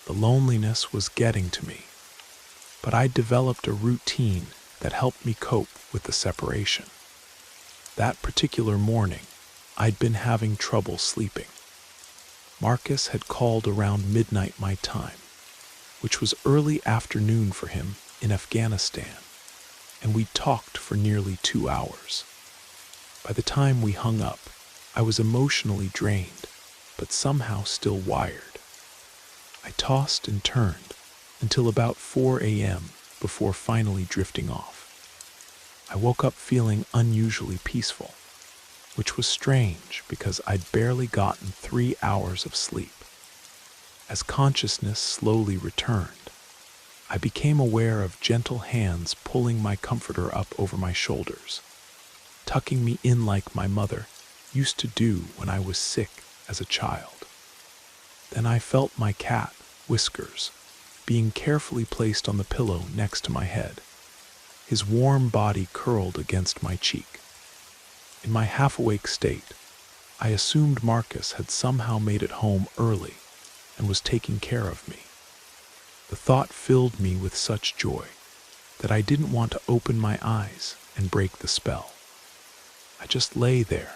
The loneliness was getting to me, but I developed a routine that helped me cope with the separation. That particular morning, I'd been having trouble sleeping. Marcus had called around midnight my time, which was early afternoon for him in Afghanistan, and we talked for nearly 2 hours. By the time we hung up, I was emotionally drained, but somehow still wired. I tossed and turned until about 4 a.m. before finally drifting off. I woke up feeling unusually peaceful, which was strange because I'd barely gotten 3 hours of sleep. As consciousness slowly returned, I became aware of gentle hands pulling my comforter up over my shoulders, tucking me in like my mother used to do when I was sick as a child. Then I felt my cat, Whiskers, being carefully placed on the pillow next to my head. His warm body curled against my cheek. In my half-awake state, I assumed Marcus had somehow made it home early and was taking care of me. The thought filled me with such joy that I didn't want to open my eyes and break the spell. I just lay there,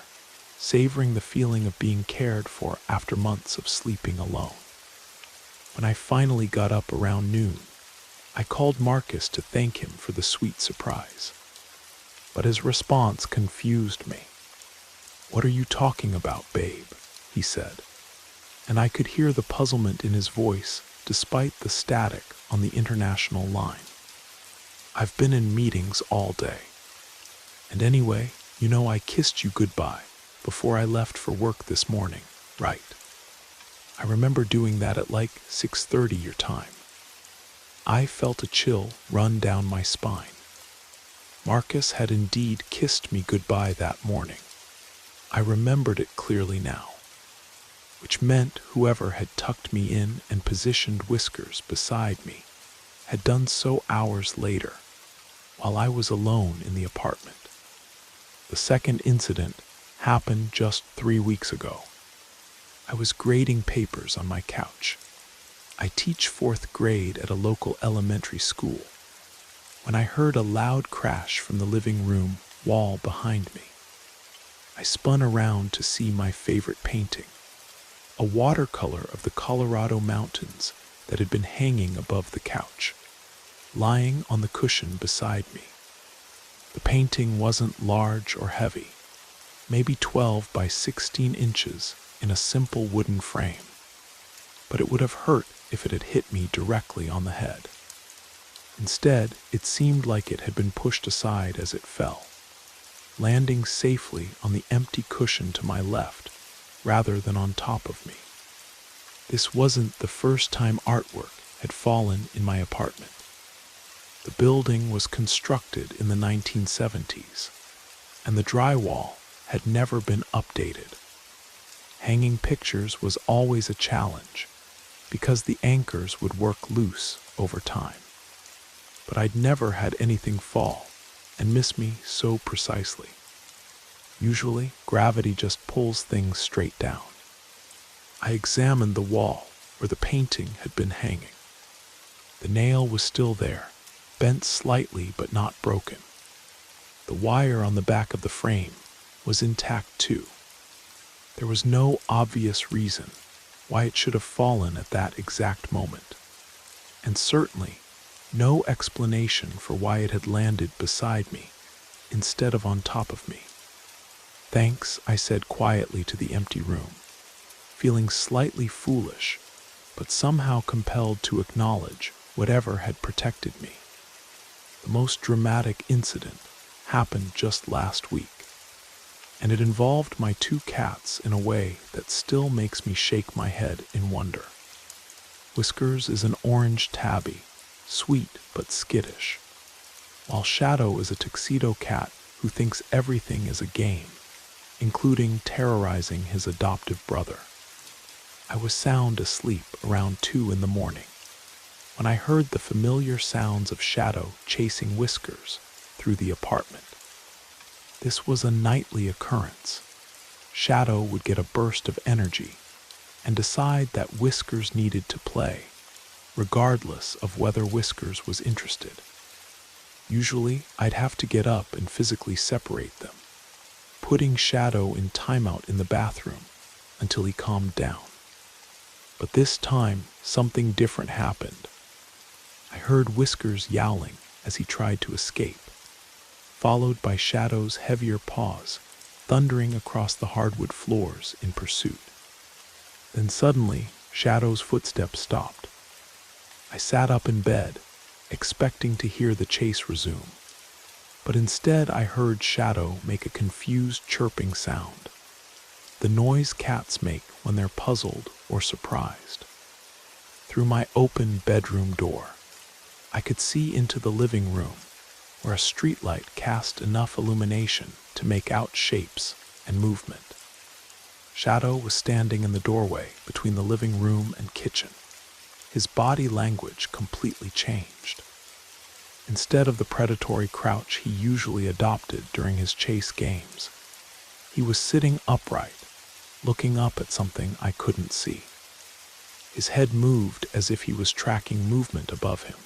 savoring the feeling of being cared for after months of sleeping alone. When I finally got up around noon, I called Marcus to thank him for the sweet surprise. But his response confused me. "What are you talking about, babe?" he said, and I could hear the puzzlement in his voice despite the static on the international line. "I've been in meetings all day. And anyway, I kissed you goodbye before I left for work this morning, right? I remember doing that at like 6:30 your time." I felt a chill run down my spine. Marcus had indeed kissed me goodbye that morning. I remembered it clearly now, which meant whoever had tucked me in and positioned Whiskers beside me had done so hours later, while I was alone in the apartment. The second incident happened just 3 weeks ago. I was grading papers on my couch. I teach 4th grade at a local elementary school, when I heard a loud crash from the living room wall behind me. I spun around to see my favorite painting, a watercolor of the Colorado mountains that had been hanging above the couch, lying on the cushion beside me. The painting wasn't large or heavy, maybe 12 by 16 inches in a simple wooden frame, but it would have hurt if it had hit me directly on the head. Instead, it seemed like it had been pushed aside as it fell, landing safely on the empty cushion to my left rather than on top of me. This wasn't the first time artwork had fallen in my apartment. The building was constructed in the 1970s, and the drywall had never been updated. Hanging pictures was always a challenge because the anchors would work loose over time. But I'd never had anything fall and miss me so precisely. Usually, gravity just pulls things straight down. I examined the wall where the painting had been hanging. The nail was still there, bent slightly but not broken. The wire on the back of the frame was intact too. There was no obvious reason why it should have fallen at that exact moment, and certainly no explanation for why it had landed beside me instead of on top of me. "Thanks," I said quietly to the empty room, feeling slightly foolish, but somehow compelled to acknowledge whatever had protected me. The most dramatic incident happened just last week, and it involved my 2 cats in a way that still makes me shake my head in wonder. Whiskers is an orange tabby, sweet but skittish, while Shadow is a tuxedo cat who thinks everything is a game, including terrorizing his adoptive brother. I was sound asleep around 2 in the morning when I heard the familiar sounds of Shadow chasing Whiskers through the apartment. This was a nightly occurrence, Shadow would get a burst of energy and decide that Whiskers needed to play, regardless of whether Whiskers was interested. Usually, I'd have to get up and physically separate them, putting Shadow in timeout in the bathroom until he calmed down. But this time, something different happened. I heard Whiskers yowling as he tried to escape, followed by Shadow's heavier paws thundering across the hardwood floors in pursuit. Then suddenly, Shadow's footsteps stopped. I sat up in bed, expecting to hear the chase resume, but instead I heard Shadow make a confused chirping sound, the noise cats make when they're puzzled or surprised. Through my open bedroom door, I could see into the living room, where a streetlight cast enough illumination to make out shapes and movement. Shadow was standing in the doorway between the living room and kitchen. His body language completely changed. Instead of the predatory crouch he usually adopted during his chase games, he was sitting upright, looking up at something I couldn't see. His head moved as if he was tracking movement above him,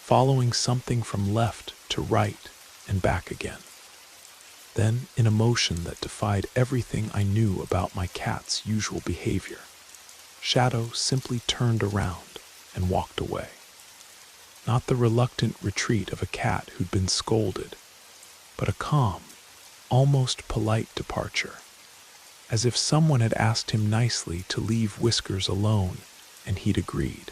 following something from left to right and back again. Then, in a motion that defied everything I knew about my cat's usual behavior, Shadow simply turned around and walked away. Not the reluctant retreat of a cat who'd been scolded, but a calm, almost polite departure, as if someone had asked him nicely to leave Whiskers alone and he'd agreed.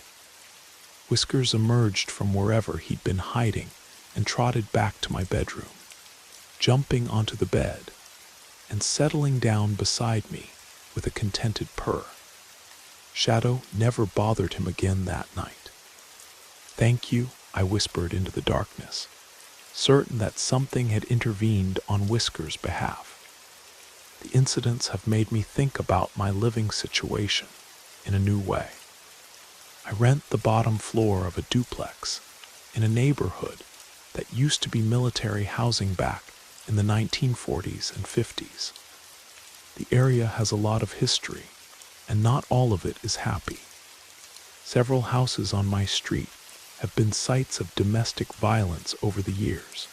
Whiskers emerged from wherever he'd been hiding and trotted back to my bedroom, jumping onto the bed and settling down beside me with a contented purr. Shadow never bothered him again that night. "Thank you," I whispered into the darkness, certain that something had intervened on Whiskers' behalf. The incidents have made me think about my living situation in a new way. I rent the bottom floor of a duplex in a neighborhood that used to be military housing back in the 1940s and 50s. The area has a lot of history, and not all of it is happy. Several houses on my street have been sites of domestic violence over the years,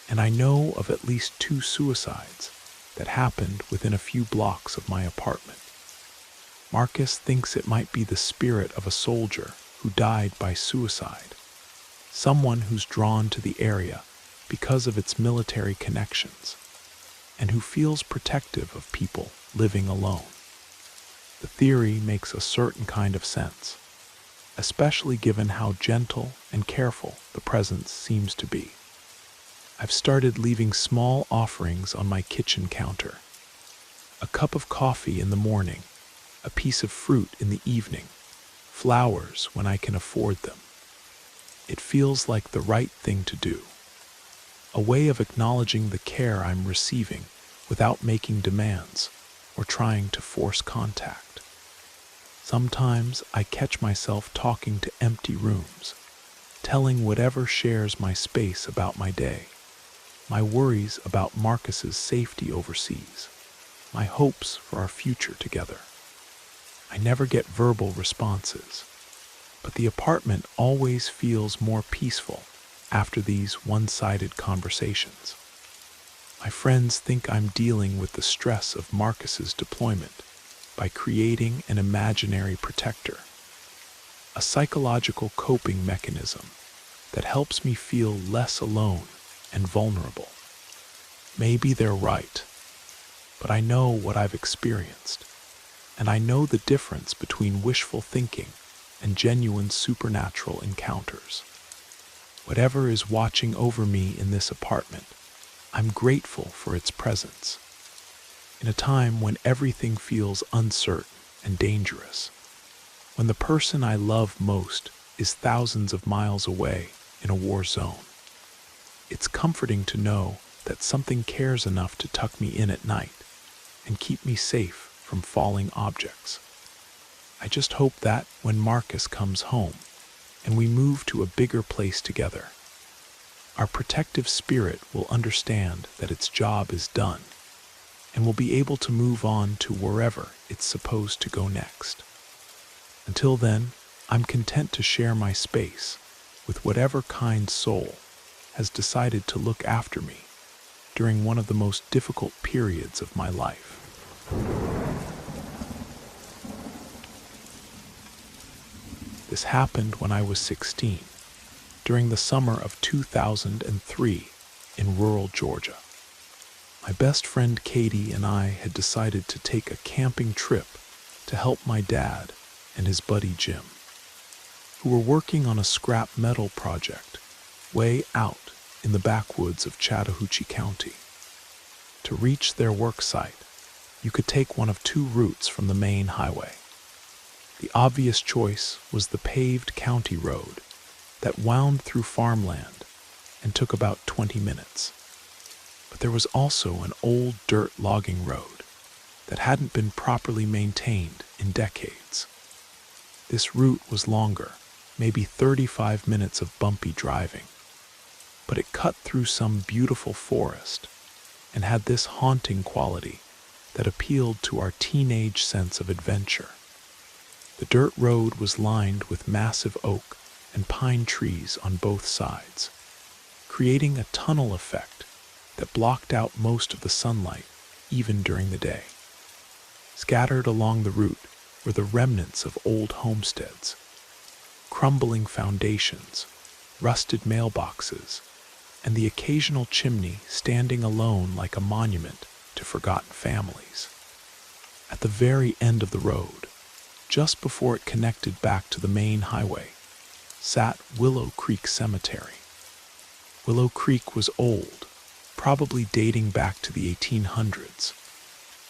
and I know of at least 2 suicides that happened within a few blocks of my apartment. Marcus thinks it might be the spirit of a soldier who died by suicide, someone who's drawn to the area because of its military connections, and who feels protective of people living alone. The theory makes a certain kind of sense, especially given how gentle and careful the presence seems to be. I've started leaving small offerings on my kitchen counter. A cup of coffee in the morning, a piece of fruit in the evening, flowers when I can afford them. It feels like the right thing to do, a way of acknowledging the care I'm receiving without making demands or trying to force contact. Sometimes I catch myself talking to empty rooms, telling whatever shares my space about my day, my worries about Marcus's safety overseas, my hopes for our future together. I never get verbal responses, but the apartment always feels more peaceful after these one-sided conversations. My friends think I'm dealing with the stress of Marcus's deployment by creating an imaginary protector, a psychological coping mechanism that helps me feel less alone and vulnerable. Maybe they're right, but I know what I've experienced, and I know the difference between wishful thinking and genuine supernatural encounters. Whatever is watching over me in this apartment, I'm grateful for its presence. In a time when everything feels uncertain and dangerous, when the person I love most is thousands of miles away in a war zone, it's comforting to know that something cares enough to tuck me in at night and keep me safe from falling objects. I just hope that when Marcus comes home and we move to a bigger place together, our protective spirit will understand that its job is done and will be able to move on to wherever it's supposed to go next. Until then, I'm content to share my space with whatever kind soul has decided to look after me during one of the most difficult periods of my life. This happened when I was 16, during the summer of 2003 in rural Georgia. My best friend Katie and I had decided to take a camping trip to help my dad and his buddy Jim, who were working on a scrap metal project way out in the backwoods of Chattahoochee County. To reach their work site, you could take one of two routes from the main highway. The obvious choice was the paved county road that wound through farmland and took about 20 minutes. But there was also an old dirt logging road that hadn't been properly maintained in decades. This route was longer, maybe 35 minutes of bumpy driving, but it cut through some beautiful forest and had this haunting quality that appealed to our teenage sense of adventure. The dirt road was lined with massive oak and pine trees on both sides, creating a tunnel effect that blocked out most of the sunlight even during the day. Scattered along the route were the remnants of old homesteads, crumbling foundations, rusted mailboxes, and the occasional chimney standing alone like a monument to forgotten families. At the very end of the road, just before it connected back to the main highway, sat Willow Creek Cemetery. Willow Creek was old, probably dating back to the 1800s,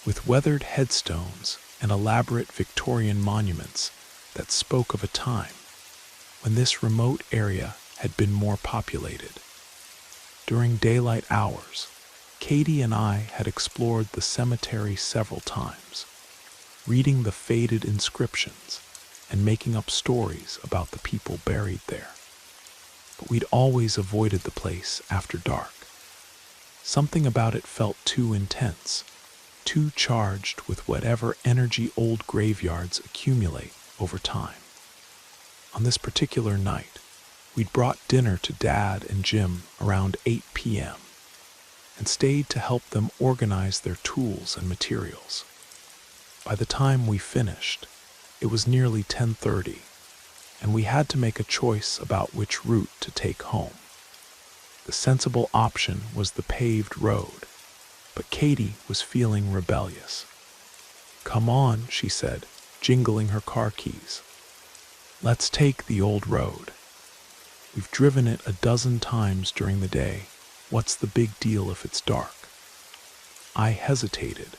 with weathered headstones and elaborate Victorian monuments that spoke of a time when this remote area had been more populated. During daylight hours, Katie and I had explored the cemetery several times, reading the faded inscriptions and making up stories about the people buried there. But we'd always avoided the place after dark. Something about it felt too intense, too charged with whatever energy old graveyards accumulate over time. On this particular night, we'd brought dinner to Dad and Jim around 8 p.m. and stayed to help them organize their tools and materials. By the time we finished, it was nearly 10:30, and we had to make a choice about which route to take home. The sensible option was the paved road, but Katie was feeling rebellious. "Come on," she said, jingling her car keys. "Let's take the old road. We've driven it a dozen times during the day. What's the big deal if it's dark?" I hesitated,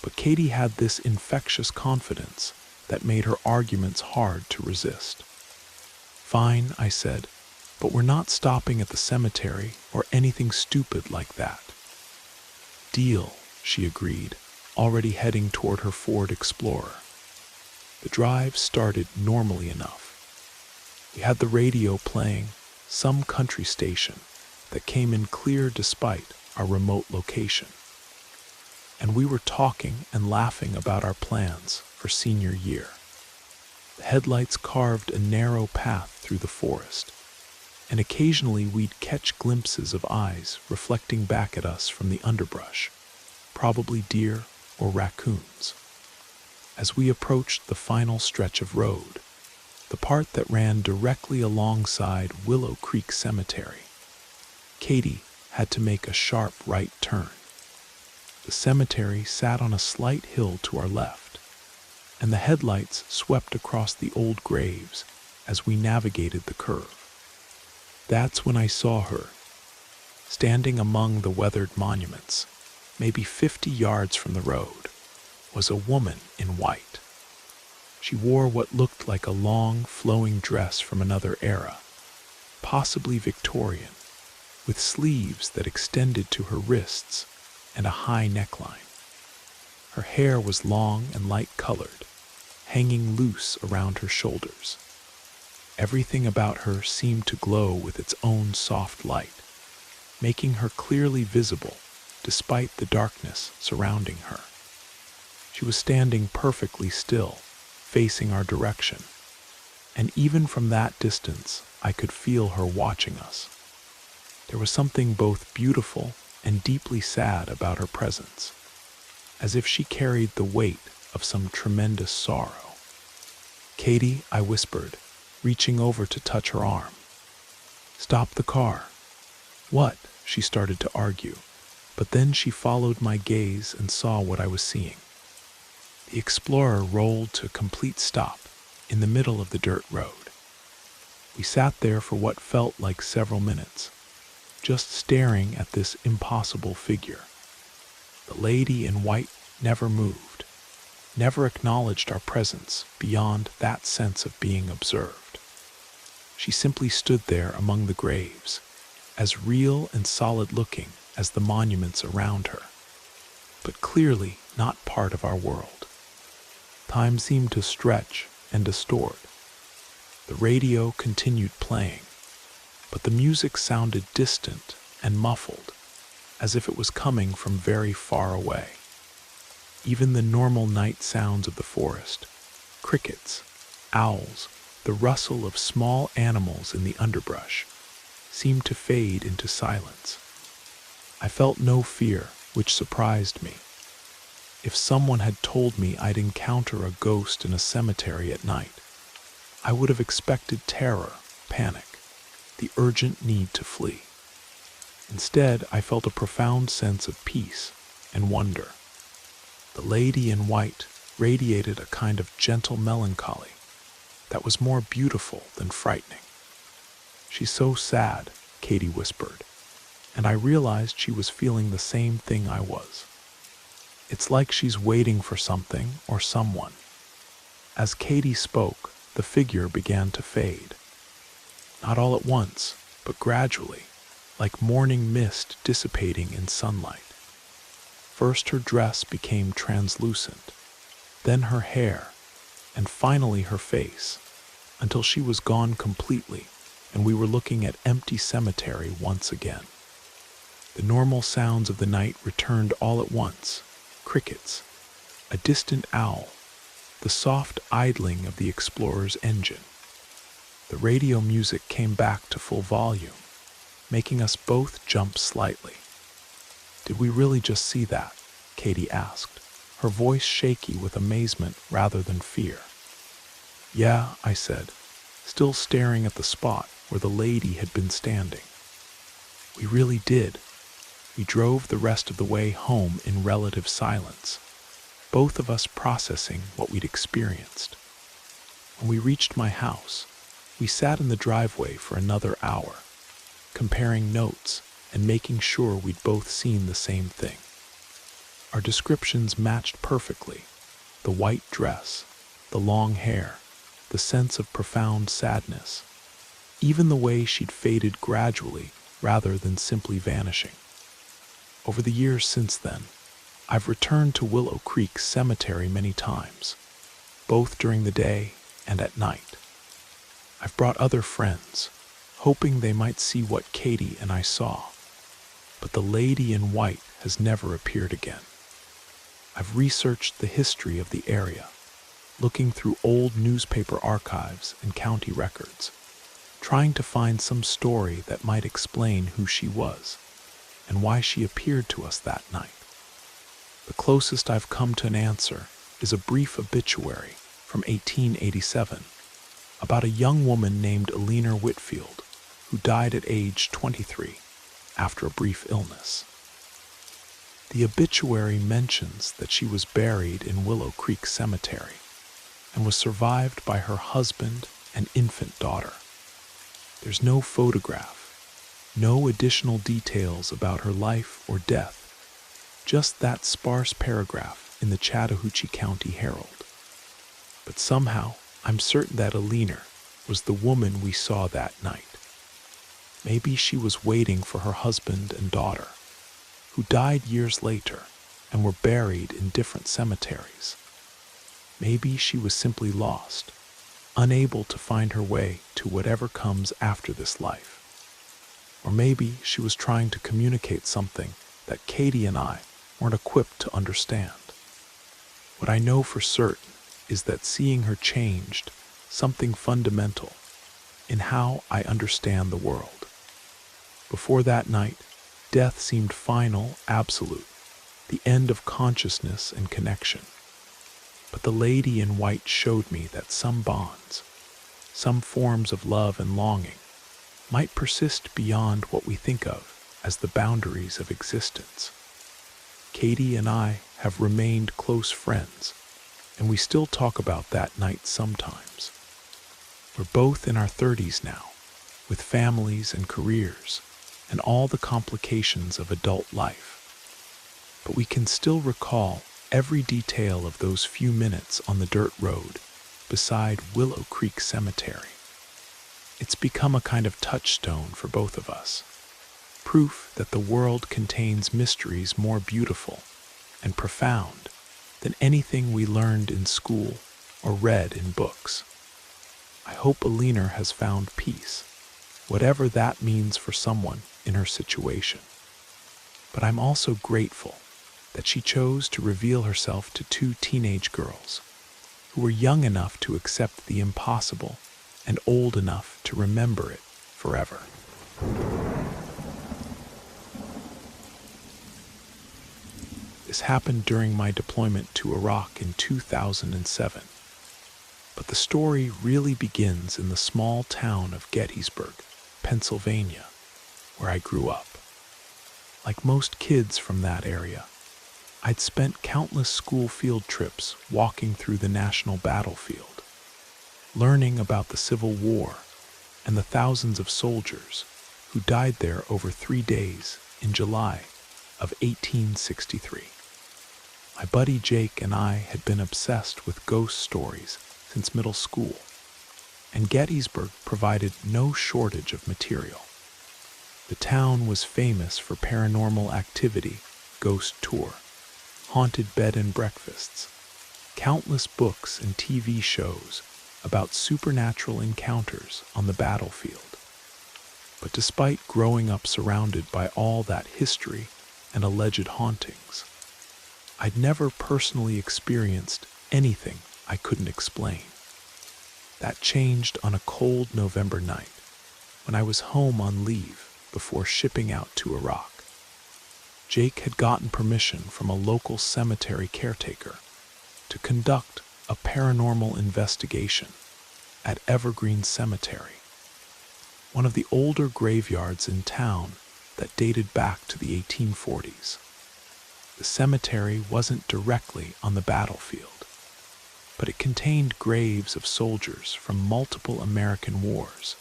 but Katie had this infectious confidence that made her arguments hard to resist. "Fine," I said, "but we're not stopping at the cemetery or anything stupid like that." "Deal," she agreed, already heading toward her Ford Explorer. The drive started normally enough. We had the radio playing some country station that came in clear despite our remote location. And we were talking and laughing about our plans for senior year. The headlights carved a narrow path through the forest, and occasionally we'd catch glimpses of eyes reflecting back at us from the underbrush, probably deer or raccoons. As we approached the final stretch of road, the part that ran directly alongside Willow Creek Cemetery, Katie had to make a sharp right turn. The cemetery sat on a slight hill to our left, and the headlights swept across the old graves as we navigated the curve. That's when I saw her, standing among the weathered monuments, maybe 50 yards from the road, was a woman in white. She wore what looked like a long, flowing dress from another era, possibly Victorian, with sleeves that extended to her wrists and a high neckline. Her hair was long and light-colored, hanging loose around her shoulders. Everything about her seemed to glow with its own soft light, making her clearly visible despite the darkness surrounding her. She was standing perfectly still, facing our direction, and even from that distance, I could feel her watching us. There was something both beautiful and deeply sad about her presence, as if she carried the weight of some tremendous sorrow. "Katie," I whispered, reaching over to touch her arm. "Stop the car." "What?" She started to argue, but then she followed my gaze and saw what I was seeing. The Explorer rolled to a complete stop in the middle of the dirt road. We sat there for what felt like several minutes, just staring at this impossible figure. The lady in white never moved, never acknowledged our presence beyond that sense of being observed. She simply stood there among the graves, as real and solid-looking as the monuments around her, but clearly not part of our world. Time seemed to stretch and distort. The radio continued playing, but the music sounded distant and muffled, as if it was coming from very far away. Even the normal night sounds of the forest, crickets, owls, the rustle of small animals in the underbrush, seemed to fade into silence. I felt no fear, which surprised me. If someone had told me I'd encounter a ghost in a cemetery at night, I would have expected terror, panic, the urgent need to flee. Instead, I felt a profound sense of peace and wonder. The lady in white radiated a kind of gentle melancholy that was more beautiful than frightening. "She's so sad," Katie whispered, and I realized she was feeling the same thing I was. "It's like she's waiting for something or someone." As Katie spoke, the figure began to fade. Not all at once, but gradually, like morning mist dissipating in sunlight. First her dress became translucent, then her hair, and finally her face, until she was gone completely, and we were looking at empty cemetery once again. The normal sounds of the night returned all at once. Crickets, a distant owl, the soft idling of the Explorer's engine. The radio music came back to full volume, making us both jump slightly. "Did we really just see that?" Katie asked, her voice shaky with amazement rather than fear. "Yeah," I said, still staring at the spot where the lady had been standing. "We really did." We drove the rest of the way home in relative silence, both of us processing what we'd experienced. When we reached my house, we sat in the driveway for another hour, comparing notes and making sure we'd both seen the same thing. Our descriptions matched perfectly: the white dress, the long hair, the sense of profound sadness, even the way she'd faded gradually rather than simply vanishing. Over the years since then, I've returned to Willow Creek Cemetery many times, both during the day and at night. I've brought other friends, hoping they might see what Katie and I saw, but the lady in white has never appeared again. I've researched the history of the area, looking through old newspaper archives and county records, trying to find some story that might explain who she was and why she appeared to us that night. The closest I've come to an answer is a brief obituary from 1887 about a young woman named Eleanor Whitfield, who died at age 23 after a brief illness. The obituary mentions that she was buried in Willow Creek Cemetery and was survived by her husband and infant daughter. There's no photograph, no additional details about her life or death, just that sparse paragraph in the Chattahoochee County Herald. But somehow, I'm certain that Eleanor was the woman we saw that night. Maybe she was waiting for her husband and daughter, who died years later and were buried in different cemeteries. Maybe she was simply lost, unable to find her way to whatever comes after this life. Or maybe she was trying to communicate something that Katie and I weren't equipped to understand. What I know for certain is that seeing her changed something fundamental in how I understand the world. Before that night, death seemed final, absolute, the end of consciousness and connection. But the lady in white showed me that some bonds, some forms of love and longing, might persist beyond what we think of as the boundaries of existence. Katie and I have remained close friends, and we still talk about that night sometimes. We're both in our 30s now, with families and careers, and all the complications of adult life. But we can still recall every detail of those few minutes on the dirt road beside Willow Creek Cemetery. It's become a kind of touchstone for both of us, proof that the world contains mysteries more beautiful and profound than anything we learned in school or read in books. I hope Alina has found peace, whatever that means for someone in her situation. But I'm also grateful that she chose to reveal herself to two teenage girls who were young enough to accept the impossible and old enough to remember it forever. This happened during my deployment to Iraq in 2007. But the story really begins in the small town of Gettysburg, Pennsylvania, where I grew up. Like most kids from that area, I'd spent countless school field trips walking through the national battlefield, learning about the Civil War and the thousands of soldiers who died there over 3 days in July of 1863. My buddy Jake and I had been obsessed with ghost stories since middle school, and Gettysburg provided no shortage of material. The town was famous for paranormal activity, ghost tour, haunted bed and breakfasts, countless books and TV shows about supernatural encounters on the battlefield. But despite growing up surrounded by all that history and alleged hauntings, I'd never personally experienced anything I couldn't explain. That changed on a cold November night when I was home on leave before shipping out to Iraq. Jake had gotten permission from a local cemetery caretaker to conduct a paranormal investigation at Evergreen Cemetery, one of the older graveyards in town that dated back to the 1840s. The cemetery wasn't directly on the battlefield, but it contained graves of soldiers from multiple American wars,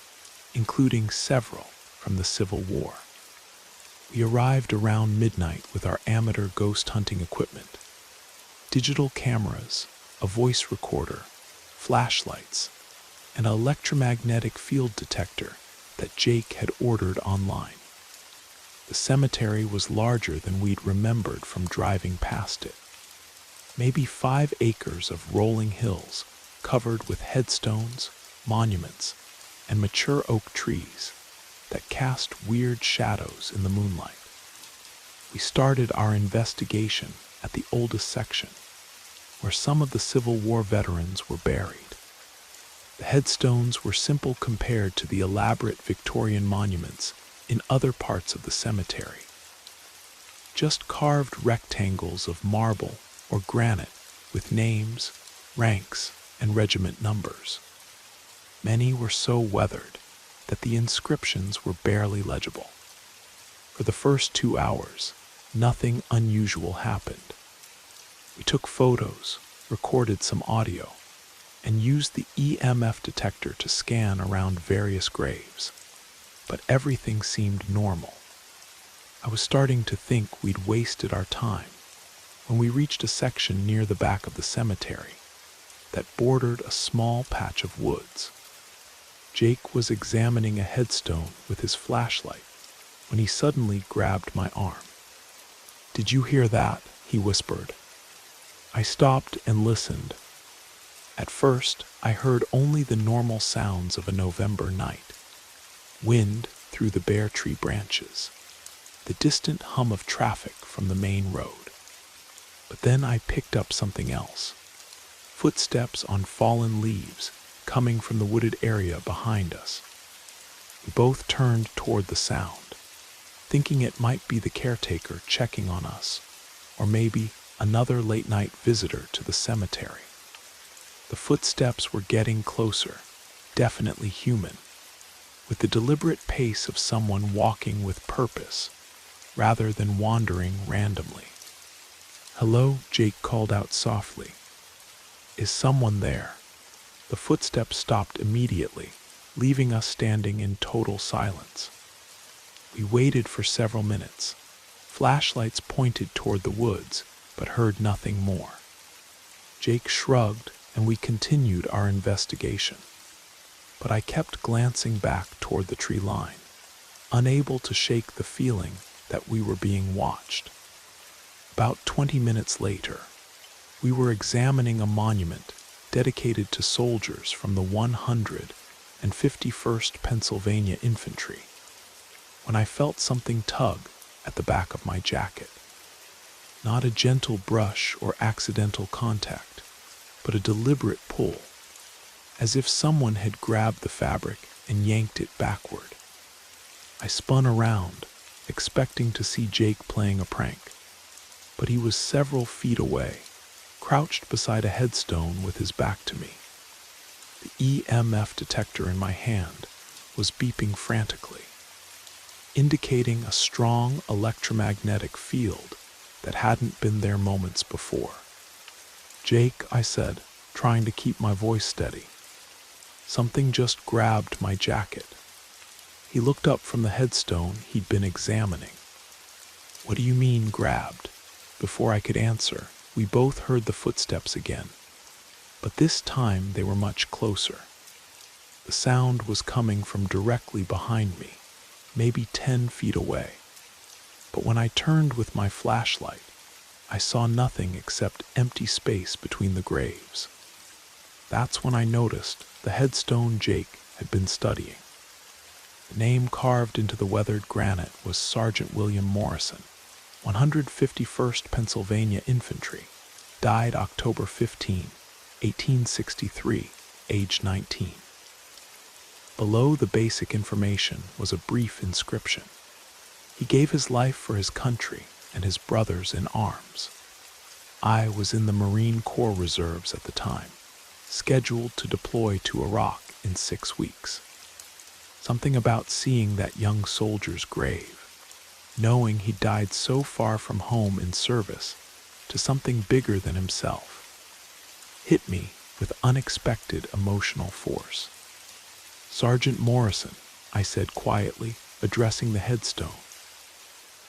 including several from the Civil War. We arrived around midnight with our amateur ghost hunting equipment, digital cameras, a voice recorder, flashlights, and an electromagnetic field detector that Jake had ordered online. The cemetery was larger than we'd remembered from driving past it. Maybe 5 acres of rolling hills covered with headstones, monuments, and mature oak trees that cast weird shadows in the moonlight. We started our investigation at the oldest section, where some of the Civil War veterans were buried. The headstones were simple compared to the elaborate Victorian monuments in other parts of the cemetery. Just carved rectangles of marble or granite with names, ranks, and regiment numbers. Many were so weathered that the inscriptions were barely legible. For the first 2 hours, nothing unusual happened. We took photos, recorded some audio, and used the EMF detector to scan around various graves. But everything seemed normal. I was starting to think we'd wasted our time when we reached a section near the back of the cemetery that bordered a small patch of woods. Jake was examining a headstone with his flashlight when he suddenly grabbed my arm. "Did you hear that?" he whispered. I stopped and listened. At first, I heard only the normal sounds of a November night. Wind through the bare tree branches, the distant hum of traffic from the main road. But then I picked up something else. Footsteps on fallen leaves coming from the wooded area behind us. We both turned toward the sound, thinking it might be the caretaker checking on us, or maybe another late-night visitor to the cemetery. The footsteps were getting closer, definitely human, with the deliberate pace of someone walking with purpose, rather than wandering randomly. "Hello," Jake called out softly. "Is someone there?" The footsteps stopped immediately, leaving us standing in total silence. We waited for several minutes. Flashlights pointed toward the woods, but heard nothing more. Jake shrugged, and we continued our investigation. But I kept glancing back toward the tree line, unable to shake the feeling that we were being watched. About 20 minutes later, we were examining a monument dedicated to soldiers from the 151st Pennsylvania Infantry, when I felt something tug at the back of my jacket. Not a gentle brush or accidental contact, but a deliberate pull, as if someone had grabbed the fabric and yanked it backward. I spun around, expecting to see Jake playing a prank, but he was several feet away, crouched beside a headstone with his back to me. The EMF detector in my hand was beeping frantically, indicating a strong electromagnetic field that hadn't been there moments before. "Jake," I said, trying to keep my voice steady. Something just grabbed my jacket. He looked up from the headstone he'd been examining. "What do you mean, grabbed?" Before I could answer, we both heard the footsteps again, but this time they were much closer. The sound was coming from directly behind me, maybe 10 feet away. But when I turned with my flashlight, I saw nothing except empty space between the graves. That's when I noticed the headstone Jake had been studying. The name carved into the weathered granite was Sergeant William Morrison, 151st Pennsylvania Infantry, died October 15, 1863, age 19. Below the basic information was a brief inscription. He gave his life for his country and his brothers in arms. I was in the Marine Corps Reserves at the time, scheduled to deploy to Iraq in 6 weeks. Something about seeing that young soldier's grave, knowing he died so far from home in service to something bigger than himself, hit me with unexpected emotional force. "Sergeant Morrison," I said quietly, addressing the headstone.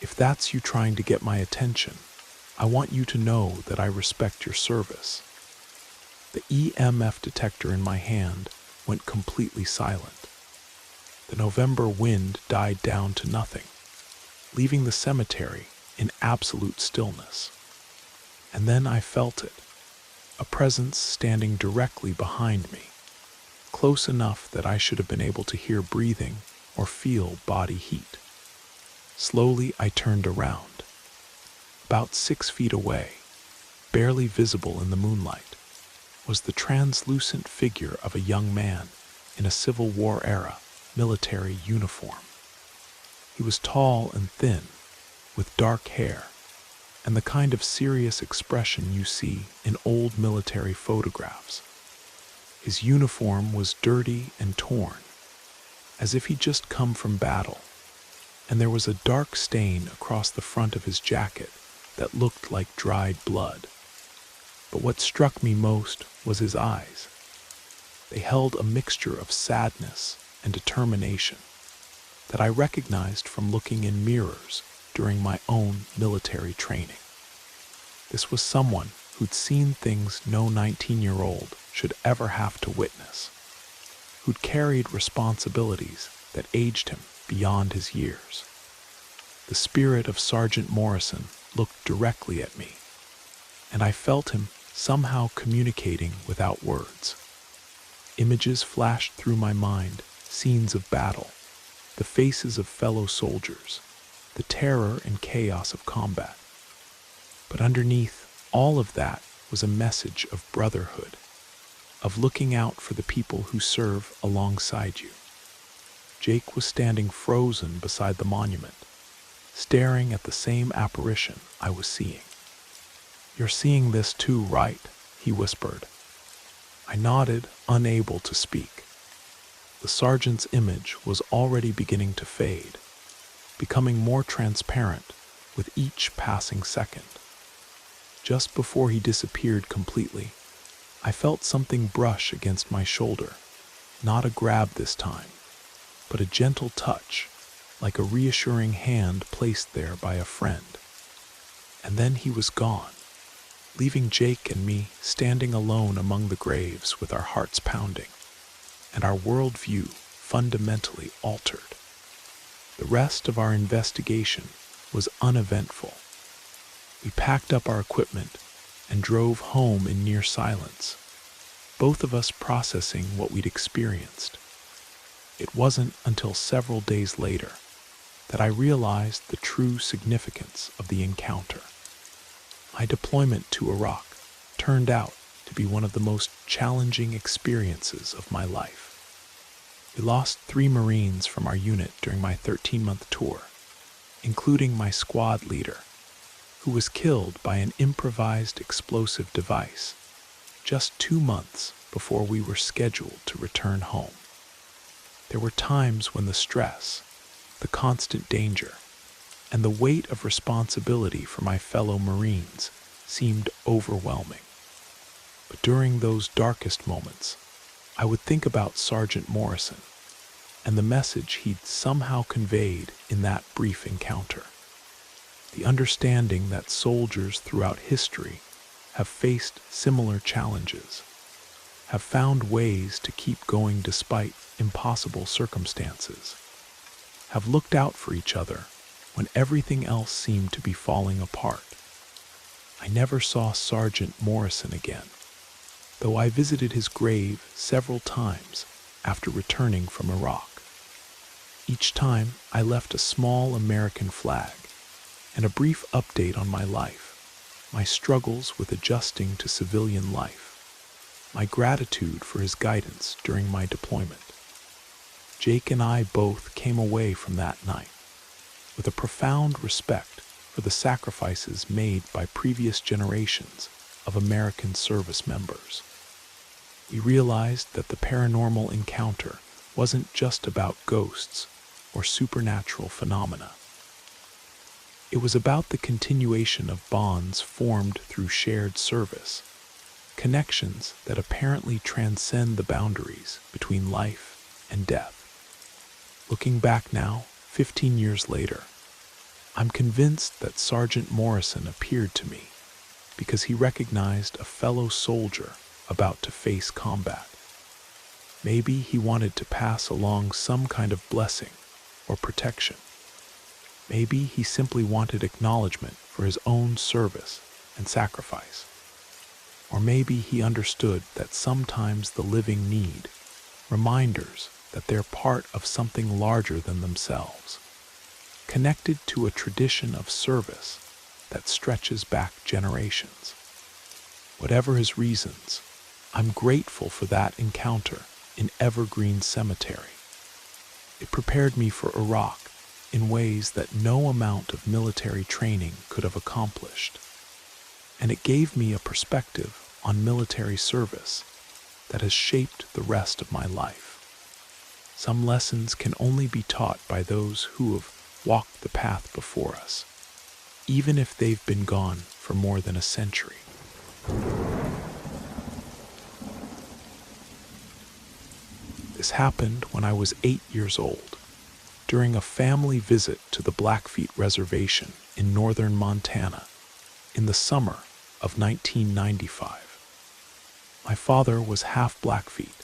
"If that's you trying to get my attention, I want you to know that I respect your service." The EMF detector in my hand went completely silent. The November wind died down to nothing, leaving the cemetery in absolute stillness. And then I felt it, a presence standing directly behind me, close enough that I should have been able to hear breathing or feel body heat. Slowly I turned around. About 6 feet away, barely visible in the moonlight, was the translucent figure of a young man in a Civil War era military uniform. He was tall and thin, with dark hair, and the kind of serious expression you see in old military photographs. His uniform was dirty and torn, as if he'd just come from battle, and there was a dark stain across the front of his jacket that looked like dried blood. But what struck me most was his eyes. They held a mixture of sadness and determination that I recognized from looking in mirrors during my own military training. This was someone who'd seen things no 19-year-old should ever have to witness, who'd carried responsibilities that aged him beyond his years. The spirit of Sergeant Morrison looked directly at me, and I felt him somehow communicating without words. Images flashed through my mind, scenes of battle, the faces of fellow soldiers, the terror and chaos of combat. But underneath all of that was a message of brotherhood, of looking out for the people who serve alongside you. Jake was standing frozen beside the monument, staring at the same apparition I was seeing. "You're seeing this too, right?" he whispered. I nodded, unable to speak. The sergeant's image was already beginning to fade, becoming more transparent with each passing second. Just before he disappeared completely, I felt something brush against my shoulder, not a grab this time, but a gentle touch, like a reassuring hand placed there by a friend. And then he was gone, leaving Jake and me standing alone among the graves with our hearts pounding, and our worldview fundamentally altered. The rest of our investigation was uneventful. We packed up our equipment and drove home in near silence, both of us processing what we'd experienced. It wasn't until several days later that I realized the true significance of the encounter. My deployment to Iraq turned out to be one of the most challenging experiences of my life. We lost 3 Marines from our unit during my 13-month tour, including my squad leader, who was killed by an improvised explosive device just 2 months before we were scheduled to return home. There were times when the stress, the constant danger, and the weight of responsibility for my fellow Marines seemed overwhelming. But during those darkest moments, I would think about Sergeant Morrison and the message he'd somehow conveyed in that brief encounter. The understanding that soldiers throughout history have faced similar challenges, have found ways to keep going despite impossible circumstances, have looked out for each other when everything else seemed to be falling apart. I never saw Sergeant Morrison again, though I visited his grave several times after returning from Iraq. Each time I left a small American flag and a brief update on my life, my struggles with adjusting to civilian life, my gratitude for his guidance during my deployment. Jake and I both came away from that night with a profound respect for the sacrifices made by previous generations of American service members. We realized that the paranormal encounter wasn't just about ghosts or supernatural phenomena. It was about the continuation of bonds formed through shared service, connections that apparently transcend the boundaries between life and death. Looking back now, 15 years later, I'm convinced that Sergeant Morrison appeared to me because he recognized a fellow soldier about to face combat. Maybe he wanted to pass along some kind of blessing or protection. Maybe he simply wanted acknowledgement for his own service and sacrifice. Or maybe he understood that sometimes the living need reminders that they're part of something larger than themselves, connected to a tradition of service that stretches back generations. Whatever his reasons, I'm grateful for that encounter in Evergreen Cemetery. It prepared me for Iraq in ways that no amount of military training could have accomplished. And it gave me a perspective on military service that has shaped the rest of my life. Some lessons can only be taught by those who have walked the path before us, even if they've been gone for more than a century. This happened when I was 8 years old, during a family visit to the Blackfeet Reservation in northern Montana in the summer of 1995. My father was half Blackfeet,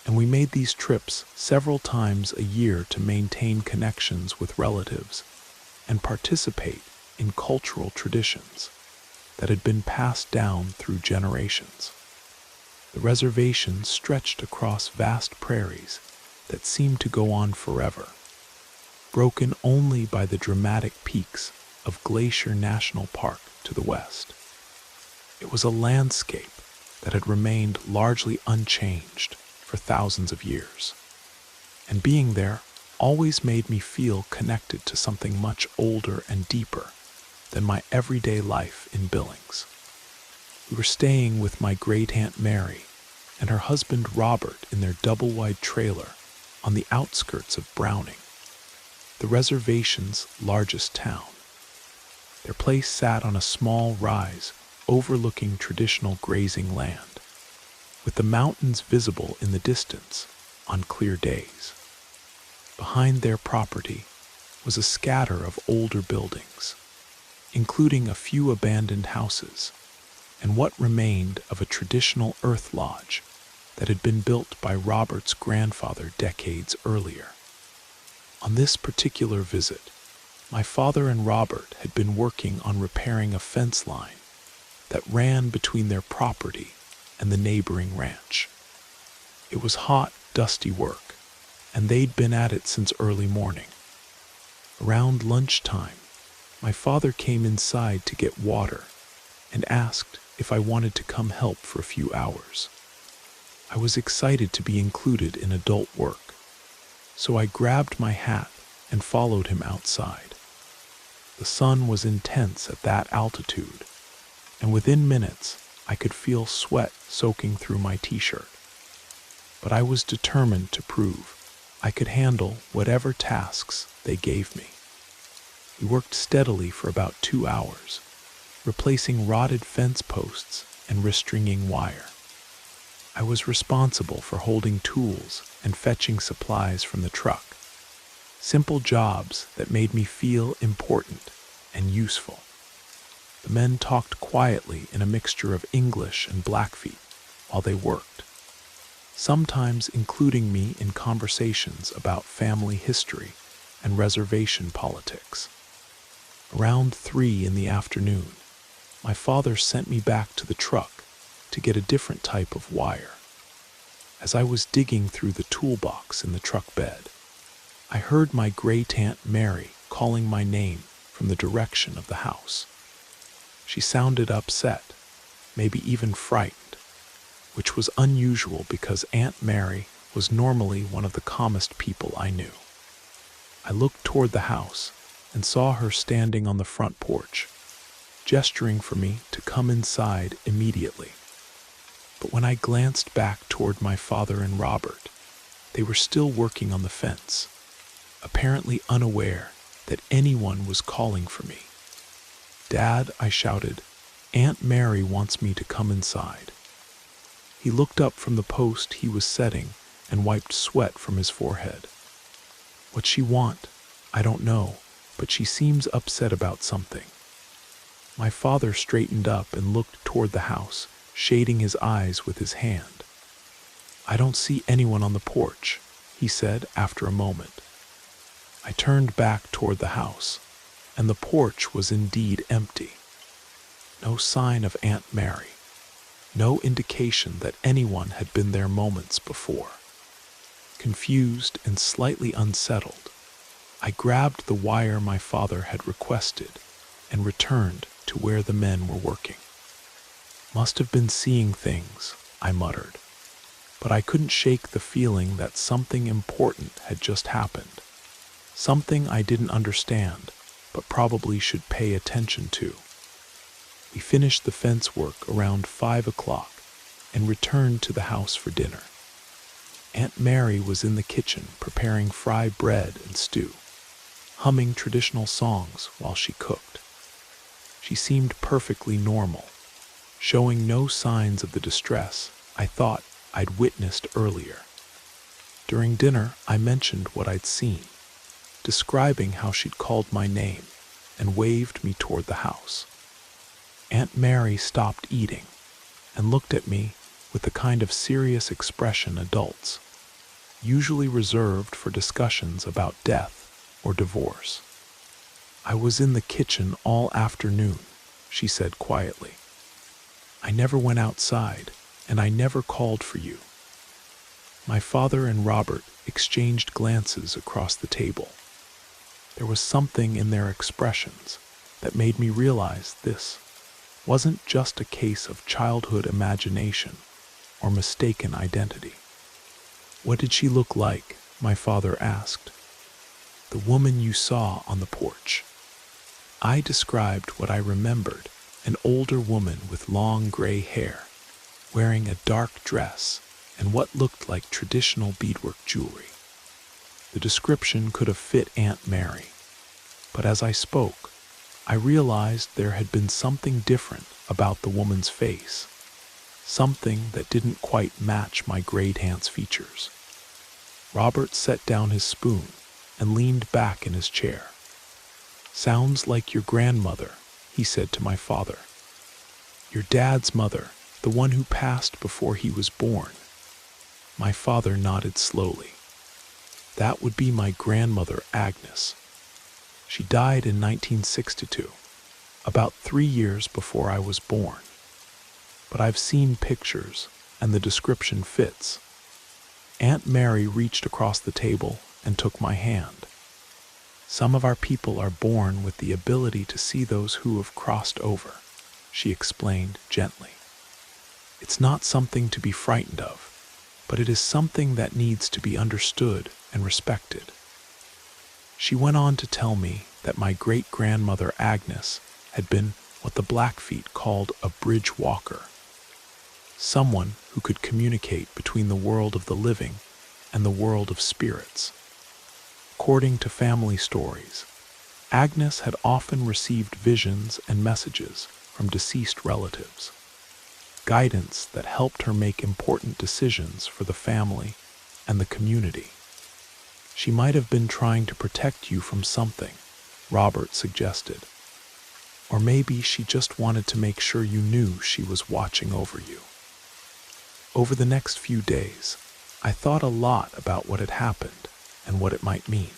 and we made these trips several times a year to maintain connections with relatives and participate in cultural traditions that had been passed down through generations. The reservation stretched across vast prairies that seemed to go on forever, broken only by the dramatic peaks of Glacier National Park to the west. It was a landscape that had remained largely unchanged for thousands of years, and being there always made me feel connected to something much older and deeper than my everyday life in Billings. We were staying with my great-aunt Mary and her husband Robert in their double-wide trailer on the outskirts of Browning, the reservation's largest town. Their place sat on a small rise overlooking traditional grazing land, with the mountains visible in the distance on clear days. Behind their property was a scatter of older buildings, including a few abandoned houses and what remained of a traditional earth lodge that had been built by Robert's grandfather decades earlier. On this particular visit, my father and Robert had been working on repairing a fence line that ran between their property and the neighboring ranch. It was hot, dusty work, and they'd been at it since early morning. Around lunchtime, my father came inside to get water and asked if I wanted to come help for a few hours. I was excited to be included in adult work, so I grabbed my hat and followed him outside. The sun was intense at that altitude, and within minutes I could feel sweat soaking through my t-shirt. But I was determined to prove I could handle whatever tasks they gave me. We worked steadily for about 2 hours, replacing rotted fence posts and restringing wire. I was responsible for holding tools and fetching supplies from the truck. Simple jobs that made me feel important and useful. The men talked quietly in a mixture of English and Blackfeet while they worked, sometimes including me in conversations about family history and reservation politics. Around 3 in the afternoon, my father sent me back to the truck to get a different type of wire. As I was digging through the toolbox in the truck bed, I heard my great-aunt Mary calling my name from the direction of the house. She sounded upset, maybe even frightened, which was unusual because Aunt Mary was normally one of the calmest people I knew. I looked toward the house and saw her standing on the front porch, gesturing for me to come inside immediately. But when I glanced back toward my father and Robert, they were still working on the fence, apparently unaware that anyone was calling for me. "Dad," I shouted, "Aunt Mary wants me to come inside." He looked up from the post he was setting and wiped sweat from his forehead. "What's she want? I don't know, but she seems upset about something." My father straightened up and looked toward the house, shading his eyes with his hand. "I don't see anyone on the porch," he said after a moment. I turned back toward the house, and the porch was indeed empty. No sign of Aunt Mary, no indication that anyone had been there moments before. Confused and slightly unsettled, I grabbed the wire my father had requested and returned to where the men were working. "Must have been seeing things," I muttered, but I couldn't shake the feeling that something important had just happened, something I didn't understand, but probably should pay attention to. We finished the fence work around 5 o'clock and returned to the house for dinner. Aunt Mary was in the kitchen preparing fry bread and stew, humming traditional songs while she cooked. She seemed perfectly normal, showing no signs of the distress I thought I'd witnessed earlier. During dinner, I mentioned what I'd seen, describing how she'd called my name and waved me toward the house. Aunt Mary stopped eating and looked at me with the kind of serious expression adults usually reserved for discussions about death or divorce. "I was in the kitchen all afternoon," she said quietly. "I never went outside, and I never called for you." My father and Robert exchanged glances across the table. There was something in their expressions that made me realize this wasn't just a case of childhood imagination or mistaken identity. "What did she look like?" my father asked. "The woman you saw on the porch." I described what I remembered, an older woman with long gray hair, wearing a dark dress and what looked like traditional beadwork jewelry. The description could have fit Aunt Mary, but as I spoke, I realized there had been something different about the woman's face, something that didn't quite match my great aunt's features. Robert set down his spoon and leaned back in his chair. "Sounds like your grandmother," he said to my father. "Your dad's mother, the one who passed before he was born." My father nodded slowly. "That would be my grandmother, Agnes. She died in 1962, about 3 years before I was born. But I've seen pictures, and the description fits." Aunt Mary reached across the table and took my hand. "Some of our people are born with the ability to see those who have crossed over," she explained gently. "It's not something to be frightened of, but it is something that needs to be understood and respected." She went on to tell me that my great-grandmother Agnes had been what the Blackfeet called a bridge walker, someone who could communicate between the world of the living and the world of spirits. According to family stories, Agnes had often received visions and messages from deceased relatives, guidance that helped her make important decisions for the family and the community. "She might have been trying to protect you from something," Robert suggested. "Or maybe she just wanted to make sure you knew she was watching over you." Over the next few days, I thought a lot about what had happened and what it might mean.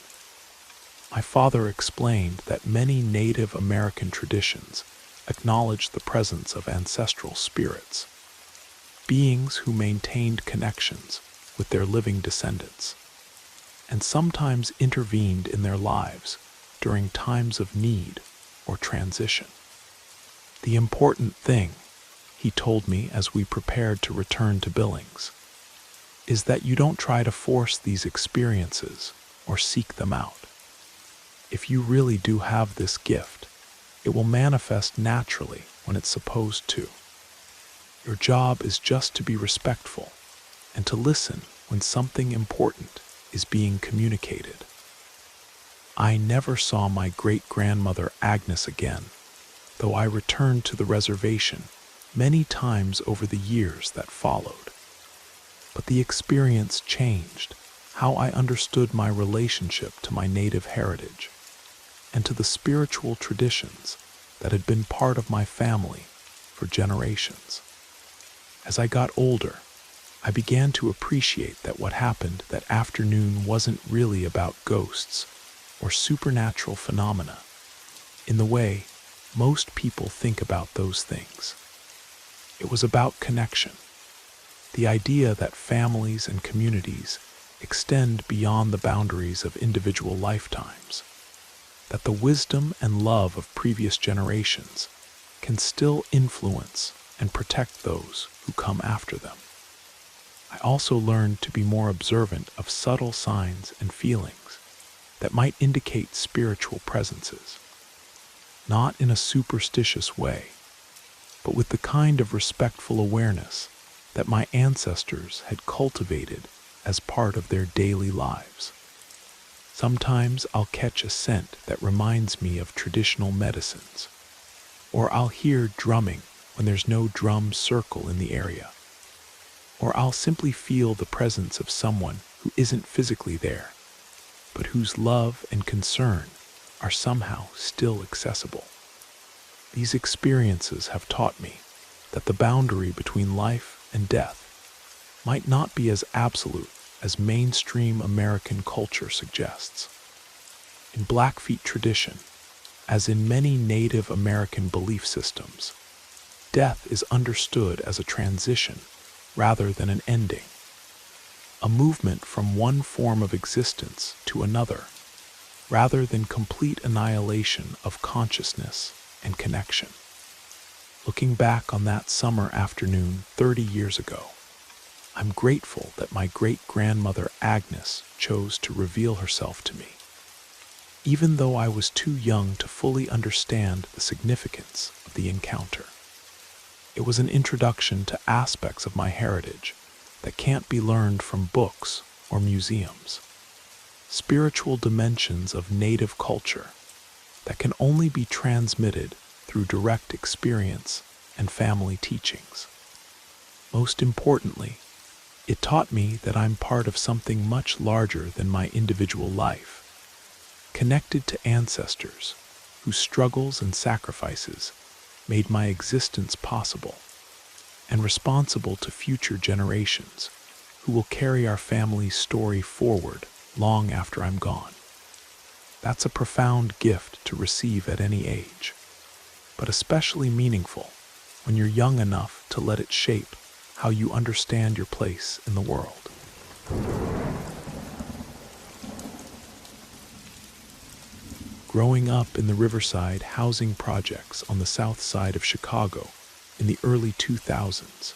My father explained that many Native American traditions acknowledge the presence of ancestral spirits, beings who maintained connections with their living descendants, and sometimes intervened in their lives during times of need or transition. "The important thing," he told me as we prepared to return to Billings, "is that you don't try to force these experiences or seek them out. If you really do have this gift, it will manifest naturally when it's supposed to. Your job is just to be respectful and to listen when something important is being communicated." I never saw my great-grandmother Agnes again, though I returned to the reservation many times over the years that followed. But the experience changed how I understood my relationship to my native heritage and to the spiritual traditions that had been part of my family for generations. As I got older, I began to appreciate that what happened that afternoon wasn't really about ghosts or supernatural phenomena in the way most people think about those things. It was about connection, the idea that families and communities extend beyond the boundaries of individual lifetimes, that the wisdom and love of previous generations can still influence and protect those who come after them. I also learned to be more observant of subtle signs and feelings that might indicate spiritual presences, not in a superstitious way, but with the kind of respectful awareness that my ancestors had cultivated as part of their daily lives. Sometimes I'll catch a scent that reminds me of traditional medicines, or I'll hear drumming when there's no drum circle in the area, or I'll simply feel the presence of someone who isn't physically there, but whose love and concern are somehow still accessible. These experiences have taught me that the boundary between life and death might not be as absolute as mainstream American culture suggests. In Blackfeet tradition, as in many Native American belief systems, death is understood as a transition rather than an ending, a movement from one form of existence to another, rather than complete annihilation of consciousness and connection. Looking back on that summer afternoon 30 years ago, I'm grateful that my great-grandmother Agnes chose to reveal herself to me. Even though I was too young to fully understand the significance of the encounter, it was an introduction to aspects of my heritage that can't be learned from books or museums. Spiritual dimensions of native culture that can only be transmitted through direct experience and family teachings. Most importantly, it taught me that I'm part of something much larger than my individual life, connected to ancestors whose struggles and sacrifices made my existence possible, and responsible to future generations who will carry our family's story forward long after I'm gone. That's a profound gift to receive at any age, but especially meaningful when you're young enough to let it shape how you understand your place in the world. Growing up in the Riverside housing projects on the south side of Chicago in the early 2000s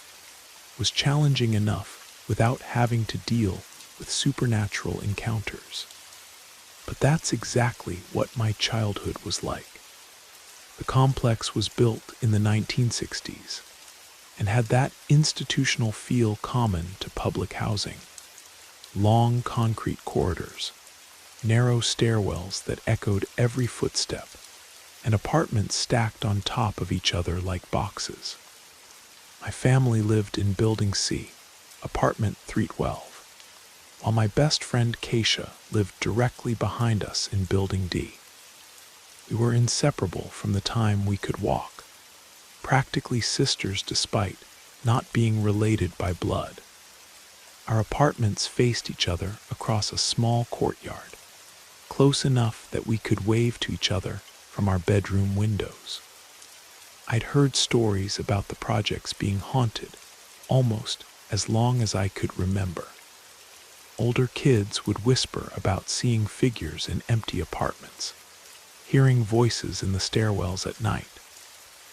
was challenging enough without having to deal with supernatural encounters. But that's exactly what my childhood was like. The complex was built in the 1960s and had that institutional feel common to public housing. Long concrete corridors, narrow stairwells that echoed every footstep, and apartments stacked on top of each other like boxes. My family lived in Building C, apartment 312, while my best friend Keisha lived directly behind us in Building D. We were inseparable from the time we could walk, practically sisters despite not being related by blood. Our apartments faced each other across a small courtyard, close enough that we could wave to each other from our bedroom windows. I'd heard stories about the projects being haunted almost as long as I could remember. Older kids would whisper about seeing figures in empty apartments, hearing voices in the stairwells at night,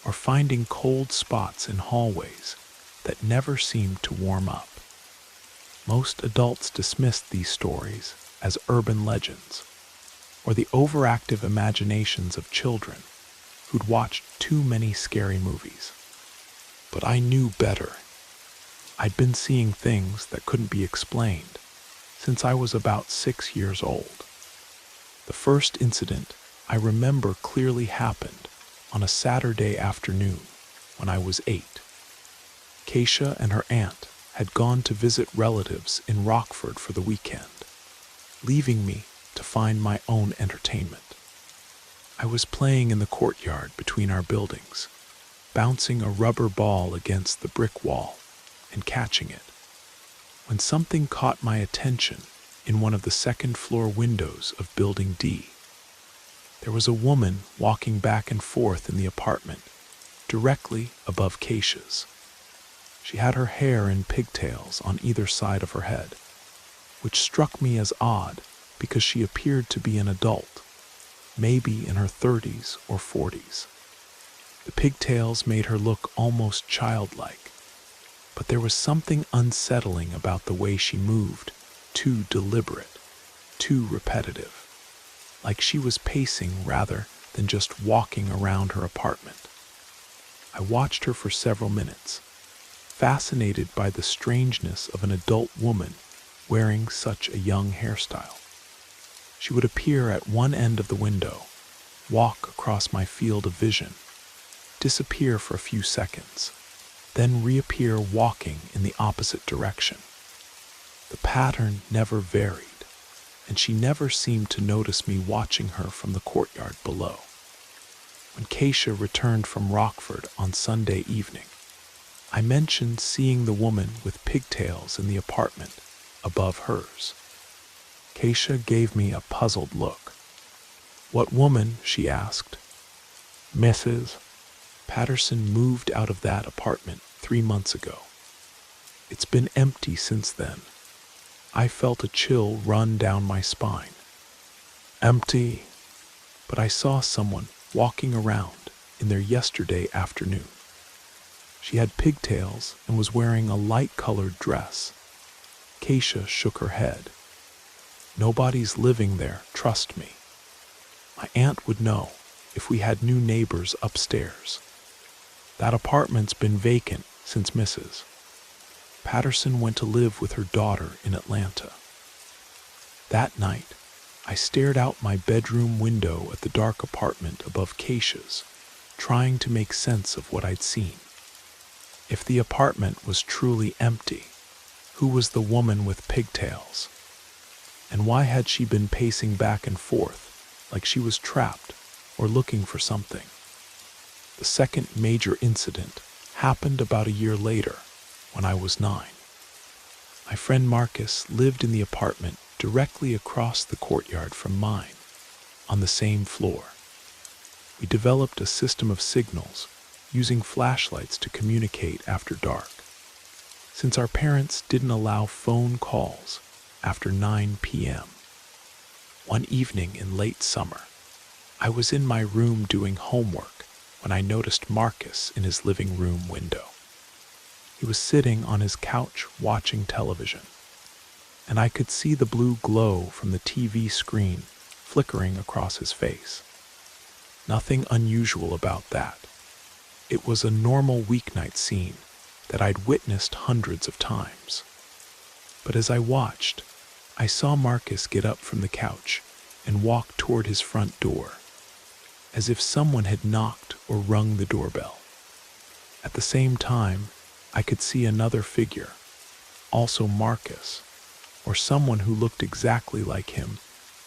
or finding cold spots in hallways that never seemed to warm up. Most adults dismissed these stories as urban legends, or the overactive imaginations of children who'd watched too many scary movies. But I knew better. I'd been seeing things that couldn't be explained since I was about 6 years old. The first incident I remember clearly happened on a Saturday afternoon when I was 8. Keisha and her aunt had gone to visit relatives in Rockford for the weekend, leaving me to find my own entertainment. I was playing in the courtyard between our buildings, bouncing a rubber ball against the brick wall and catching it, when something caught my attention in one of the second-floor windows of Building D. There was a woman walking back and forth in the apartment, directly above Keisha's. She had her hair in pigtails on either side of her head, which struck me as odd because she appeared to be an adult, maybe in her 30s or 40s. The pigtails made her look almost childlike, but there was something unsettling about the way she moved, too deliberate, too repetitive, like she was pacing rather than just walking around her apartment. I watched her for several minutes, fascinated by the strangeness of an adult woman wearing such a young hairstyle. She would appear at one end of the window, walk across my field of vision, disappear for a few seconds, then reappear walking in the opposite direction. The pattern never varied, and she never seemed to notice me watching her from the courtyard below. When Keisha returned from Rockford on Sunday evening, I mentioned seeing the woman with pigtails in the apartment above hers. Keisha gave me a puzzled look. "What woman?" she asked. "Mrs. Patterson moved out of that apartment 3 months ago. It's been empty since then." I felt a chill run down my spine. empty. But I saw someone walking around in their yesterday afternoon. She had pigtails and was wearing a light-colored dress. Keisha shook her head. Nobody's living there, trust me. My aunt would know if we had new neighbors upstairs. That apartment's been vacant since Mrs. Patterson went to live with her daughter in Atlanta. That night, I stared out my bedroom window at the dark apartment above Keisha's, trying to make sense of what I'd seen. If the apartment was truly empty, who was the woman with pigtails? And why had she been pacing back and forth like she was trapped or looking for something? The second major incident happened about a year later, when I was 9. My friend Marcus lived in the apartment directly across the courtyard from mine, on the same floor. We developed a system of signals using flashlights to communicate after dark. Since our parents didn't allow phone calls after 9 p.m. One evening in late summer, I was in my room doing homework when I noticed Marcus in his living room window. He was sitting on his couch watching television, and I could see the blue glow from the TV screen flickering across his face. Nothing unusual about that. It was a normal weeknight scene that I'd witnessed hundreds of times. But as I watched, I saw Marcus get up from the couch and walk toward his front door, as if someone had knocked or rung the doorbell. At the same time, I could see another figure, also Marcus, or someone who looked exactly like him,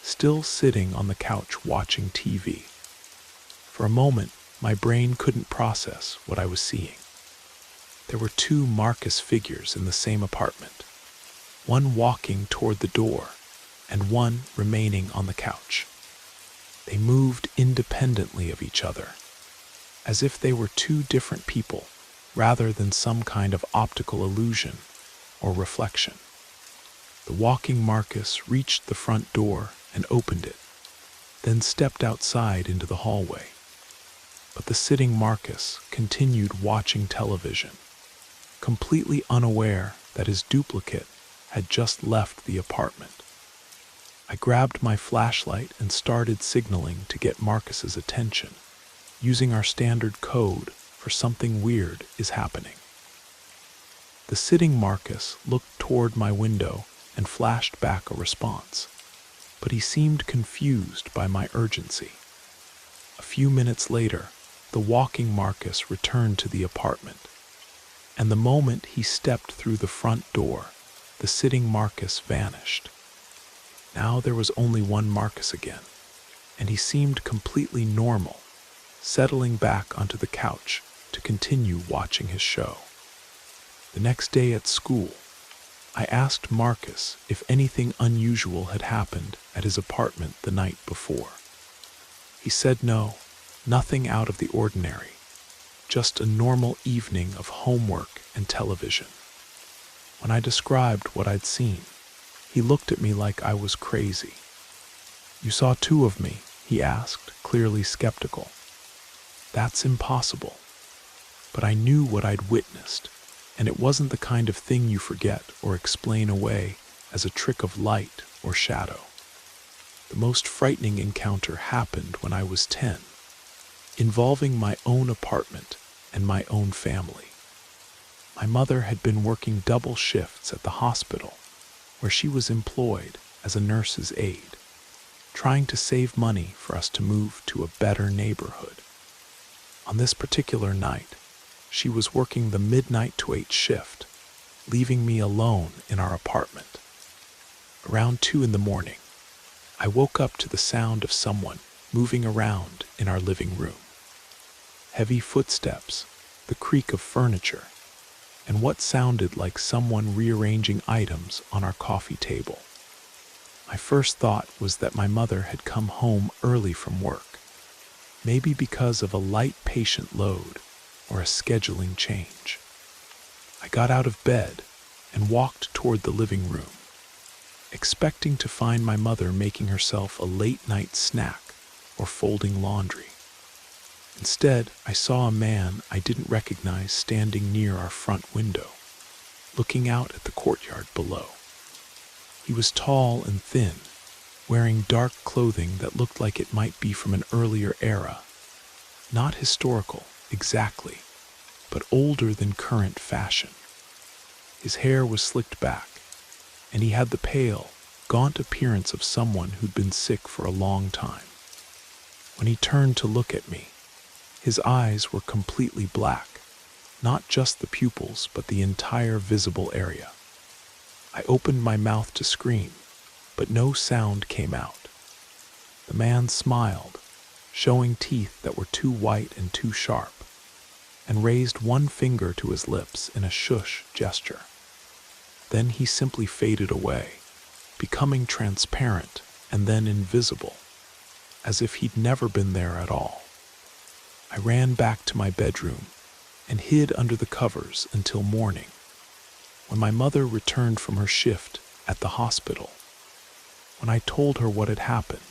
still sitting on the couch watching TV. For a moment, my brain couldn't process what I was seeing. There were 2 Marcus figures in the same apartment, one walking toward the door and one remaining on the couch. They moved independently of each other, as if they were 2 different people rather than some kind of optical illusion or reflection. The walking Marcus reached the front door and opened it, then stepped outside into the hallway. But the sitting Marcus continued watching television, completely unaware that his duplicate had just left the apartment. I grabbed my flashlight and started signaling to get Marcus's attention, using our standard code for something weird is happening. The sitting Marcus looked toward my window and flashed back a response, but he seemed confused by my urgency. A few minutes later, the walking Marcus returned to the apartment, and the moment he stepped through the front door, the sitting Marcus vanished. Now there was only one Marcus again, and he seemed completely normal, settling back onto the couch to continue watching his show. The next day at school, I asked Marcus if anything unusual had happened at his apartment the night before. He said no, nothing out of the ordinary, just a normal evening of homework and television. When I described what I'd seen, he looked at me like I was crazy. "You saw 2 of me?" he asked, clearly skeptical. That's impossible. But I knew what I'd witnessed, and it wasn't the kind of thing you forget or explain away as a trick of light or shadow. The most frightening encounter happened when I was 10, involving my own apartment and my own family. My mother had been working double shifts at the hospital, where she was employed as a nurse's aide, trying to save money for us to move to a better neighborhood. On this particular night, she was working the midnight to 8 shift, leaving me alone in our apartment. Around 2 in the morning, I woke up to the sound of someone moving around in our living room. Heavy footsteps, the creak of furniture, and what sounded like someone rearranging items on our coffee table. My first thought was that my mother had come home early from work, maybe because of a light patient load or a scheduling change. I got out of bed and walked toward the living room. expecting to find my mother making herself a late-night snack or folding laundry. Instead, I saw a man I didn't recognize standing near our front window, looking out at the courtyard below. He was tall and thin, wearing dark clothing that looked like it might be from an earlier era. Not historical, exactly, but older than current fashion. His hair was slicked back, and he had the pale, gaunt appearance of someone who'd been sick for a long time. When he turned to look at me, his eyes were completely black, not just the pupils, but the entire visible area. I opened my mouth to scream, but no sound came out. The man smiled, showing teeth that were too white and too sharp, and raised one finger to his lips in a shush gesture. Then he simply faded away, becoming transparent and then invisible, as if he'd never been there at all. I ran back to my bedroom and hid under the covers until morning, when my mother returned from her shift at the hospital. When I told her what had happened,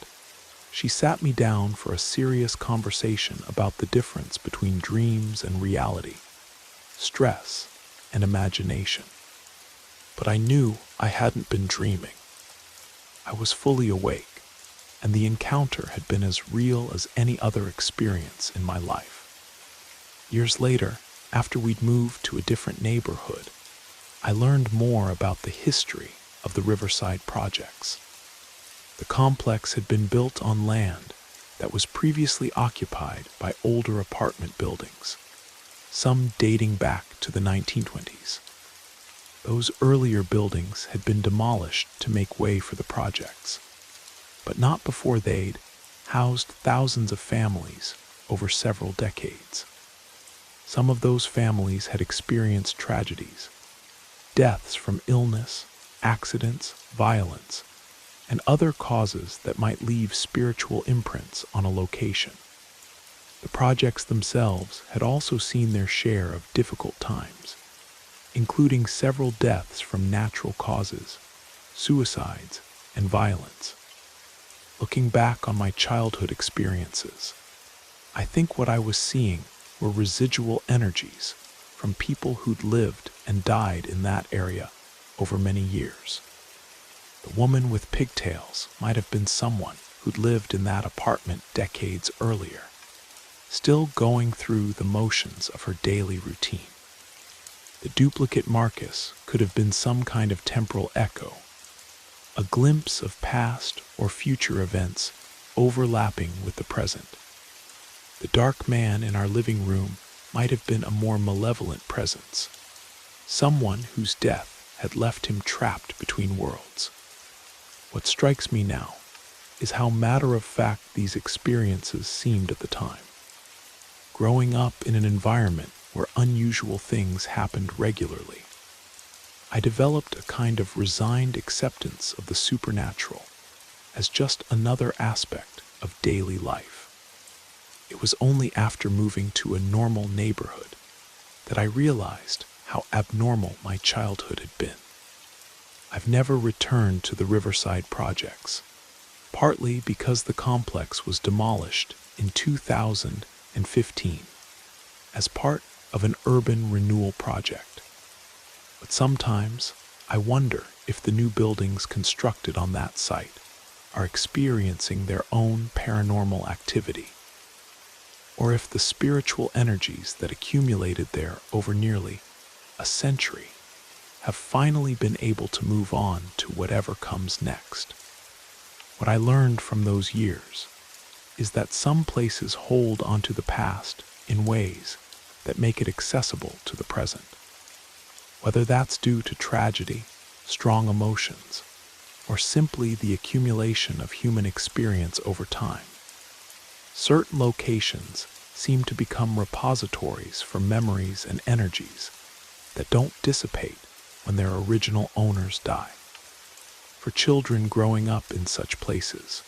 she sat me down for a serious conversation about the difference between dreams and reality, stress and imagination. But I knew I hadn't been dreaming. I was fully awake, and the encounter had been as real as any other experience in my life. Years later, after we'd moved to a different neighborhood, I learned more about the history of the Riverside projects. The complex had been built on land that was previously occupied by older apartment buildings, some dating back to the 1920s. Those earlier buildings had been demolished to make way for the projects, but not before they'd housed thousands of families over several decades. Some of those families had experienced tragedies, deaths from illness, accidents, violence, and other causes that might leave spiritual imprints on a location. The projects themselves had also seen their share of difficult times, including several deaths from natural causes, suicides, and violence. Looking back on my childhood experiences, I think what I was seeing were residual energies from people who'd lived and died in that area over many years. The woman with pigtails might have been someone who'd lived in that apartment decades earlier, still going through the motions of her daily routine. The duplicate Marcus could have been some kind of temporal echo, a glimpse of past or future events overlapping with the present. The dark man in our living room might have been a more malevolent presence, someone whose death had left him trapped between worlds. What strikes me now is how matter-of-fact these experiences seemed at the time. Growing up in an environment where unusual things happened regularly, I developed a kind of resigned acceptance of the supernatural as just another aspect of daily life. It was only after moving to a normal neighborhood that I realized how abnormal my childhood had been. I've never returned to the Riverside projects, partly because the complex was demolished in 2015 as part of an urban renewal project. But sometimes I wonder if the new buildings constructed on that site are experiencing their own paranormal activity, or if the spiritual energies that accumulated there over nearly a century have finally been able to move on to whatever comes next. What I learned from those years is that some places hold onto the past in ways that make it accessible to the present. Whether that's due to tragedy, strong emotions, or simply the accumulation of human experience over time, certain locations seem to become repositories for memories and energies that don't dissipate when their original owners die. For children growing up in such places,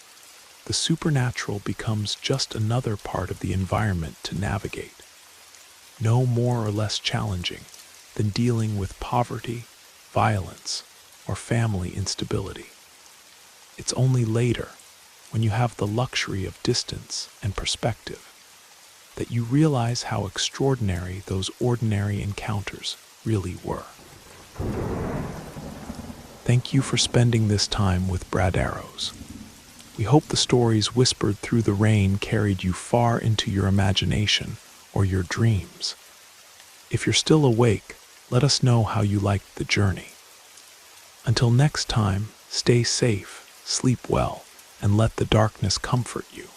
the supernatural becomes just another part of the environment to navigate, no more or less challenging than dealing with poverty, violence, or family instability. It's only later, when you have the luxury of distance and perspective, that you realize how extraordinary those ordinary encounters really were. Thank you for spending this time with Brad Arrows. We hope the stories whispered through the rain carried you far into your imagination or your dreams. If you're still awake, let us know how you liked the journey. Until next time, stay safe, sleep well, and let the darkness comfort you.